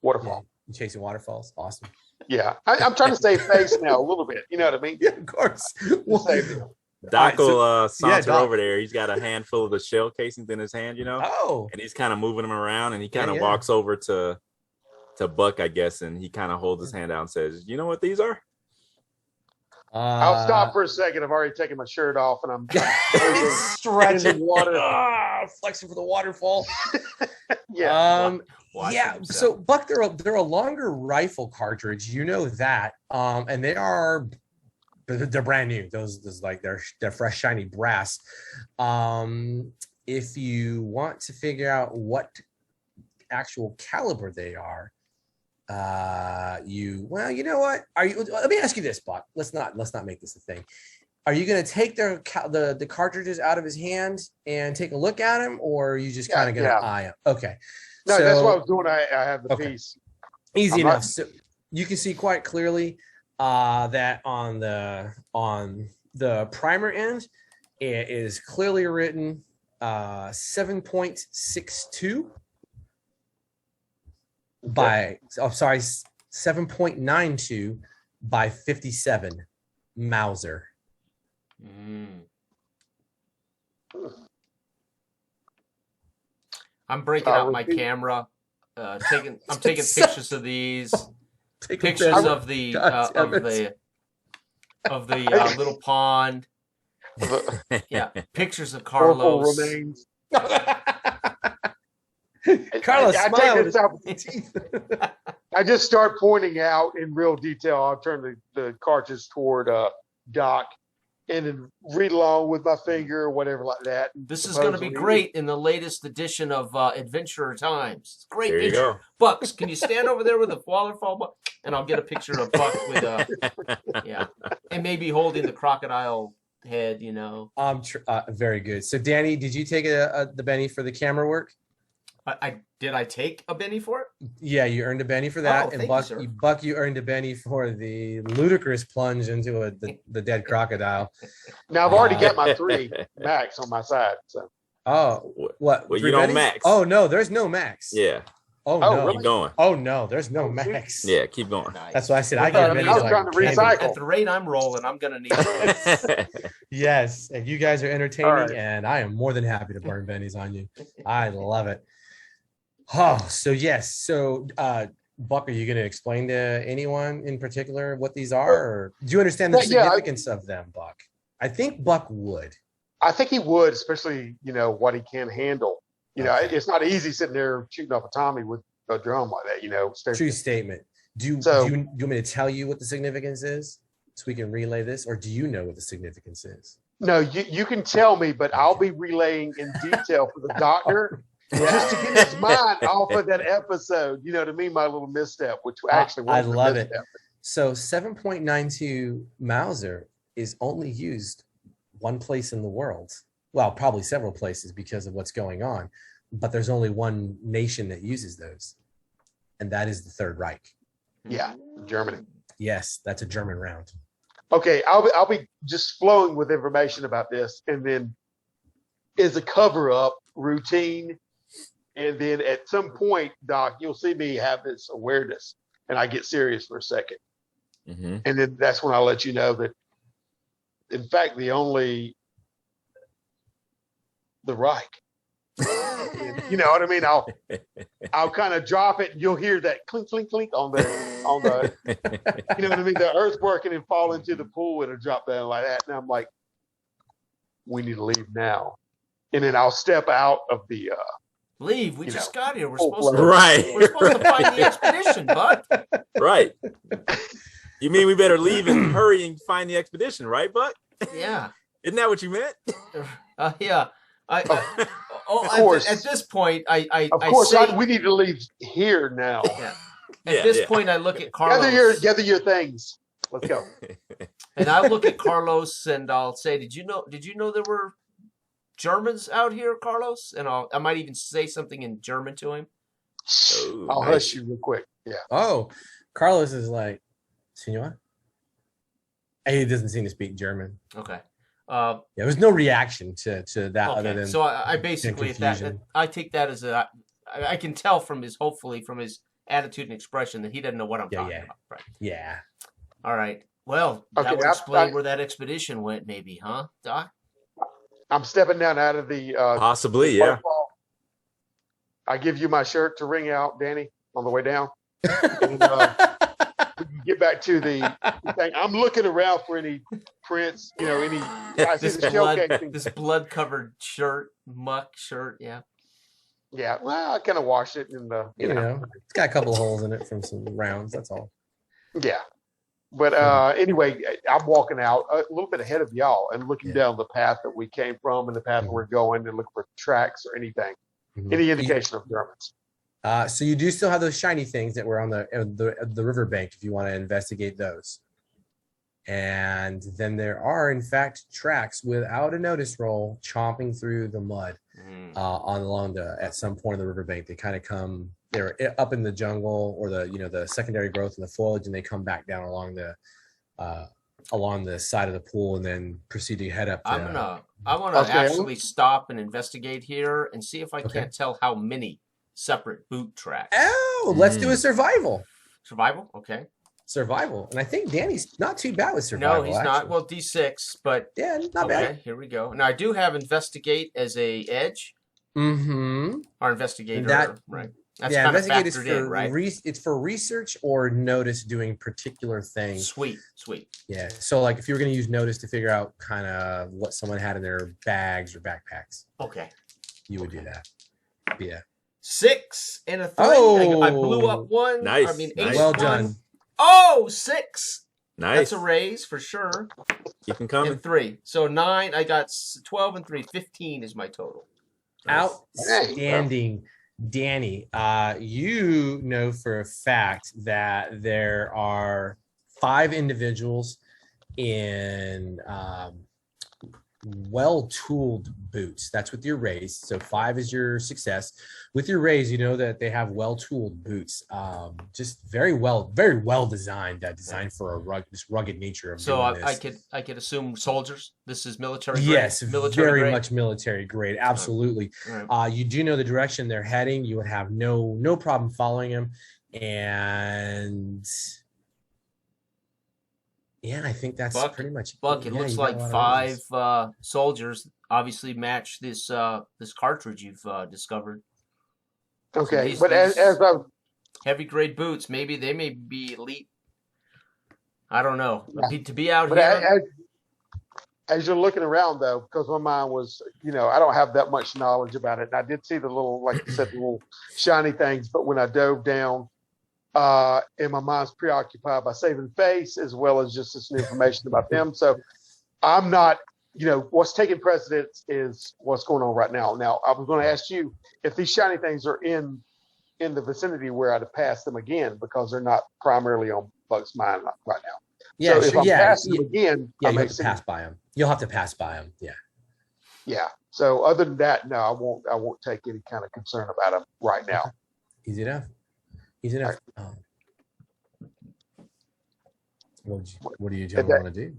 waterfall. You chasing waterfalls? Awesome. Yeah, I'm trying to save face now a little bit. You know what I mean? Yeah, of course. Doc will saunter Doc. over there. He's got a handful of the shell casings in his hand, Oh. and he's kind of moving them around, and he kind of walks over to Buck, I guess, and he kind of holds his hand out and says, "You know what these are?" I'll stop for a second. I've already taken my shirt off, and I'm stretching water, flexing for the waterfall. Yeah. So Buck, they're a longer rifle cartridge. You know that, and they're brand new. Those they're fresh, shiny brass. If you want to figure out what actual caliber they are, you know what? Let me ask you this, Buck. Let's not make this a thing. Are you going to take the cartridges out of his hand and take a look at him, or are you just kind of going to eye him? Okay. No, that's what I was doing. I have the piece. Easy enough. So you can see quite clearly that on the primer end, it is clearly written 7.62 by 7.92 by 57 Mauser. I'm breaking out my camera. I'm taking pictures of these. Pictures of the little pond. Yeah, pictures of Carlos. Remains. Carlos, I I just start pointing out in real detail. I'll turn the cartridge toward Doc and then read along with my finger or whatever like that. This is going to be great in the latest edition of Adventurer Times. It's a great There you picture. go. Bucks, can you stand over there with a waterfall buck? And I'll get a picture of Buck with and maybe holding the crocodile head, you know. Very good. So, Danny, did you take the Benny for the camera work? Did I take a Benny for it? Yeah, you earned a Benny for that, and Buck, you earned a Benny for the ludicrous plunge into the dead crocodile. Now I've already got my 3 max on my side. So. Oh, what? Well, you don't max. Oh no, there's no max. Yeah. Oh no, really? Keep going. Oh no, there's no max. Yeah, keep going. Nice. That's why I said I I got was trying to recycle. At the rate I'm rolling, I'm going to need those. Yes, and you guys are entertaining, All right. and I am more than happy to burn bennies on you. I love it. Oh, so yes, so Buck, are you going to explain to anyone in particular what these are, or do you understand the significance of them, Buck? I think Buck would. I think he would, especially what he can handle. It's not easy sitting there shooting off a Tommy with a drum like that. True statement. Do you want me to tell you what the significance is, so we can relay this, or do you know what the significance is? No, you can tell me, but I'll be relaying in detail for the doctor. Just to get his mind off of that episode, you know what I mean? My little misstep, which actually was I love it. So 7.92 Mauser is only used one place in the world. Well, probably several places because of what's going on, but there's only one nation that uses those, and that is the Third Reich. Yeah, Germany. Yes, that's a German round. Okay, I'll be just flowing with information about this, and then is a cover-up routine. And then at some point, Doc, you'll see me have this awareness, and I get serious for a second. Mm-hmm. And then that's when I'll let you know that, in fact, the Reich. You know what I mean? I'll kind of drop it, and you'll hear that clink, clink, clink on the you know what I mean? The earth working and fall into the pool, it'll drop down like that. And I'm like, we need to leave now. And then I'll step out of the leave. We just got here. We're supposed to find the expedition, Buck. Right. You mean we better leave and hurry and find the expedition, right, Buck? Yeah. Isn't that what you meant? Yeah. Of course. At this point, we need to leave here now. Yeah. At this point, I look at Carlos. Gather your things. Let's go. And I look at Carlos and I'll say, "Did you know there were Germans out here, Carlos?" And I might even say something in German to him. I'll hush you real quick. Yeah. Oh, Carlos is like, "Senor?" And he doesn't seem to speak German. Okay. There was no reaction to that other than. So I basically I take that as I can tell from his attitude and expression that he doesn't know what I'm talking about. Right. Yeah. All right. Well, that would explain where that expedition went, maybe, huh, Doc? I'm stepping down out of the possibly, yeah. waterfall. I give you my shirt to wring out, Danny, on the way down. And, we can get back to the thing. I'm looking around for any prints, any. I see the showcasing. This blood-covered shirt, muck shirt, yeah. Yeah, well, I kind of washed it in the. It's got a couple of holes in it from some rounds. That's all. Yeah. But anyway, I'm walking out a little bit ahead of y'all and looking down the path that we came from and the path we're going and looking for tracks or anything, any indication of Germans. So you do still have those shiny things that were on the riverbank if you want to investigate those. And then there are, in fact, tracks without a notice roll chomping through the mud at some point in the riverbank. They kind of come. They're up in the jungle or the secondary growth in the foliage, and they come back down along the side of the pool and then proceed to head up. I want to actually stop and investigate here and see if I can't tell how many separate boot tracks. Oh, let's do a survival. Survival, okay. Survival, and I think Danny's not too bad with survival. No, he's not. Well, D6, but yeah, not bad. Here we go. Now I do have investigate as a edge. Mm-hmm. Our investigator, right? That's investigate is for right? It's for research or notice doing particular things. Sweet. Yeah. So, like, if you were going to use notice to figure out kind of what someone had in their bags or backpacks, okay, you would do that. Yeah. 6 and a 3. Oh. I blew up 1. Nice, I mean, nice. ace Well 1. done. Oh, 6. Nice. That's a raise for sure. Keep them coming. And 3. So 9. I got 12 and 3. 15 is my total. Nice. Outstanding. Danny, you know for a fact that there are 5 individuals in well-tooled boots. That's with your raise. So 5 is your success. With your raise, you know that they have well-tooled boots. Just very well designed. Designed for this rugged nature of So doing this. I could assume soldiers. This is military grade. Yes, military very grade. much military grade. Absolutely. Right. You do know the direction they're heading. You would have no problem following them. And yeah, I think that's pretty much. Buck, it looks like 5 soldiers obviously match this this cartridge you've discovered. Okay, These- but as I'm heavy grade boots, maybe they may be elite. I don't know. Yeah. To be out But here. as you're looking around, though, because my mind was, I don't have that much knowledge about it. And I did see the little, like you said, the little shiny things. But when I dove down, and my mind's preoccupied by saving face as well as just this new information about them. So I'm not, what's taking precedence is what's going on right now. Now, I was going to ask you if these shiny things are in the vicinity where I'd have passed them again because they're not primarily on Buck's mind right now. Yeah, so if I'm passing them again, yeah, I you may have to see pass by them. You'll have to pass by them. Yeah. Yeah. So other than that, no, I won't take any kind of concern about them right now. Easy enough. What do you gentlemen want to do?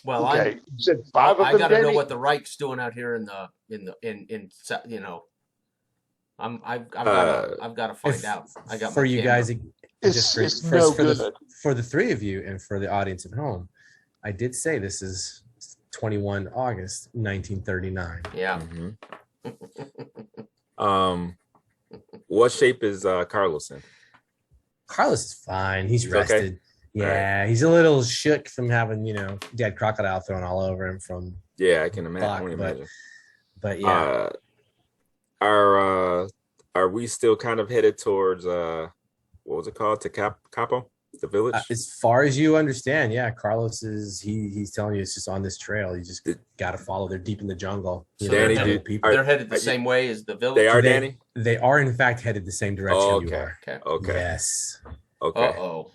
Well, okay. You said 5 of them. I gotta know Danny? what the Reich's doing out here in I've got to find out. I got for my you camera. guys. It's no good. For the 3 of you and for the audience at home, I did say this is 21 August 1939. Yeah. Mm-hmm. What shape is Carlos in? Carlos is fine. He's He's rested. okay? Yeah, he's a little shook from having dead crocodile thrown all over him from. Yeah, I can imagine. Buck, I can imagine. But yeah, are we still kind of headed towards what was it called? Capo, the village? as far as you understand, yeah, Carlos is he's telling you it's just on this trail. You just got to follow. They're deep in the jungle. So Danny, they're headed the same way as the village. They are, Danny? They are in fact headed the same direction Oh, you okay. are. Okay. Yes. Okay. Uh-oh.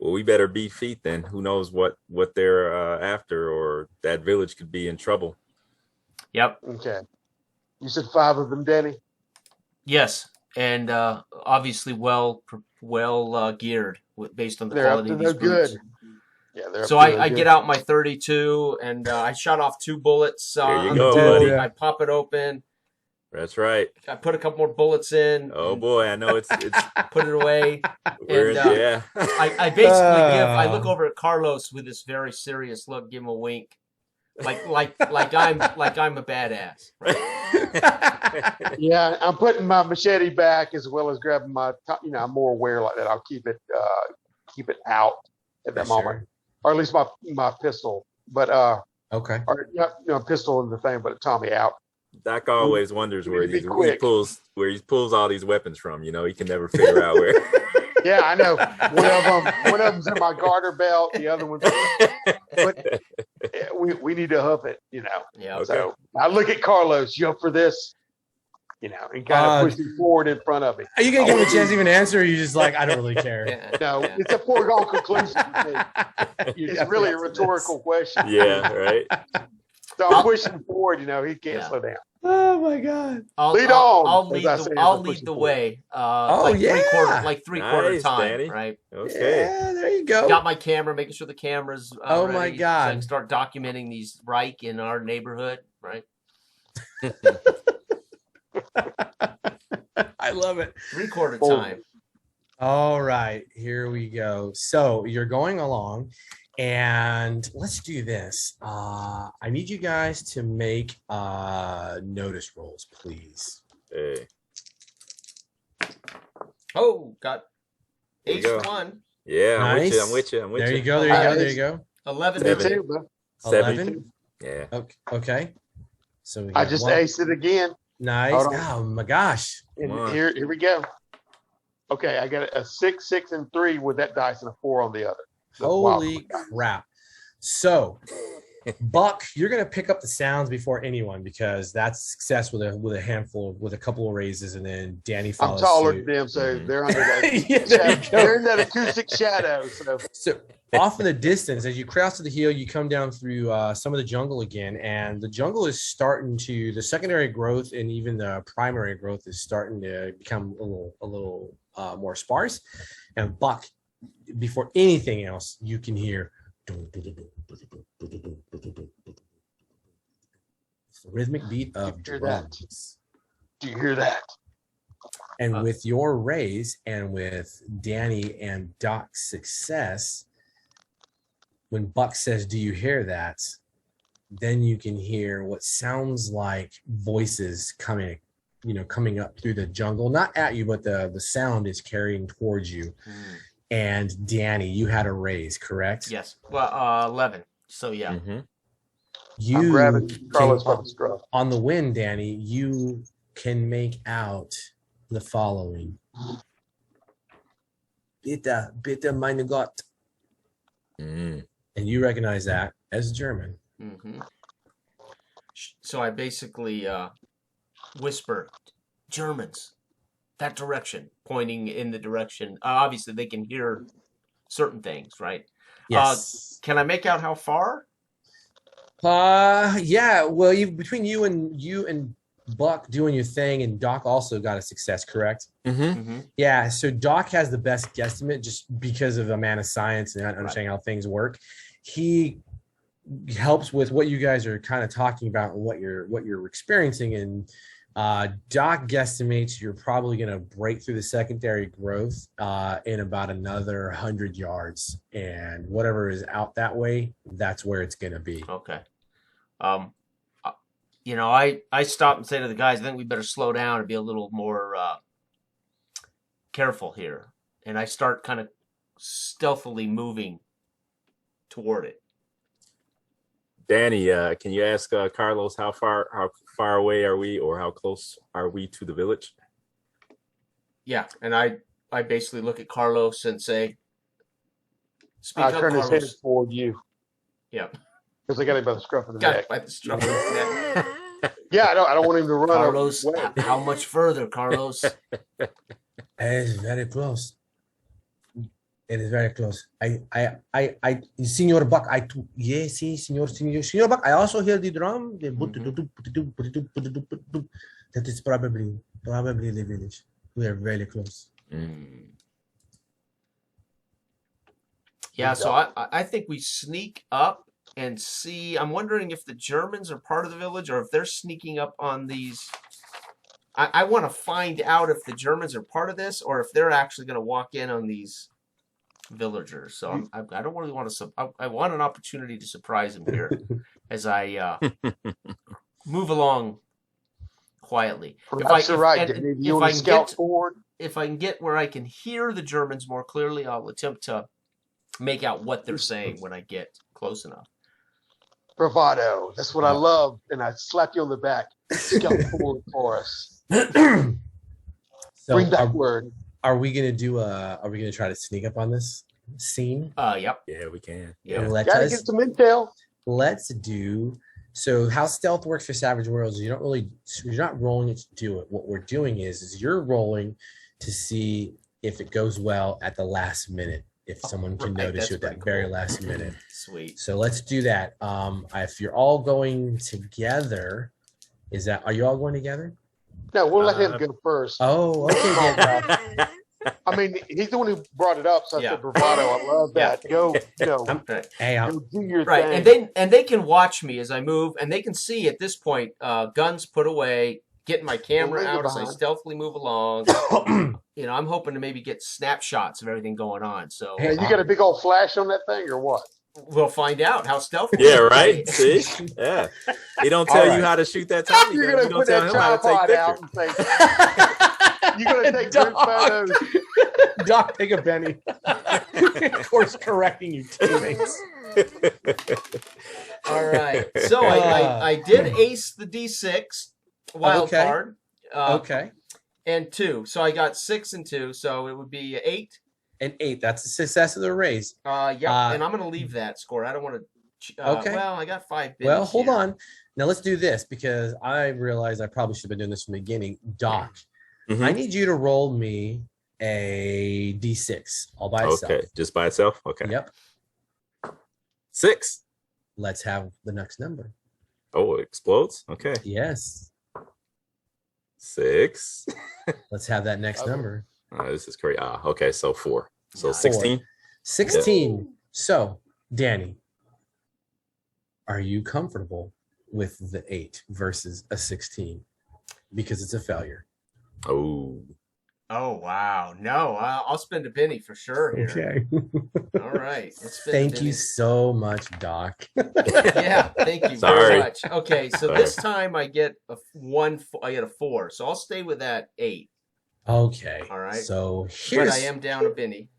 Well, we better beat feet then. Who knows what they're after, or that village could be in trouble. Yep. Okay. You said 5 of them, Danny? Yes. And obviously well geared based on the They're up quality to of no these boots. good. Yeah, they're So up to no I good. get out my 32 and I shot off 2 bullets There you on go, the buddy. dude. I pop it open. That's right. I put a couple more bullets in. Oh boy, I know it's Put it away. we're And, yeah. I basically I look over at Carlos with this very serious look, give him a wink. Like I'm a badass. Right? Yeah, I'm putting my machete back as well as grabbing my. I'm more aware like that. I'll keep it out at that moment, or at least my pistol. But Okay. or pistol in the thing, but Tommy out. Doc always wonders where Be he quick. pulls all these weapons from. He can never figure out where. Yeah, I know. One of them's in my garter belt. The other one's. But we need to hoof it. Yeah. Okay. So I look at Carlos. You up for this? And kind of push me forward in front of me. Are you gonna give him a chance to even answer? Or are you just like, I don't really care? Yeah. No, Yeah. it's a foregone conclusion for me. It's really a rhetorical question. Yeah, right. So I'm pushing forward. He can't Yeah. slow down. Oh my God. Lead on, I'll as I say, as I'll I'm lead pushing the forward. way. Oh, yeah. Three-quarter Nice, time, Danny. right? Okay. Yeah, there you go. Got my camera, making sure the camera's Oh, my ready, God. So I can start documenting these Reich in our neighborhood, right? I love it. Three-quarter Oh. time. All right, here we go. So you're going along, and let's do this. I need you guys to make notice rolls, please. Hey. Oh, got There you ace go. 1, Yeah, Nice. I'm with you. There you go. There you go. There you go. 11. Me Seven. too, bro. 7. 11. Yeah. Okay. Okay. So we I got just one. aced it again. Nice. Oh my gosh. And here we go. Okay, I got a 6, 6, and 3 with that dice and a 4 on the other. Holy crap. So, Buck, you're going to pick up the sounds before anyone because that's success with a handful, with a couple of raises, and then Danny follows I'm taller suit. than them, so they're under that. Yeah, they're in that acoustic shadow. So off in the distance, as you cross to the hill, you come down through some of the jungle again, and the jungle is starting to, the secondary growth and even the primary growth is starting to become a little more sparse. And Buck, before anything else, you can hear it's the rhythmic beat of drums. Do you hear that? And with your raise and with Danny and Doc's success, when Buck says, "Do you hear that?" then you can hear what sounds like voices coming up through the jungle, not at you, but the sound is carrying towards you. And Danny, you had a raise, correct? Yes. Well, 11. So yeah. I'm grabbing Carlos by the scruff. On the wind, Danny, you can make out the following. Bitte meine Gott. And you recognize that as German. So I basically whisper, Germans, that direction, pointing in the direction. Obviously, they can hear certain things, right? Yes. Can I make out how far? Yeah. Well, between you and Buck doing your thing, and Doc also got a success, correct? Yeah. So Doc has the best guesstimate just because of a man of science and understanding how things work. He helps with what you guys are kind of talking about and what you're experiencing, and Doc guesstimates you're probably going to break through the secondary growth in about another 100 yards, and whatever is out that way, that's where it's going to be. Okay. I stop and say to the guys, I think we better slow down and be a little more careful here. And I start kind of stealthily moving toward it. Danny, can you ask Carlos how far away are we, or how close are we to the village? Yeah, and I basically look at Carlos and say, "Speak up, turn Carlos." his head toward you. Yeah, because I got him by the scruff of the got neck. it by the scruff of the neck. Yeah, I don't want him to run. Carlos, away. how much further, Carlos? It's very close. It is very close. Senor Buck, yes, Senor Buck, I also hear the drum. That is probably the village. We are very close. Yeah, so I think we sneak up and see. I'm wondering if the Germans are part of the village or if they're sneaking up on these. I want to find out if the Germans are part of this or if they're actually going to walk in on these villagers. So I don't really want to. I want an opportunity to surprise him here as I move along quietly. If I can get where I can hear the Germans more clearly, I'll attempt to make out what they're saying when I get close enough. Bravado. That's what I love. And I slap you on the back. Scout forward for us. So bring that word. Are we gonna try to sneak up on this scene? Yep. Yeah, we can. Yeah. Gotta get some intel. Let's do so. How stealth works for Savage Worlds is you're not rolling it to do it. What we're doing is you're rolling to see if it goes well at the last minute. If someone can notice you at that very last minute. Sweet. So let's do that. If you're all going together, are you all going together? No, we'll let him go first. Oh, okay. I mean, he's the one who brought it up, so I said bravado. I love that. Go do your thing. And they can watch me as I move, and they can see at this point guns put away, getting my camera out as I stealthily move along. I'm hoping to maybe get snapshots of everything going on. So, you got a big old flash on that thing, or what? We'll find out how stealthy. Yeah, right. See, yeah. He don't tell you how to shoot that time. You're gonna put that tripod out and say, "You're gonna take good photos." Doc, take a Benny. Course correcting your teammates. All right. So I did ace the D6. wild Okay. card. Okay. And 2. So I got 6 and 2. So it would be 8. And 8. That's the success of the raise. Yep. And I'm going to leave that score. I don't want to. Okay. Well, I got 5 bids. Well, hold here. on. Now let's do this because I realized I probably should have been doing this from the beginning. Doc, Mhm. I need you to roll me a D6 all by itself. Okay, just by itself. Okay. Yep. 6. Let's have the next number. Oh, it explodes. Okay. Yes. 6. Let's have that next Okay. number. This is crazy. Okay, so 4. So Nice. 16. 16. So, Danny, are you comfortable with the 8 versus a 16? Because it's a failure. Oh. Oh, wow. No, I'll spend a penny for sure here. All right. Let's spend a Thank penny. you so much, Doc. Yeah, thank you Sorry. very much. Okay, so Sorry. this time I get a 4. So I'll stay with that 8. Okay. All right. So But I am down a penny.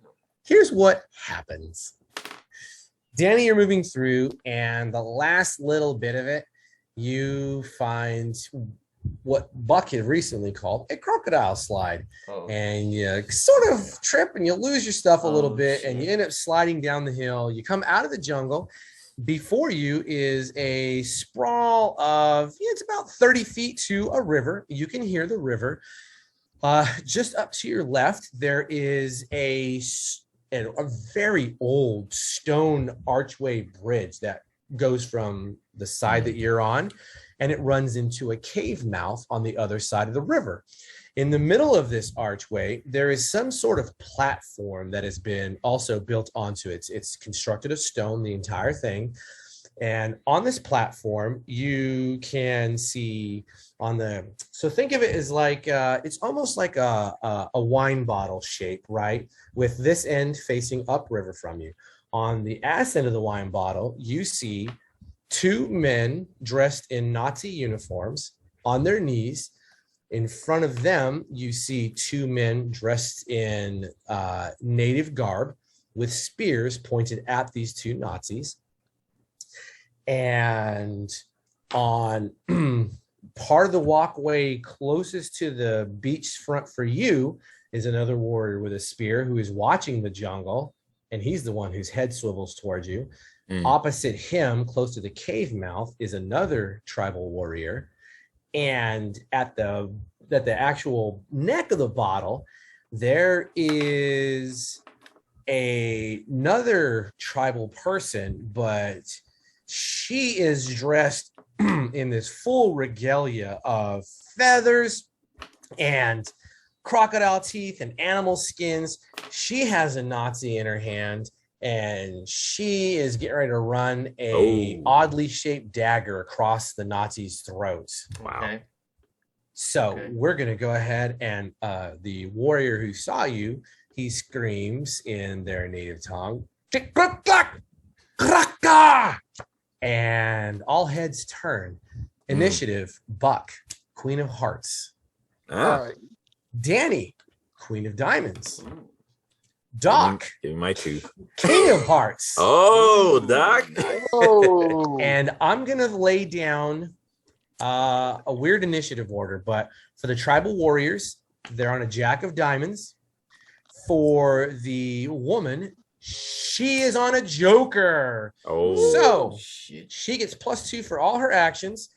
here's what happens. Danny, you're moving through, and the last little bit of it, you find what Buck had recently called a crocodile slide. Oh. And you sort of trip and you lose your stuff a little Oh, bit, and shit. you end up sliding down the hill. You come out of the jungle. Before you is a sprawl of, it's about 30 feet to a river. You can hear the river. Just up to your left, there is a very old stone archway bridge that goes from the side that you're on, and it runs into a cave mouth on the other side of the river. In the middle of this archway, there is some sort of platform that has been also built onto it. It's constructed of stone, the entire thing. And on this platform, you can see so think of it as like, it's almost like a wine bottle shape, right? With this end facing upriver from you. On the ass end of the wine bottle, you see 2 men dressed in Nazi uniforms on their knees. In front of them, you see 2 men dressed in native garb with spears pointed at these 2 Nazis. And on part of the walkway closest to the beach front for you is another warrior with a spear who is watching the jungle, and he's the one whose head swivels towards you. Opposite him, close to the cave mouth, is another tribal warrior. And at the actual neck of the bottle, there is another tribal person, but she is dressed in this full regalia of feathers and crocodile teeth and animal skins. She has a Nazi in her hand, and she is getting ready to run a oddly shaped dagger across the Nazi's throat. Wow. Okay. So we're going to go ahead, and the warrior who saw you, he screams in their native tongue, and all heads turn. Initiative, Buck, Queen of Hearts. All right. Danny, Queen of Diamonds. Doc, Give me my 2. King of Hearts. Oh, Doc. Oh. And I'm going to lay down a weird initiative order, but for the tribal warriors, they're on a Jack of Diamonds. For the woman, she is on a Joker. Oh. So Shit. she gets +2 for all her actions,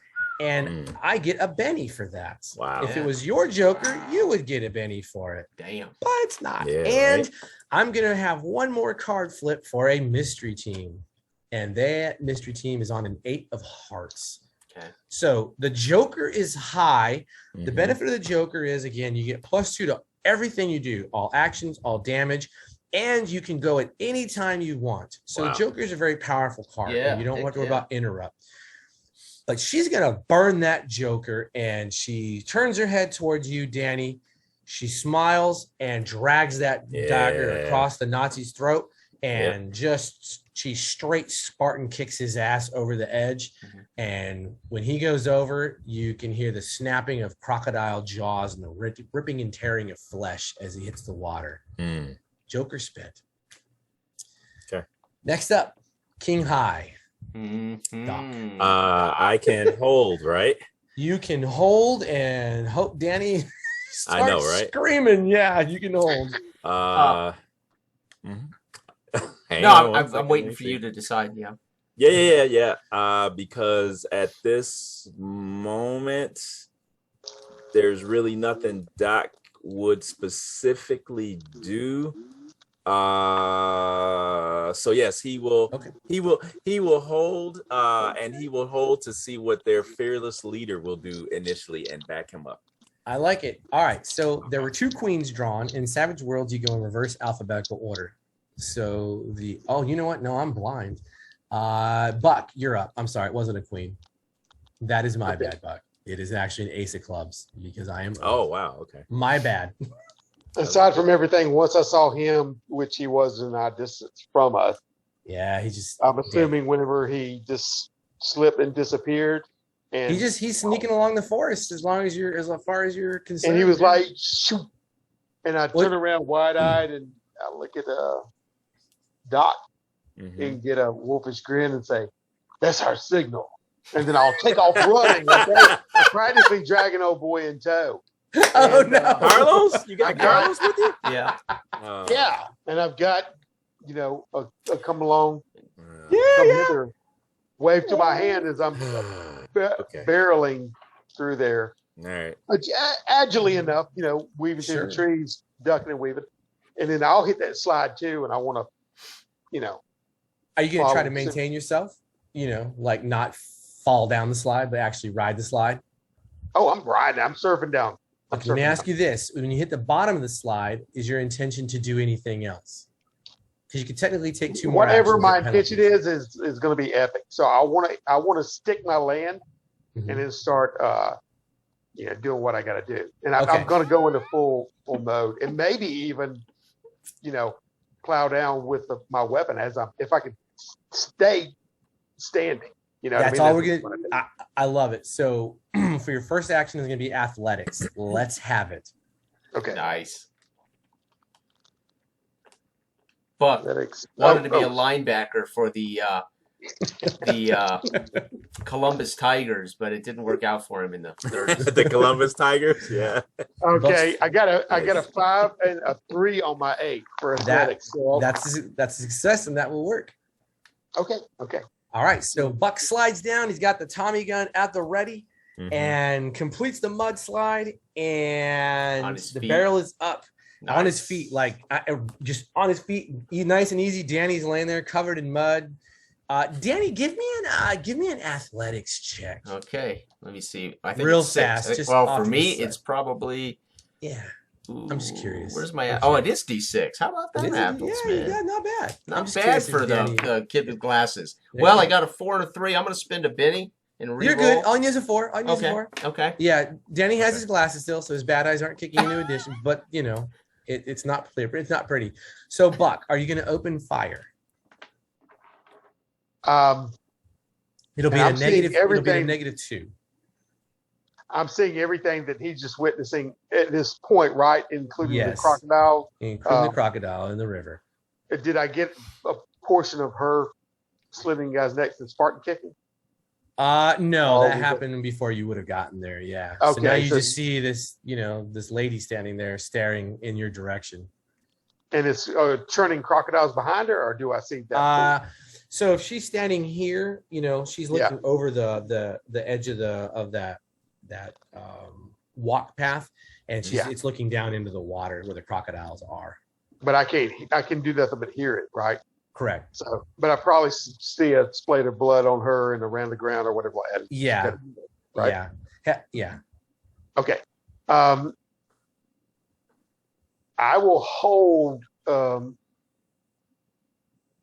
and I get a Benny for that. Wow. If it was your Joker, you would get a Benny for it, Damn. but it's not. Yeah, and right. I'm going to have one more card flip for a mystery team, and that mystery team is on an 8 of Hearts. Okay. So the Joker is high. The Mhm. benefit of the Joker is, again, you get +2 to everything you do, all actions, all damage, and you can go at any time you want. So Wow. the Joker is a very powerful card, Yeah, and you don't heck have to worry yeah. about interrupt. But she's going to burn that Joker, and she turns her head towards you, Danny. She smiles and drags that dagger Yeah. across the Nazi's throat, and she straight Spartan kicks his ass over the edge. Mhm. And when he goes over, you can hear the snapping of crocodile jaws and the ripping and tearing of flesh as he hits the water. Mm. Joker spit. Okay. Next up, King High. Mhm. Doc. I can hold, right? You can hold and hope Danny starts I know, right? screaming. Yeah, you can hold. Mhm. No, I'm waiting for you to decide. Yeah. Yeah. Because at this moment, there's really nothing Doc would specifically do. So yes, he will. Okay. He will hold. And he will hold to see what their fearless leader will do initially and back him up. I like it. All right. So there were 2 queens drawn. In Savage Worlds, you go in reverse alphabetical order. So you know what? No, I'm blind. Buck, you're up. I'm sorry, it wasn't a queen. That is my bad, Buck. It is actually an ace of clubs because I am. Oh wow. Okay. My bad. Aside from everything, once I saw him, which he was in our distance from us, Yeah, he just. I'm assuming whenever he just slipped and disappeared, and He's sneaking along the forest as far as you're concerned. and he was like, shoot, and I turn around wide-eyed and I look at Doc and get a wolfish grin and say, "That's our signal," and then I'll take off running, okay? Practically dragging old boy in tow. Oh And, no, Carlos, you got Carlos with you? Yeah. Yeah, and I've got a come along, Yeah. hither, wave to my hand as I'm barreling through there. All right. Agilely enough, weaving through Sure. the trees, ducking and weaving. And then I'll hit that slide too, and I want to, Are you gonna try to follow maintain yourself? Like not fall down the slide, but actually ride the slide. oh, I'm riding. I'm surfing down. Okay, let me ask you this: when you hit the bottom of the slide, is your intention to do anything else? Because you could technically take 2 more. Whatever actions my at intention penalties. is going to be epic. So I want to stick my land Mhm. and then start, doing what I got to do. And Okay. I'm going to go into full mode, and maybe even, plow down with my weapon if I can stay standing. You know, That's what I all mean? we're That's what gonna. I love it. So for your first action is gonna be athletics. Let's have it. do. Okay. Nice. Buck Athletics. wanted to be a linebacker for the Columbus Tigers, but it didn't work out for him in the 30s. The Columbus Tigers. Yeah. Okay, I got a 5 and a 3 on my 8 for athletics. That's a success, and that will work. Okay. All right. So Buck slides down. He's got the Tommy gun at the ready Mhm. and completes the mudslide, and On his the feet. barrel is up. On his Nice. feet, just on his feet, nice and easy. Danny's laying there covered in mud. Danny, give me an athletics check. Okay, let me see. I think Real it's 6. fast, just Well, off for to the me, side. it's probably. Yeah, Ooh, I'm just curious. Where's my? I'm Oh, curious. it is D6. How about that It is- apples, man? yeah, not bad. I'm Not just bad curious for if Danny- the kid with glasses. There Well, you I go. got a 4 and a 3. I'm gonna spend a Benny and re-roll. You're good. All you need is a 4. All you need is a Okay. 4. Okay. Yeah, Danny has Okay. his glasses still, so his bad eyes aren't kicking into addition. But it's not clear. It's not pretty. So Buck, are you going to open fire? It'll be And a I'm seeing negative. It'll be a everything- -2. I'm seeing everything that he's just witnessing at this point, right? Including the Yes. crocodile. Including the crocodile in the river. Did I get a portion of her slitting the guy's neck and Spartan kicking? No, Oh, that we got- happened before you would have gotten there. Yeah. So Okay, now you so- just see this, this lady standing there staring in your direction. And it's churning crocodiles behind her, or do I see that? So if she's standing here, she's looking over the edge of that walk path, and it's looking down into the water where the crocodiles are. But I can do nothing but hear it, right? Correct. So, but I probably see a splatter of blood on her and around the ground or whatever. Yeah. Right. Yeah. Okay. I will hold. I'm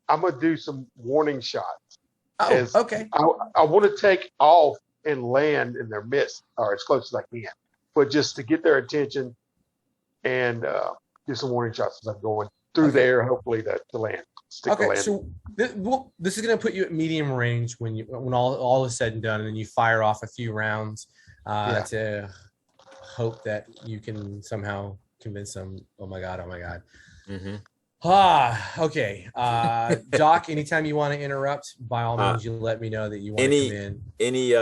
gonna do some warning shots. Oh, As- okay. I want to take off and land in their midst, or as close as I can, but just to get their attention and do some warning shots as I'm going through there, hopefully to land. Stick the Okay, land. so this is going to put you at medium range when all is said and done, and then you fire off a few rounds to hope that you can somehow convince them. Oh my god! Mm-hmm. Okay. Doc, anytime you want to interrupt, by all means, you let me know that you want to come in. Any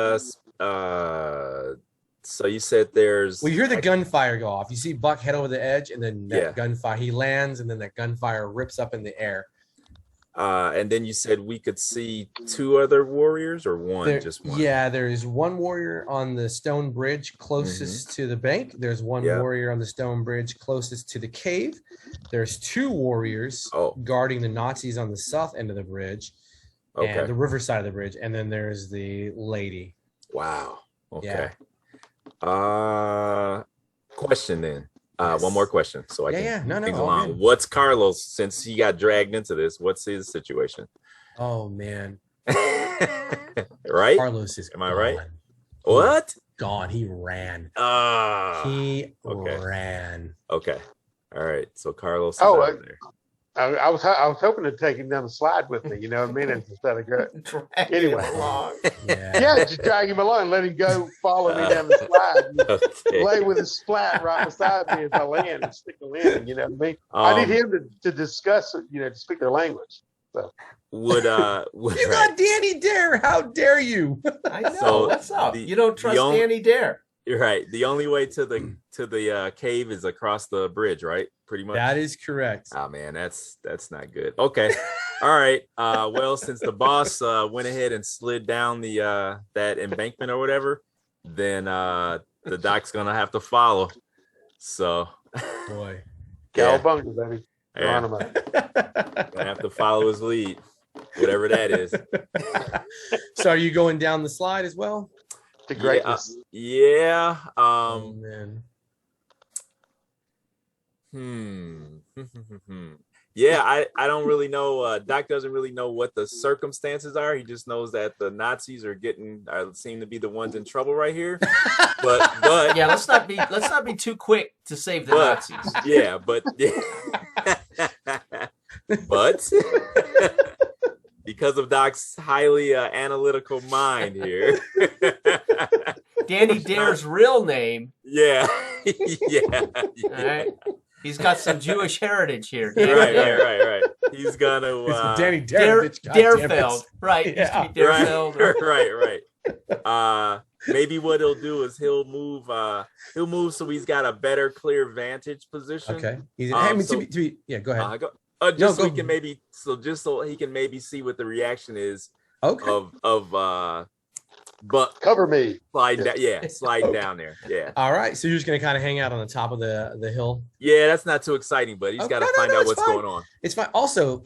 So you said there's. Well, you hear the gunfire go off. You see Buck head over the edge, and then that Yeah. gunfire. He lands, and then that gunfire rips up in the air. And then you said we could see 2 other warriors or one, just one. Yeah, there is one warrior on the stone bridge closest to the bank. There's one warrior on the stone bridge closest to the cave. There's 2 warriors guarding the Nazis on the south end of the bridge, and the river side of the bridge. And then there's the lady. Wow. Okay. Yeah. Question then. One more question, so I can no, along. What's Carlos, since he got dragged into this? What's his situation? Oh man, right? Carlos is. Am I right? What? Gone. He ran. He ran. Okay. All right. So Carlos. Is out there. I was hoping to take him down the slide with me, you know what I mean? Instead of anyway, just drag him along, let him go, follow me down the slide, lay with his splat right beside me as I land and stick the landing, you know what I mean? I need him to discuss, to speak their language. So would you got Danny Dare? How dare you? I know. So what's up? You don't trust Danny Dare. You're right. The only way to the cave is across the bridge, right? Pretty much. That is correct. Oh man, that's not good. Okay. All right. Well, since the boss went ahead and slid down the that embankment or whatever, then the doc's gonna have to follow. So boy. Cowabunga, baby. Yeah. Gonna have to follow his lead, whatever that is. So are you going down the slide as well? To greatness. Yeah. Oh, man. Yeah, I don't really know. Doc doesn't really know what the circumstances are. He just knows that the Nazis are seem to be the ones in trouble right here. But yeah, let's not be too quick to save the Nazis. Yeah, but because of Doc's highly analytical mind here. Danny Dare's real name. Yeah. All right. He's got some Jewish heritage here. Right. He's gonna Danny Darefeld. Right. Yeah. Right. Maybe what he'll do is he'll move so he's got a better clear vantage position. Okay. Go ahead. So he can maybe see what the reaction is of but cover me. Slide down there. Yeah. All right. So you're just gonna kind of hang out on the top of the hill. Yeah, that's not too exciting, but he's got to find out what's going on. It's fine. Also,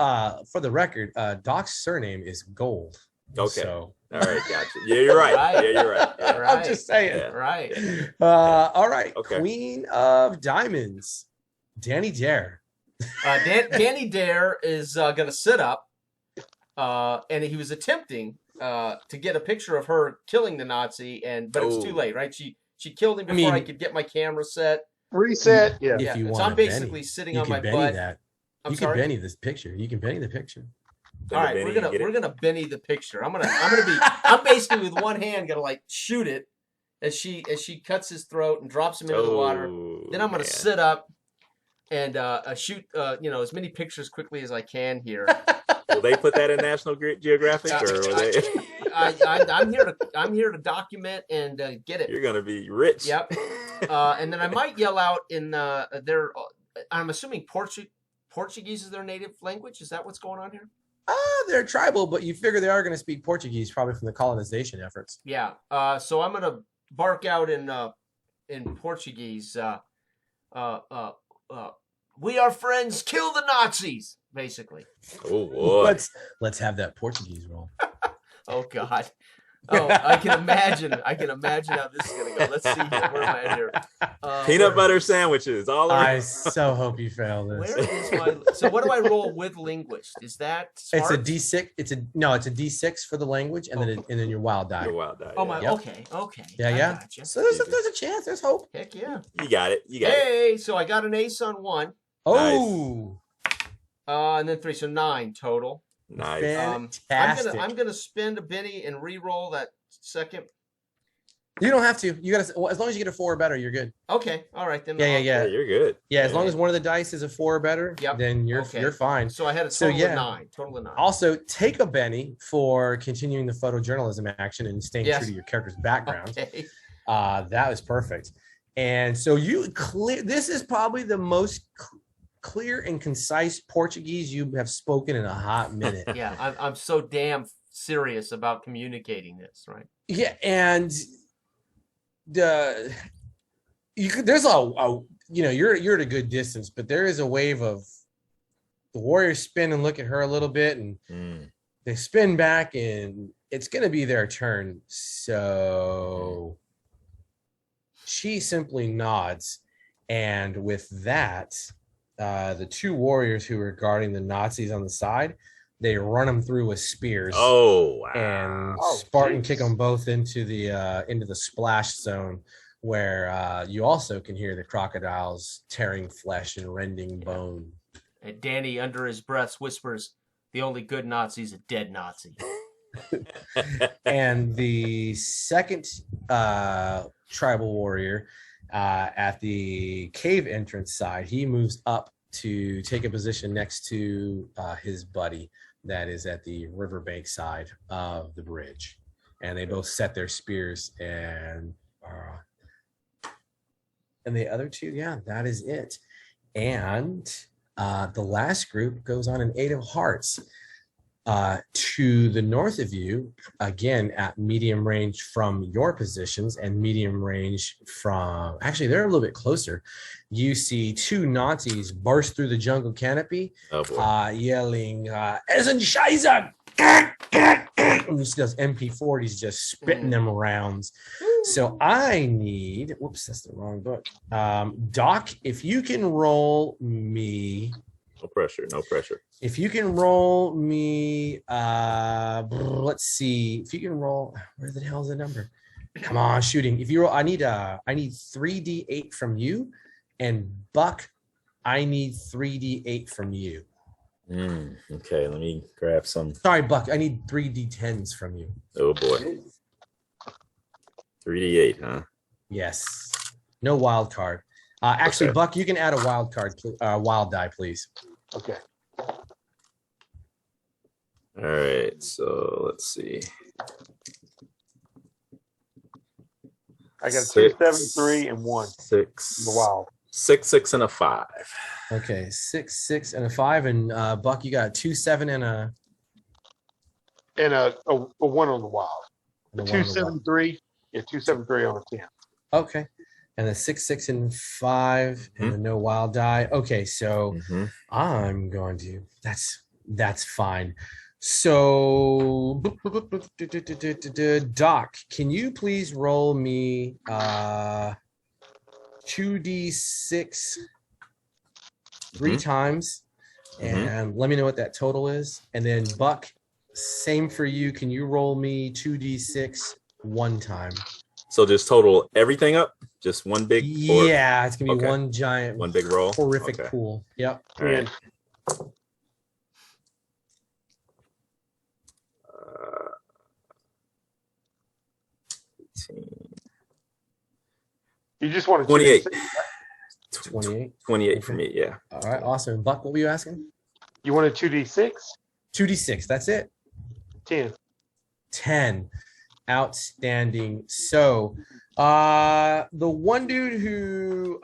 for the record, Doc's surname is Gold. Okay. So. All right, gotcha. Yeah, you're right. Yeah, you're right. Yeah. I'm just saying. Yeah. Right. All right. Okay. Queen of Diamonds, Danny Dare. Danny Dare is gonna sit up, and he was attempting to get a picture of her killing the Nazi, but it was too late, right? She killed him before I could get my camera set. Reset. Yeah. If you want, so I'm basically sitting on my butt. You can Benny this picture. You can Benny the picture. All right, we're gonna Benny the picture. I'm basically with one hand gonna shoot it as she cuts his throat and drops him into the water. Then I'm gonna sit up and shoot as many pictures quickly as I can here. Will they put that in National Geographic, or will they? I'm here to document and get it. You're gonna be rich. Yep. And then I might yell out in I'm assuming Portuguese is their native language. Is that what's going on here? They're tribal, but you figure they are going to speak Portuguese, probably from the colonization efforts. Yeah. So I'm going to bark out in Portuguese. We are friends. Kill the Nazis. Basically. Oh boy. Let's have that Portuguese roll. Oh God. Oh, I can imagine how this is gonna go. Let's see here. Where am I here? Peanut butter sandwiches. All I so hope you fail this. Where is my? So what do I roll with linguist? Is that smart? It's a D6. It's a D6 for the language, and then your wild die. Your wild die. Oh my. Yep. Okay. Yeah. Gotcha. So there's a chance. There's hope. Heck yeah. You got it. Hey, so I got an ace on one. Oh. Nice. And then 3, so 9 total. Nice. Fantastic. I'm gonna spend a Benny and re-roll that second. You don't have to. You got to, as long as you get a 4 or better, you're good. Okay, all right then. Yeah, Yeah, you're good. Yeah, as long as one of the dice is a 4 or better, then you're fine. So I had a total of 9. Total of 9. Also, take a Benny for continuing the photojournalism action and staying true to your character's background. Okay. That was perfect. And so this is probably the most clear and concise Portuguese you have spoken in a hot minute. Yeah, I'm so damn serious about communicating this, right? Yeah, and there's you're at a good distance, but there is a wave of the warriors spin and look at her a little bit, and they spin back, and it's gonna be their turn. So she simply nods, and with that, the 2 warriors who are guarding the Nazis on the side, they run them through with spears. Oh, wow. And Spartan kick them both into the splash zone, where you also can hear the crocodiles tearing flesh and rending bone. And Danny, under his breath, whispers, "The only good Nazi's a dead Nazi." And the second tribal warrior at the cave entrance side, he moves up to take a position next to his buddy that is at the riverbank side of the bridge, and they both set their spears, and the other 2, that is it. And the last group goes on an 8 of hearts to the north of you, again at medium range from your positions and medium range from, actually they're a little bit closer. You see 2 Nazis burst through the jungle canopy, yelling, "Essen Scheiße!" And you see those MP40s just spitting them rounds. So I need, whoops, that's the wrong book. Doc, if you can roll me. No pressure, no pressure. If you can roll me, let's see. If you can roll, where the hell's the number? Come on, shooting. If you roll, I need 3d8 from you, and Buck, I need 3d8 from you. Okay, let me grab some. Sorry, Buck, I need 3d10s from you. Oh boy. 3d8, huh? Yes. No wild card. Actually, okay. Buck, you can add a wild card, wild die, please. Okay. All right, so let's see. I got 6, 2, 7, 3, and 1. 6. Wow. 6, 6, and a 5. Okay, 6, 6, and a 5, and Buck, you got 2, 7, and a 1 on the wild. The 2, 7, 3. Yeah, 2, 7, 3 on a 10. Okay. And the 6, 6, and 5, and the no wild die. Okay, so I'm going to. That's fine. So, Doc, can you please roll me 2d6 3 times, and let me know what that total is. And then Buck, same for you. Can you roll me 2d6 1 time? So just total everything up? Just one big? Yeah, it's gonna be one giant, one big roll. Horrific pool. Yep. All right. You just want to 28. 28. 28 for me, yeah. All right, awesome. Buck, what were you asking? You want a 2d6? 2d6. That's it. 10. 10. Outstanding. So the one dude who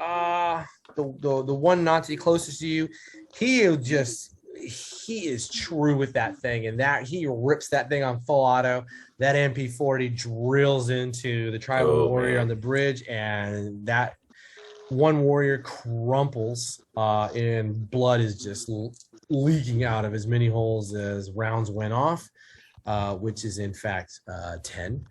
the one Nazi closest to you, he is true with that thing, and that he rips that thing on full auto. That MP40 drills into the tribal warrior on the bridge, and that one warrior crumples, and blood is just leaking out of as many holes as rounds went off. Which is in fact 10.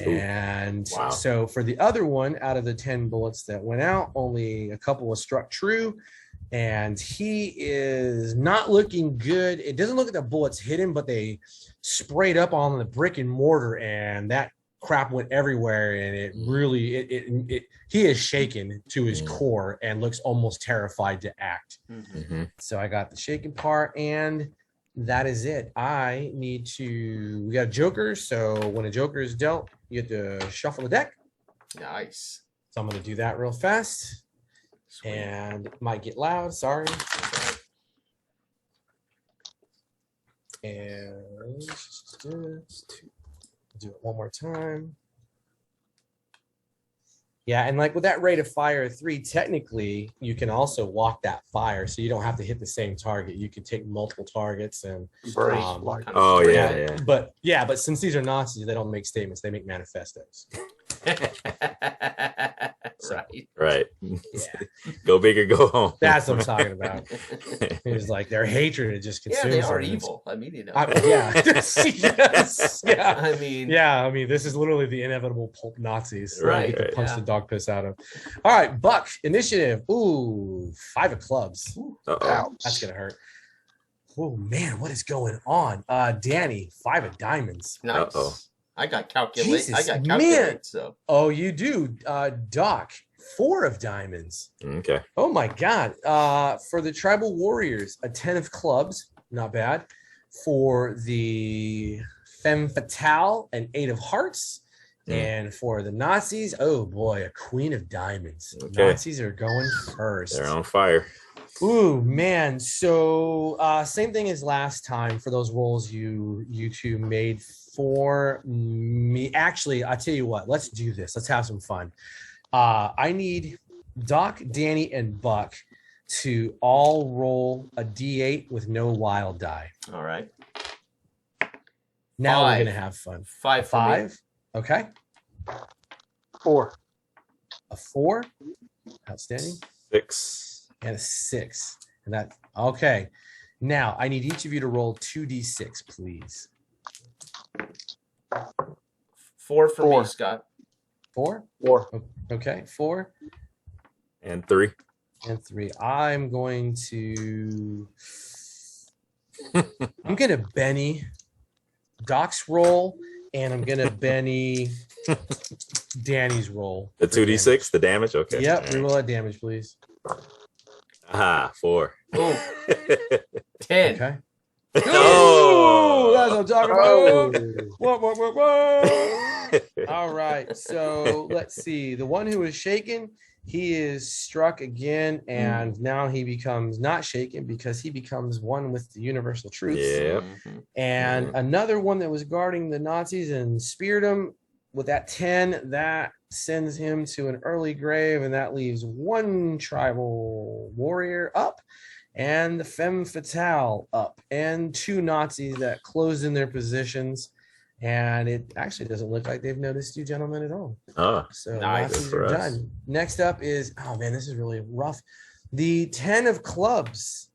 And so for the other one, out of the 10 bullets that went out, only a couple was struck true, and he is not looking good. It doesn't look like the bullets hit him, but they sprayed up on the brick and mortar, and that crap went everywhere, and it really he is shaken to his core and looks almost terrified to act. So I got the shaken part, and that is it. We got a joker, so when a joker is dealt, you have to shuffle the deck, Nice. So I'm going to do that real fast. Sweet. And it might get loud. Sorry. And do it one more time. Yeah, and like with that rate of fire of 3, technically you can also walk that fire, so you don't have to hit the same target. You can take multiple targets and Oh yeah. but since these are Nazis, they don't make statements; they make manifestos. Right. Yeah. Go big or go home. That's what I'm talking about. It's like their hatred is just consumes. Yeah, they are them. evil. I mean, you know. Yeah. Yes. Yeah. I mean, yeah. I mean, this is literally the inevitable pulp Nazis. Right, You get to punch yeah. the dog piss out of. All right, Buck initiative. Ooh, 5 of clubs. Uh-oh. That's gonna hurt. Oh man, what is going on? Danny, 5 of diamonds. nice. Uh-oh. I got calculate. I Jesus, got man. calculate. So Oh, you do. Doc, 4 of diamonds. Okay. Oh my God. For the tribal warriors, a 10 of clubs, not bad. For the femme fatale, an 8 of hearts. And for the Nazis, oh boy, a queen of diamonds. Okay. Nazis are going first. They're on fire. Ooh, man. So same thing as last time for those rolls you two made for me. Actually, I'll tell you what, let's do this. Let's have some fun. I need Doc, Danny, and Buck to all roll a D8 with no wild die. all right. Now we're 5. going to have fun. 5 for me. 5. Okay. 4. A 4. Outstanding. 6. And a 6. And that, okay. Now I need each of you to roll 2d6, please. 4 for me, 4. Scott. 4? 4. Okay, 4 And 3. and 3. I'm going to Benny Doc's roll, and I'm gonna Benny Danny's roll. The 2d6, the damage. Okay. Yep, All right. reroll that damage, please. Aha, 4. Oh, 10. Okay. Oh. Ooh, that's what I'm talking Oh. about. Whoa. All right. So let's see. The one who is shaken, he is struck again, and now he becomes not shaken because he becomes one with the universal truth. Yep. Mhm. And another one that was guarding the Nazis and speared him with that 10, that sends him to an early grave, and that leaves 1 tribal warrior up and the femme fatale up and 2 Nazis that closed in their positions. And it actually doesn't look like they've noticed you gentlemen at all. Oh, So Nice. Nazis Good are for us. done. Next up is, oh man, this is really rough. The 10 of clubs.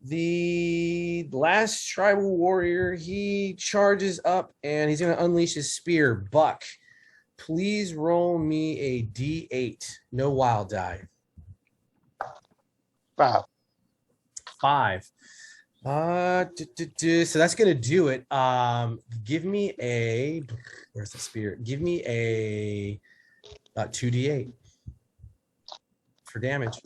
The last tribal warrior, he charges up and he's going to unleash his spear. Buck, please roll me a D8. No wild die. 5. 5. So that's gonna do it. Give me a, where's the spear? Give me a 2d8 for damage.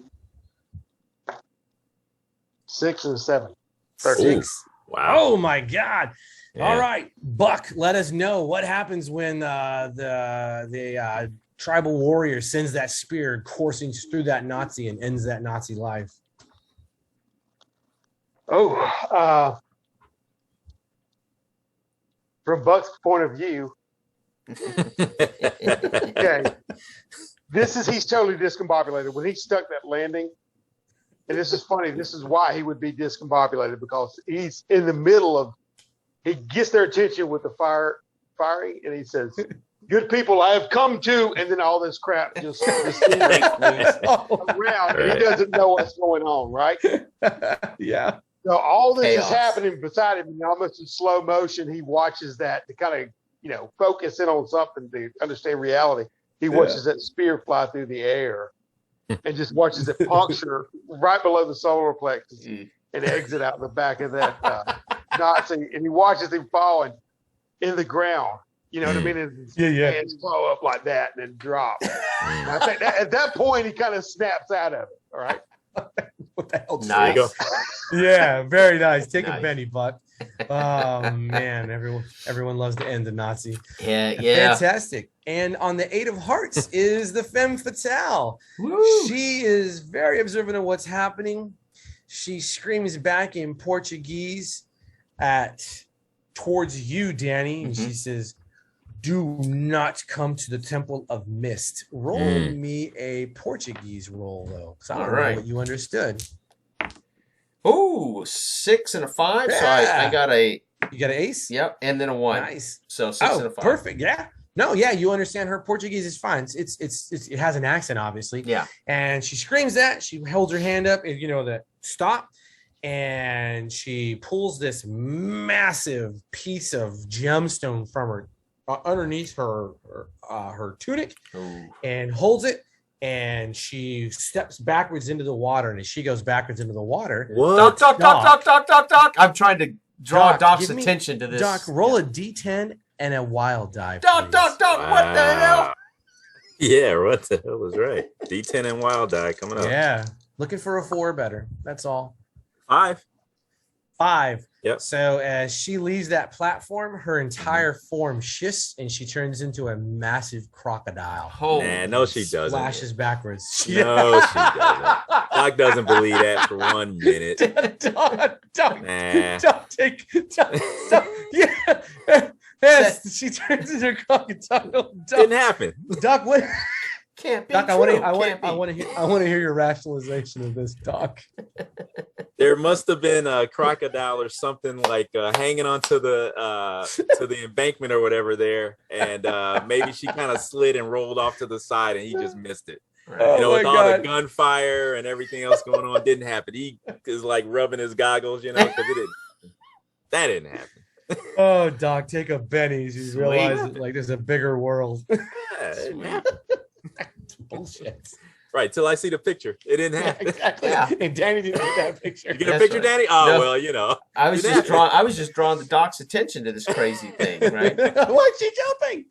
6 and 7. 6. wow. Oh my God! Yeah. All right, Buck, let us know what happens when the tribal warrior sends that spear coursing through that Nazi and ends that Nazi life. Oh, from Buck's point of view, okay, he's totally discombobulated. When he stuck that landing, and this is funny, this is why he would be discombobulated, because he's in the middle of, he gets their attention with the firing, and he says, "Good people, I have come to," and then all this crap just around, and he doesn't know what's going on, right? Yeah. So all this Chaos. is happening beside him, and almost in slow motion, he watches that to kind of, focus in on something to understand reality. He watches that spear fly through the air and just watches it puncture right below the solar plexus and exit out the back of that Nazi. And he watches him falling in the ground. You know what I mean? And his hands blow up like that and then drop. And I think at that point, he kind of snaps out of it. All right. What the hell? Nice. There you go. Yeah, very nice. Take Nice. a Benny, Buck. Oh man, everyone loves to end the Nazi. Yeah. Fantastic. And on the 8 of hearts is the femme fatale. Woo. She is very observant of what's happening. She screams back in Portuguese towards you, Danny, and she says, "Do not come to the Temple of Mist." Roll me a Portuguese roll, though, because I don't know what you understood. Oh, 6 and a 5. Yeah. So I got a. You got an ace? Yep, and then a 1. Nice. So 6 and a 5. Perfect. Yeah. No, yeah, you understand her Portuguese is fine. It has an accent, obviously. Yeah. And she screams that. She holds her hand up, and the stop. And she pulls this massive piece of gemstone from her underneath her tunic and holds it. And she steps backwards into the water. And as she goes backwards into the water, What? Doc. I'm trying to draw Doc's give me- attention to this. Doc, roll a D10 and a wild die. Doc, please. what the hell? Yeah, what the hell was right? D10 and wild die coming up. Yeah. Looking for a 4 or better. That's all. 5. 5. Yep. So as she leaves that platform, her entire form shifts and she turns into a massive crocodile. Nah, no, she doesn't. Flashes backwards. No, she doesn't. Doc doesn't believe that for 1 minute. Don't. Yeah. Yes, she turns into a crocodile. Didn't happen. Doc, what? Can't be. Doc, true. I want to hear your rationalization of this, Doc. There must have been a crocodile or something like hanging onto the embankment or whatever there, and maybe she kind of slid and rolled off to the side, and he just missed it. Oh With all the gunfire and everything else going on, didn't happen. He is like rubbing his goggles, because that didn't happen. Oh, Doc, take a Benny's. You realize like there's a bigger world. Yeah, it didn't happen. Bullshit. Right, till I see the picture. It didn't happen. Exactly. Yeah. And Danny didn't get that picture. You get a picture, Danny? Oh, No. well, I was just drawing the Doc's attention to this crazy thing, right? Why's she jumping?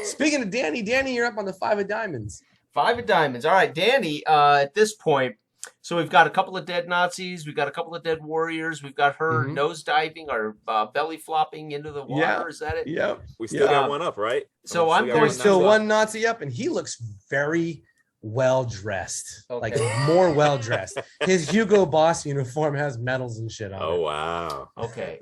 Speaking of Danny, you're up on the 5 of diamonds. 5 of diamonds. All right, Danny, at this point, so we've got a couple of dead Nazis. We've got a couple of dead warriors. We've got her nose diving or belly flopping into the water. Yeah. Is that it? Yep. we still got one up, right? So I'm going There's still to, one Nazi up, and he looks very well dressed. Okay. Like more well dressed. His Hugo Boss uniform has medals and shit on Oh, it. wow. Okay.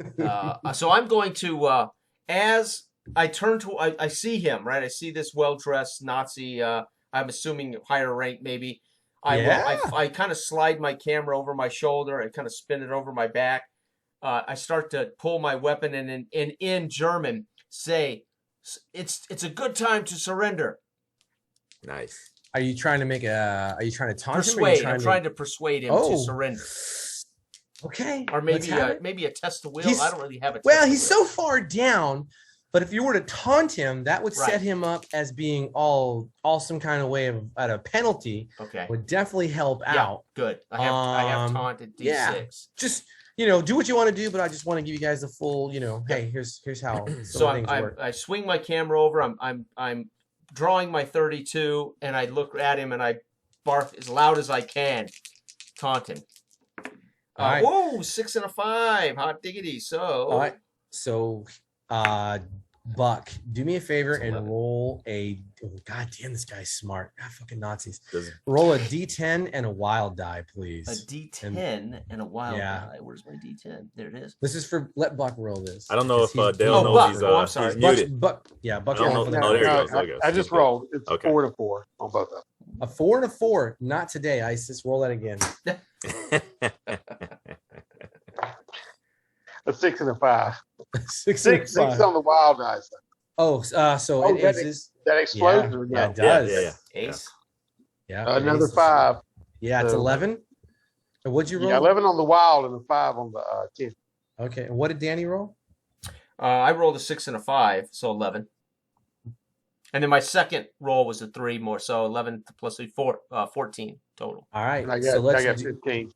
So I'm going to, as I turn to, I see him, right? I see this well-dressed Nazi, I'm assuming higher rank maybe. I kind of slide my camera over my shoulder. I kind of spin it over my back. I start to pull my weapon and in German say, it's a good time to surrender. Nice. Are you trying to taunt him? Persuade. I'm trying to persuade him to surrender. Okay. Or maybe a test of will. I don't really have a test Well, of he's will. so far down, but if you were to taunt him, that would set him up as being all some kind of way of at a penalty. Okay. Would definitely help out. Good. I have taunted D6. Yeah. Just do what you want to do, but I just want to give you guys the full, hey, here's how So things work. I swing my camera over. I'm drawing my 32, and I look at him and I bark as loud as I can, taunt him. All right. Whoa, 6 and a 5, hot diggity. So, All right. So, Buck, do me a favor and 11. roll a. Oh, God damn, this guy's smart. God, fucking Nazis. Roll a D10 and a wild die, please. a D10 and a wild Yeah. die. Where's my D10? There it is. This is let Buck roll this. I don't know if Because Dale knows Buck. he's, I'm sorry. he's muted. Buck's I don't rolling know. for Oh, there he that. goes. There he goes. I just rolled. It's Okay. 4 to 4 on both of them. A 4 and a 4. Not today, Isis. Roll that again. A 6 and a 5. 6 and a 6 5. on the wild dice. Oh, so it that is. That explodes or Yeah, no? it does. Yeah. Ace. Yeah, it Another is. 5. Yeah, it's So- 11. And what'd you roll? Yeah, 11 on the wild and a 5 on the 10. Okay, and what did Danny roll? I rolled a 6 and a 5, so 11. And then my second roll was a 3 more, so 11 plus 3, 14 total. All right, And I so got let's. 15.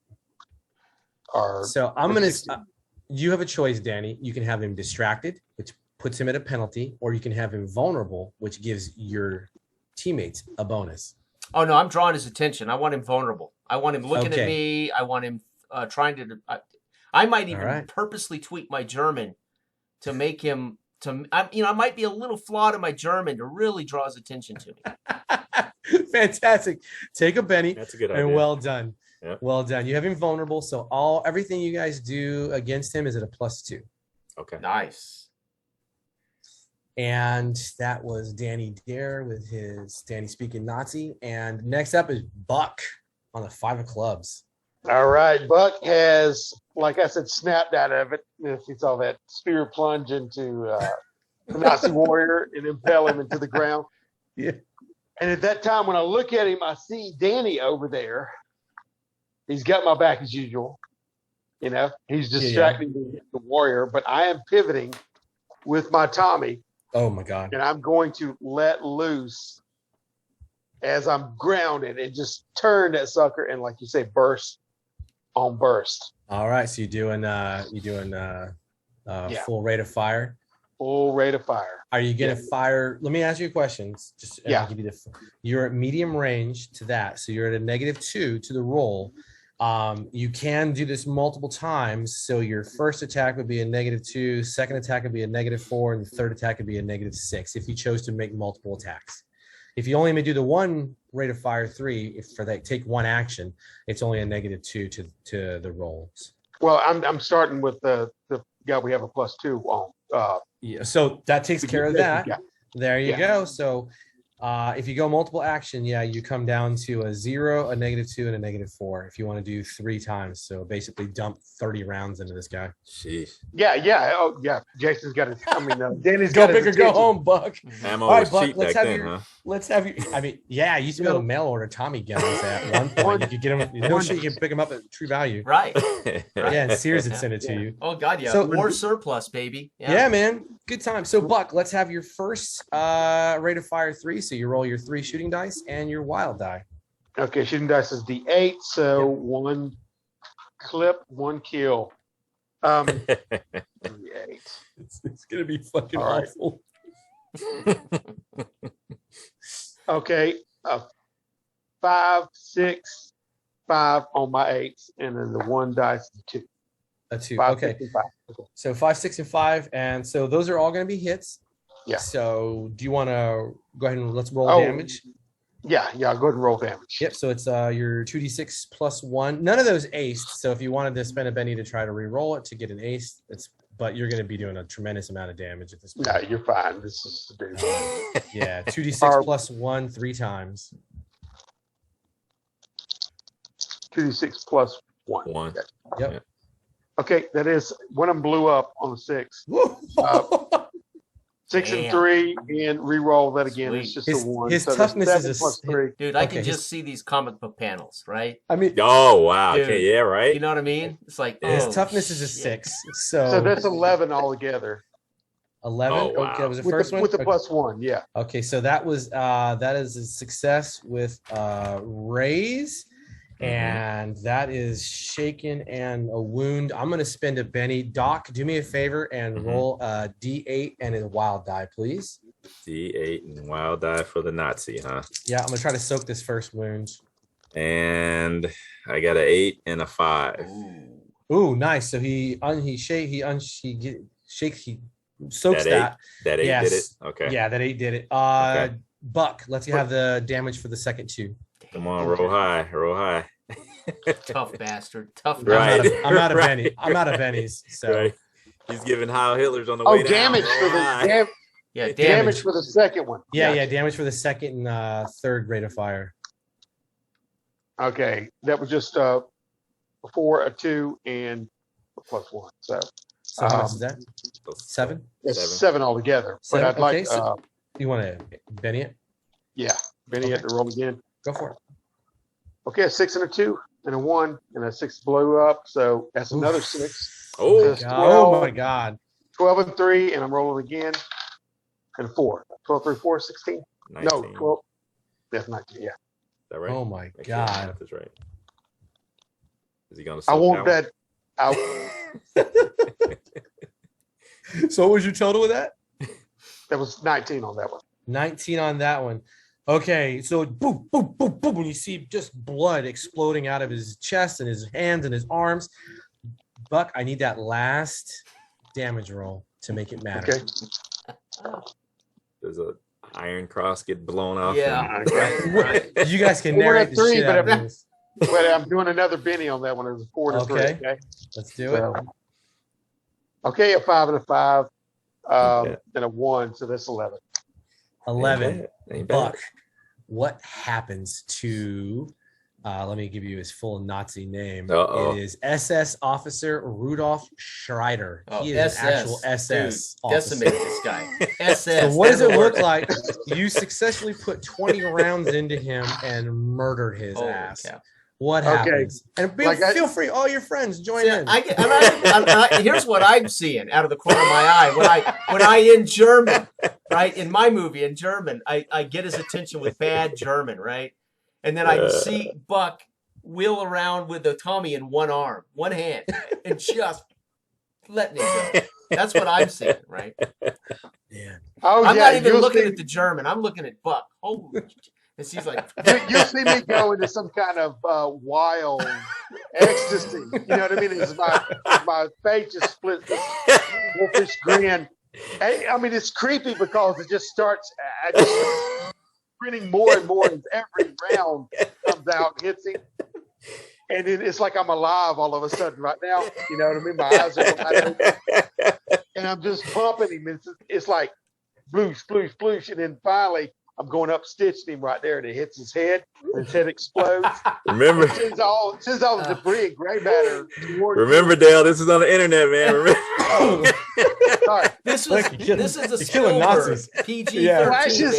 Or So I'm or gonna. 16. You have a choice, Danny. You can have him distracted, which puts him at a penalty, or you can have him vulnerable, which gives your teammates a bonus. Oh, no, I'm drawing his attention. I want him vulnerable. I want him looking at Okay. me. I want him trying to. I might even purposely tweak my German to make him I might be a little flawed in my German to really draw his attention to me. Fantastic. Take a Benny. That's a good idea. And well done. Yeah. Well done. You have him vulnerable, so everything you guys do against him is at a +2. Okay. Nice. And that was Danny Dare with his Danny Speaking Nazi. And next up is Buck on the 5 of clubs. All right, Buck has, like I said, snapped out of it. He saw that spear plunge into the Nazi warrior and impel him into the ground. Yeah. And at that time, when I look at him, I see Danny over there. He's got my back as usual. He's distracting the warrior, but I am pivoting with my Tommy. Oh my God. And I'm going to let loose as I'm grounded and just turn that sucker and, like you say, burst on burst. All right, so you're doing full rate of fire. Full rate of fire. Are you gonna fire? Let me ask you questions. I'll give you you're at medium range to that, so you're at a -2 to the roll. You can do this multiple times. So your first attack would be a -2, second attack would be a -4, and the third attack would be a -6 if you chose to make multiple attacks. If you only may do the one rate of fire 3, take one action, it's only a -2 to the rolls. Well, I'm starting with the guy we have a +2 on. So that takes care of that. Yeah. There you go. So if you go multiple action, you come down to a 0, a -2, and a -4 if you want to do 3 times. So basically dump 30 rounds into this guy. Sheesh. Yeah. Oh, yeah. Jason's got his, Danny's go got big or go home, Buck. Ammo All right, was Buck, cheap back then, huh? Let's have you. I mean, yeah, you used to be able to mail order Tommy guns at one point. You could get them. No shit, you can pick them up at True Value. Right. Yeah, and Sears would send it to you. Oh God, yeah. So, war surplus, baby. Yeah, man. Good time. So, Buck, let's have your first rate of fire 3. So you roll your 3 shooting dice and your wild die. Okay, shooting dice is D8, so 1 clip, 1 kill. D8. It's gonna be fucking awful. Okay, 5, 6, 5 on my 8s, and then the 1 dice is 2. A 2. 5, Okay. 6, and 5. Okay. So 5, 6, and 5, and so those are all going to be hits. Yeah. So do you want to go ahead and let's roll damage? Yeah. Go ahead and roll damage. Yep. So it's your 2d6 plus 1. None of those aced. So if you wanted to spend a Benny to try to re-roll it to get an ace, but you're going to be doing a tremendous amount of damage at this point. No, you're fine. This is the dude. Yeah. 2d6 plus 1 3 times. 2d6 plus 1. 1. Yep. Okay, that is one of them blew up on the 6. 6 and 3, and re-roll that again. Sweet. It's just His- a 1. his so toughness that's is 7 plus 3. Dude, I Okay, can just see these comic book panels, right? I mean, Oh wow. Dude. Okay. Yeah. Right. You know what I mean? It's like his oh, toughness is a shit. 6. So that's 11 altogether 11. Oh, wow. Okay, that was the first one. with the Okay. plus 1. Yeah. Okay, so that is a success with raise, and that is shaken and a wound. I'm gonna spend a Benny. Doc, do me a favor and roll a D8 and a wild die, please. D8 and wild die for the Nazi, huh? Yeah, I'm gonna try to soak this first wound. And I got an 8 and a 5. Ooh, nice. So he soaks that. That 8 Yes. did it. Okay. Yeah, that 8 did it. Okay. Buck, let's have the damage for the second 2. Come on, roll high. Roll high. Tough bastard. Tough Right. bastard. I'm out of Right. Benny. I'm out of Bennies. So Right. He's giving Heil Hitler's on the Oh, way down. damage Roll for the high. Yeah, damage for the second one. yeah, damage for the second and third rate of fire. Okay, that was just a 4, a 2, and a plus 1. So So how much is that? 7? it's 7. 7 altogether. But 7, I'd like, okay, so- You want to Benny it? yeah, Benny had to roll again. Go for it. Okay, a 6 and a 2 and a 1, and a 6 blew up. So that's another 6. Oh, That's God. Oh 12. my God. 12 and 3, and I'm rolling again. And 4. 12, 3, 4, 16. 19. No, 12. That's 19, yeah. Is that right? Oh my Make sure the God. math is right. Is he gonna? I soak want one? that. So what was your total with that? That was 19 on that one. 19 on that one. Okay, so boom, boom, boom, boom. When you see just blood exploding out of his chest and his hands and his arms, Buck, I need that last damage roll to make it matter. Okay. Does a iron cross get blown off? Yeah. Right. You guys can We're narrate at the 3, shit but out of this. But I'm doing another Benny on that one. It was a 4 to 3. Okay. Okay. Let's do it. So, okay, a 5 and a 5, Okay. and a 1, so that's 11. 11. Ain't bad. Buck, what happens to, let me give you his full Nazi name. Uh-oh. It is SS Officer Rudolf Schreider. Oh, He is an actual Dude, SS officer. decimate this guy. SS. So what does it that's look the word. like? You successfully put 20 rounds into him and murdered his Holy ass. cow. What Okay. happens? And feel free, all your friends, join See, in. Here's what I'm seeing out of the corner of my eye when I in German, right? In my movie in German, I get his attention with bad German, right? And then I see Buck wheel around with a Tommy in one arm, one hand, and just let me go. That's what I'm seeing, right? Yeah. Oh, I'm yeah, not even you'll looking see, at the German. I'm looking at Buck. Holy, and she's like, you'll see me go into some kind of wild ecstasy. You know what I mean? It's my face just split this wolfish grin. I mean, it's creepy because it just starts grinning more and more as every round comes out and hits him. And it's like I'm alive all of a sudden right now. You know what I mean? My eyes are wide open. And I'm just pumping him. It's like bloosh, bloosh, bloosh. And then finally, I'm going up stitching him right there, and it hits his head, and his head explodes. Remember, Sends all the debris and gray matter towards remember, Dale, this is on the internet, man. Remember? Sorry. this Look, you're is a you're killing Spielberg Nazis. PG-13. Yeah. Flashes.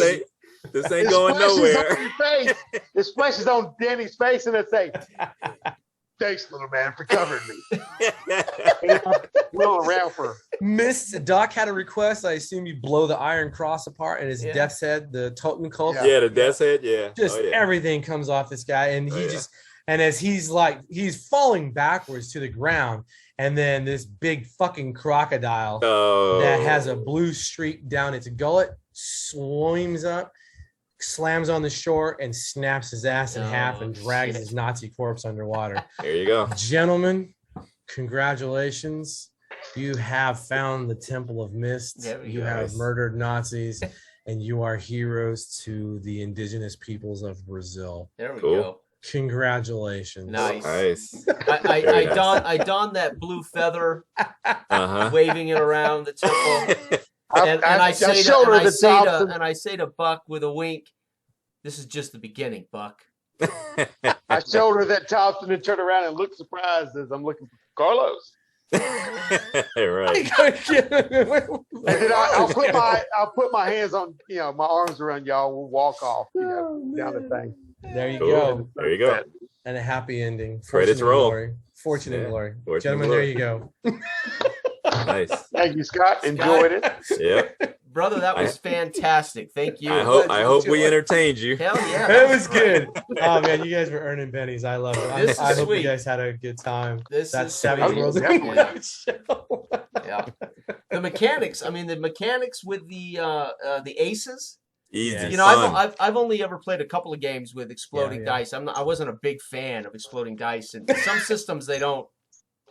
This ain't It going splashes nowhere. on your face. It splashes on Danny's face, and it say, "Thanks, little man, for covering me." And I'm wheeling around for. Miss Doc had a request. I assume you blow the Iron Cross apart and his Yeah. death's head, the Totem Cult. Yeah. Yeah, the death's head. Yeah. Just Oh, yeah. everything comes off this guy, and he Oh, yeah. just and as he's falling backwards to the ground, and then this big fucking crocodile Oh. that has a blue streak down its gullet swims up, slams on the shore, and snaps his ass in half and drags shit. his Nazi corpse underwater. There you go. Gentlemen, congratulations. You have found the Temple of Mist. There we You go. have murdered Nazis, and you are heroes to the indigenous peoples of Brazil. There we Cool. go. Congratulations. Nice. Nice. I Very nice. donned that blue feather, Uh-huh. waving it around the temple, and I say showed her the I say to Buck with a wink, "This is just the beginning, Buck." I showed her that Thompson and turned around and looked surprised as I'm looking for Carlos. Right. And then I'll put my hands on, my arms around y'all. We'll walk off, down the thing. There you Cool. go. There you go. And a happy ending. Credits Fortune and roll. glory. Fortune and Yeah. glory. Fortune Gentlemen, and there glory. you go. Nice. Thank you, Scott. Enjoyed it. Yep. Brother, that was fantastic. Thank you. I hope we entertained you. Hell yeah. It was good. Oh man, you guys were earning bennies. I love it. This is I hope sweet. you guys had a good time. This That's is Savage sweet. Worlds Yeah. show. Yeah. The mechanics. I mean, the mechanics with the aces. Easy. Yeah. You know, fun. I've only ever played a couple of games with exploding Yeah. dice. I wasn't a big fan of exploding dice, and some systems they don't.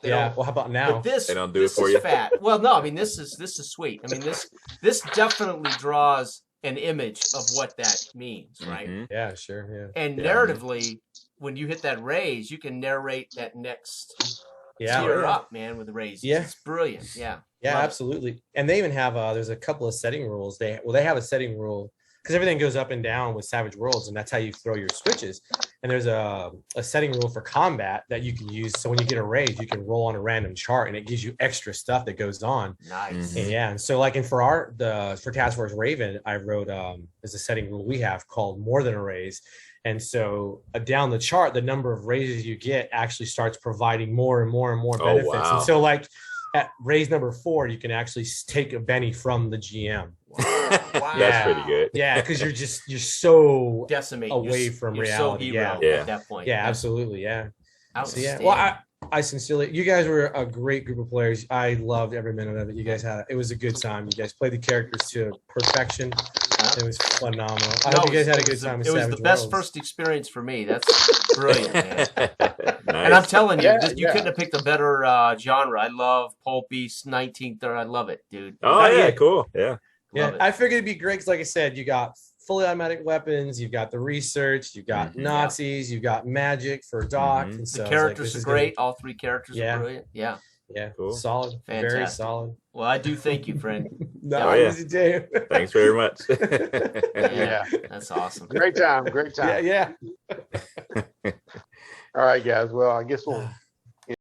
They Yeah. don't. Well, how about now? But this, They don't do it this for is you. fat. Well, no, I mean this is sweet. I mean this definitely draws an image of what that means, right? Mhm. Yeah, sure. Yeah. And Yeah. narratively, when you hit that raise, you can narrate that next Yeah. tier up, man, with the raises. Yeah. It's brilliant. Yeah. Yeah, Love it. absolutely. And they even have there's a couple of setting rules. They have a setting rule because everything goes up and down with Savage Worlds, and that's how you throw your switches. And there's a setting rule for combat that you can use. So when you get a raise, you can roll on a random chart, and it gives you extra stuff that goes on. Nice. Mhm. And yeah, and so like for Task Force Raven, I wrote there's a setting rule we have called more than a raise. And so down the chart, the number of raises you get actually starts providing more and more and more Oh, benefits. wow. And so like at raise number 4, you can actually take a Benny from the GM. Wow. That's pretty good. Yeah, because you're so Decimate. away from you're reality, So hero yeah. at that point. yeah, That's absolutely, yeah. So yeah, outstanding. well, I sincerely, you guys were a great group of players. I loved every minute of it. You guys it was a good time. You guys played the characters to perfection. It was phenomenal. I hope you guys had a good time with It was Savage the best Worlds. first experience for me. That's brilliant, man. Nice. And I'm telling you, Yeah, you couldn't have picked a better genre. I love pulpy 1930. I love it, dude. Oh yeah, cool. Yeah. Yeah, Love it. I figured it'd be great because, like I said, you got fully automatic weapons, you've got the research, you've got Nazis, you've got magic for Doc, and so The I was characters this are is great. All three characters Yeah. are brilliant. Yeah. Yeah, Cool. solid, very Fantastic. solid. Well, I do thank you, friend. No, Yeah. Oh, yeah. easy to do. Thanks very much. Yeah. That's awesome. Great time. Great time. Yeah. All right, guys. Well, I guess we'll